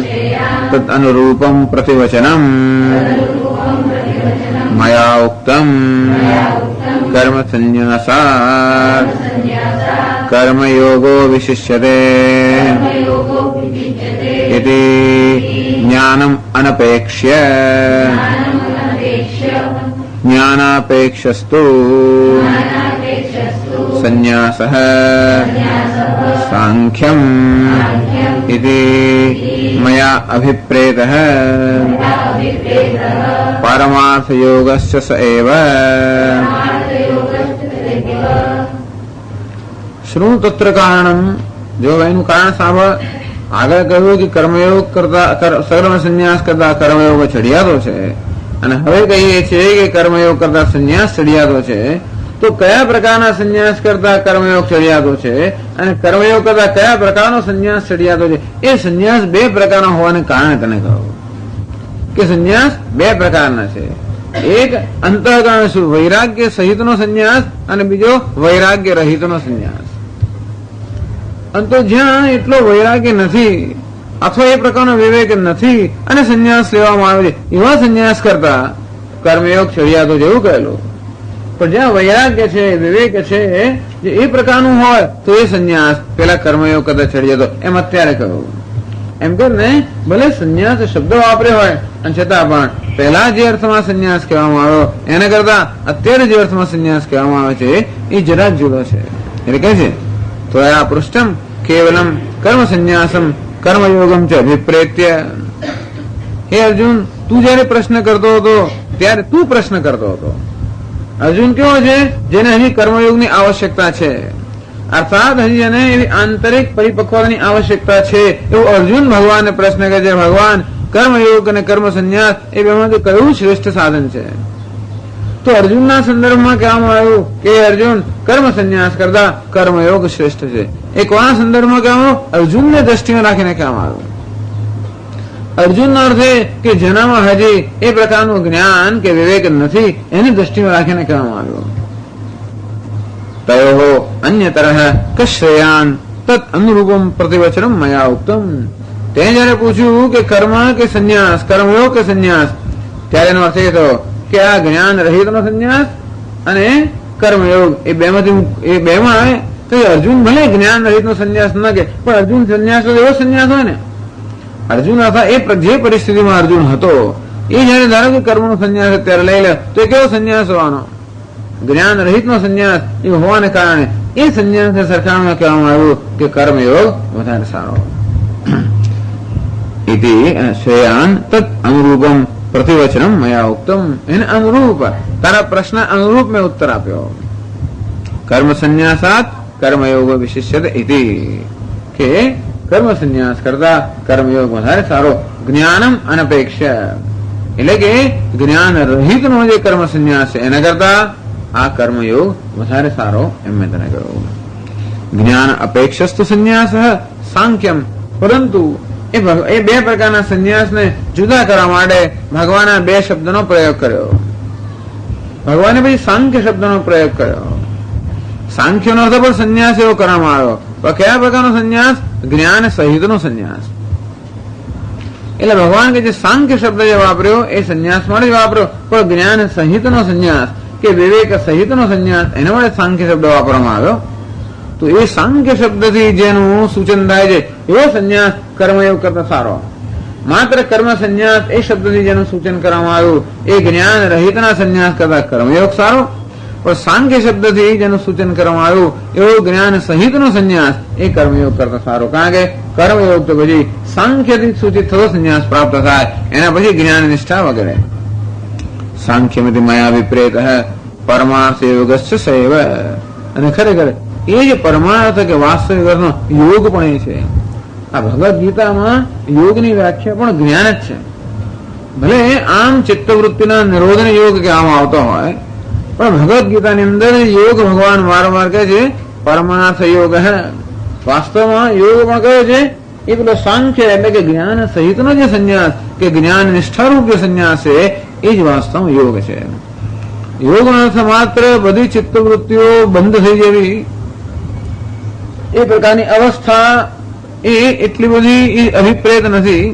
તદ અનુરૂપમ પ્રતિવચનમ મયા ઉક્તમ कर्म संन्यासात् कर्मयोगो विशिष्यते इति ज्ञानम् अनपेक्ष्य ज्ञानापेक्षस्तु संन्यासः सांख्यम् इति मया अभिप्रेतः परमार्थयोगस्य स एव. શૃણુ તત્ર કારણમ, જો એનું કારણ સાંભળ. આગળ કહ્યું કે કર્મયોગ કરતા કર્મ સંન્યાસ કરતા કર્મયોગ ચડિયાતો છે, અને હવે કહીએ છીએ કે કર્મયોગ કરતા સંન્યાસ ચડિયાતો છે. તો કયા પ્રકારના સંન્યાસ કરતા કર્મયોગ ચડિયાતો છે અને કર્મયોગ કરતા કયા પ્રકારનો સંન્યાસ ચડિયાતો છે, એ સંન્યાસ 2 પ્રકારના હોવાને કારણે તને કહું કે સંન્યાસ 2 પ્રકારના છે. એક અંતઃકરણ વૈરાગ્ય સહિતનો સંન્યાસ અને બીજો વૈરાગ્ય રહિતનો સંન્યાસ. તો જ્યાં એટલો વૈરાગ્ય નથી અથવા એ પ્રકારનો વિવેક નથી અને સંન્યાસ લેવામાં આવે છે, એવા સંન્યાસ કરતા કર્મયોગ ચડિયાતો જેવું કહેલું. પણ જ્યાં વૈરાગ્ય છે, વિવેક છે, જે એ પ્રકારનું હોય તો એ સંન્યાસ પેલા કર્મયોગ કરતા ચડિયાતો, એમ અત્યારે કહ્યું. એમ કે ને ભલે સંન્યાસ શબ્દ વાપર્યો હોય અને છતાં પણ પહેલા જે અર્થમાં સંન્યાસ કહેવામાં આવ્યો એના કરતા અત્યારે જે અર્થમાં સંન્યાસ કહેવામાં આવે છે એ જરા જ જુદો છે. એટલે કહે છે તો આ પૃષ્ઠમ કેવલમ કર્મ સંન્યાસમ કર્મયોગમ ચ અભિપ્રેત્ય. હે અર્જુન, તું જયારે પ્રશ્ન કરતો હતો ત્યારે તું પ્રશ્ન કરતો હતો. અર્જુન કેવો છે? જેને હજી કર્મયોગની આવશ્યકતા છે, અર્થાત હજી એને એવી આંતરિક પરિપક્વતાની આવશ્યકતા છે, એવું અર્જુન ભગવાનને પ્રશ્ન કરે છે. ભગવાન, કર્મયોગ અને કર્મ સંન્યાસ એ બેમાંથી કયું શ્રેષ્ઠ સાધન છે? તો અર્જુનના સંદર્ભમાં કહેવામાં આવ્યું કે અર્જુન, કર્મ સંન્યાસ કરતા કર્મયોગ શ્રેષ્ઠ છે. એ કોના સંદર્ભમાં કહેવામાં? અર્જુનને દ્રષ્ટિમાં રાખીને કહેવામાં આવ્યું. અર્જુનનો અર્થ એ કે જેનામાં હજી એ પ્રકારનું જ્ઞાન કે વિવેક નથી, એની દ્રષ્ટિમાં રાખીને કહેવામાં આવ્યું. તયોઃ અન્યતરઃ કશ્રેયાન તત અનુરૂપમ પ્રતિવચનમ મયા ઉક્તમ. તે જયારે પૂછ્યું કે કર્મ કે સંન્યાસ, કર્મયોગ કે સંન્યાસ, ત્યારે એનો અર્થ એ થયો કે આ જ્ઞાન રહિતનો સંન્યાસ અને કર્મયોગ એ બેમાં તો એ અર્જુન ભલે જ્ઞાન રહિતનો સંન્યાસ ન કે, પણ અર્જુન સંન્યાસ એવો સંન્યાસ હોય ને, અર્જુન અથવા એ જે પરિસ્થિતિમાં અર્જુન હતો એ જયારે ધારો કે કર્મનો સંન્યાસ અત્યારે લઈ લે તો એ કેવો સંન્યાસ હોવાનો? જ્ઞાન રહિતનો સંન્યાસ એ હોવાને કારણે એ સંન્યાસને સરખામણીમાં કહેવામાં આવ્યું કે કર્મયોગ વધારે સારો. ઇતિ શ્રેયાન તત્ અનુરૂપમ પ્રતિવચનમ મયા ઉક્તમ. એને અનુરૂપ, તારા પ્રશ્ન અનુરૂપ મેં ઉત્તર આપ્યો. કર્મ સંન્યાસાત કર્મયોગ વિશિષ્યતે ઇતિ, કે કર્મ સંન્યાસ કરતા કર્મયોગ વધારે સારો. જ્ઞાનમ અનપેક્ષ, એટલે કે જ્ઞાન રહિત નો જે કર્મ સંન્યાસ છે એના કરતા આ કર્મયોગ વધારે સારો, એમ મેં તને કહ્યું. જ્ઞાન અપેક્ષસ્તુ સંન્યાસ સાંખ્યમ, પરંતુ એ બે પ્રકારના સંન્યાસને જુદા કરવા માટે ભગવાને બે શબ્દનો પ્રયોગ કર્યો. ભગવાને પછી સાંખ્ય શબ્દનો પ્રયોગ કર્યો. સાંખ્યનો અર્થ પણ સંન્યાસ એવો કરવામાં આવ્યો. પણ કયા પ્રકારનો સંન્યાસ? જ્ઞાન સહિતનો સંન્યાસ. એટલે ભગવાન કે જે સાંખ્ય શબ્દ જે વાપર્યો એ સંન્યાસ માટે જ વાપર્યો, પણ જ્ઞાન સહિતનો સંન્યાસ કે વિવેક સહિતનો સંન્યાસ એના માટે સાંખ્ય શબ્દ વાપરવામાં આવ્યો. તો એ સાંખ્ય શબ્દથી જેનું સૂચન થાય છે એવો સંન્યાસ કર્મયોગ કરતા સારો. માત્ર કર્મ સંન્યાસ એ શબ્દથી જેનું સૂચન કરવામાં આવ્યું એ જ્ઞાન રહિતના સંન્યાસ કરતા કર્મયોગ સારો, પણ સાંખ્ય શબ્દથી જેનું સૂચન કરવામાં આવ્યું એવો જ્ઞાન સહિતનો સંન્યાસ એ કર્મયોગ કરતા સારો. કારણ કે કર્મયોગ તો પછી સાંખ્યથી સૂચિત થતો સંન્યાસ પ્રાપ્ત થાય, એના પછી જ્ઞાન નિષ્ઠા વગેરે. સાંખ્યમિતિ મયા વિપ્રેત પરમાર્થ યોગસ્ય સૈવ. અને ખરેખર એ જે પરમાર્થ કે વાસ્તવિક અર્થનો યોગ પણ એ છે. આ ભગવદ ગીતામાં યોગની વ્યાખ્યા પણ જ્ઞાન જ છે. ભલે આમ ચિત્તવૃત્તિના નિરોધન યોગ કે આમ આવતો હોય, પણ ભગવદ ગીતાની અંદર યોગ ભગવાન વારંવાર કહે છે પરમાર્થ યોગ હે. વાસ્તવમાં યોગ પણ કહે છે એ પેલો સાંખ્ય એટલે કે જ્ઞાન સહિતનો જે સંન્યાસ કે જ્ઞાન નિષ્ઠારૂપ જે સંન્યાસ છે એ જ વાસ્તવમાં યોગ છે. યોગનો અર્થ માત્ર બધી ચિત્તવૃત્તિઓ બંધ થઈ જવી એ પ્રકારની અવસ્થા એ એટલી બધી અભિપ્રેત નથી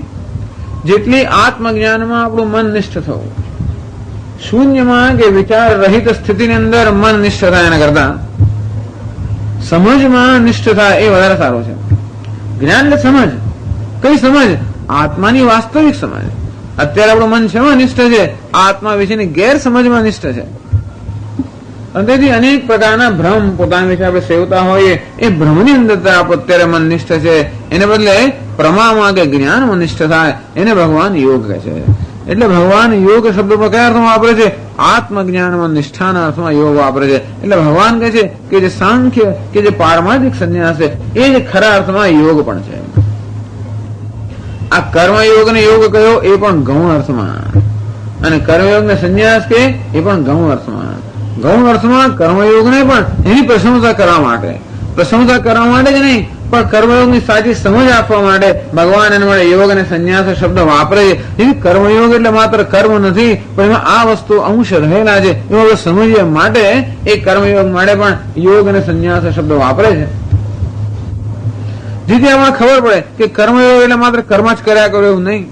જેટલી આત્મજ્ઞાનમાં આપણું મન નિષ્ઠ થવું. શૂન્યમાં કે વિચાર રહિત સ્થિતિની અંદર મન નિષ્ઠ થાય એના કરતા સમજમાં નિષ્ઠ થાય એ વધારે સારું છે. જ્ઞાન એટલે સમજ. કઈ સમજ? આત્માની વાસ્તવિક સમજ. અત્યારે આપણું મન શેમાં નિષ્ઠ છે? આત્મા વિશેની ગેરસમજમાં નિષ્ઠ છે. અને તેથી અનેક પ્રકારના ભ્રમ પોતાના વિશે આપણે સેવતા હોઈએ એ ભ્રમની અંદર અત્યારે મન નિષ્ઠ છે, એને બદલે પ્રમામાં કે જ્ઞાનમાં નિષ્ઠ થાય એને ભગવાન યોગ કહે છે. એટલે ભગવાન યોગ શબ્દ પર કયા અર્થમાં વાપરે છે? આત્મજ્ઞાનમાં નિષ્ઠાના અર્થમાં યોગ વાપરે છે. એટલે ભગવાન કહે છે કે જે સાંખ્ય કે જે પારમાર્થિક સંન્યાસ છે એ જ ખરા અર્થમાં યોગ પણ છે. આ કર્મયોગ ને યોગ કયો એ પણ ગૌણ અર્થમાં, અને કર્મયોગ ને સંન્યાસ કે એ પણ ગૌણ અર્થમાં. ગૌણ અર્થમાં કર્મયોગને પણ એની પ્રશંસા કરવા માટે જ નહીં, પણ કર્મયોગની સાચી સમજ આપવા માટે ભગવાન એના માટે યોગ અને સંન્યાસ શબ્દ વાપરે છે. જેથી કર્મયોગ એટલે માત્ર કર્મ નથી, પણ એમાં આ વસ્તુ અંશ રહેલા છે એવું આપણે સમજીએ માટે એ કર્મયોગ માટે પણ યોગ અને સંન્યાસ શબ્દ વાપરે છે. જેથી આપણને ખબર પડે કે કર્મયોગ એટલે માત્ર કર્મ જ કર્યા કરો એવું નહીં.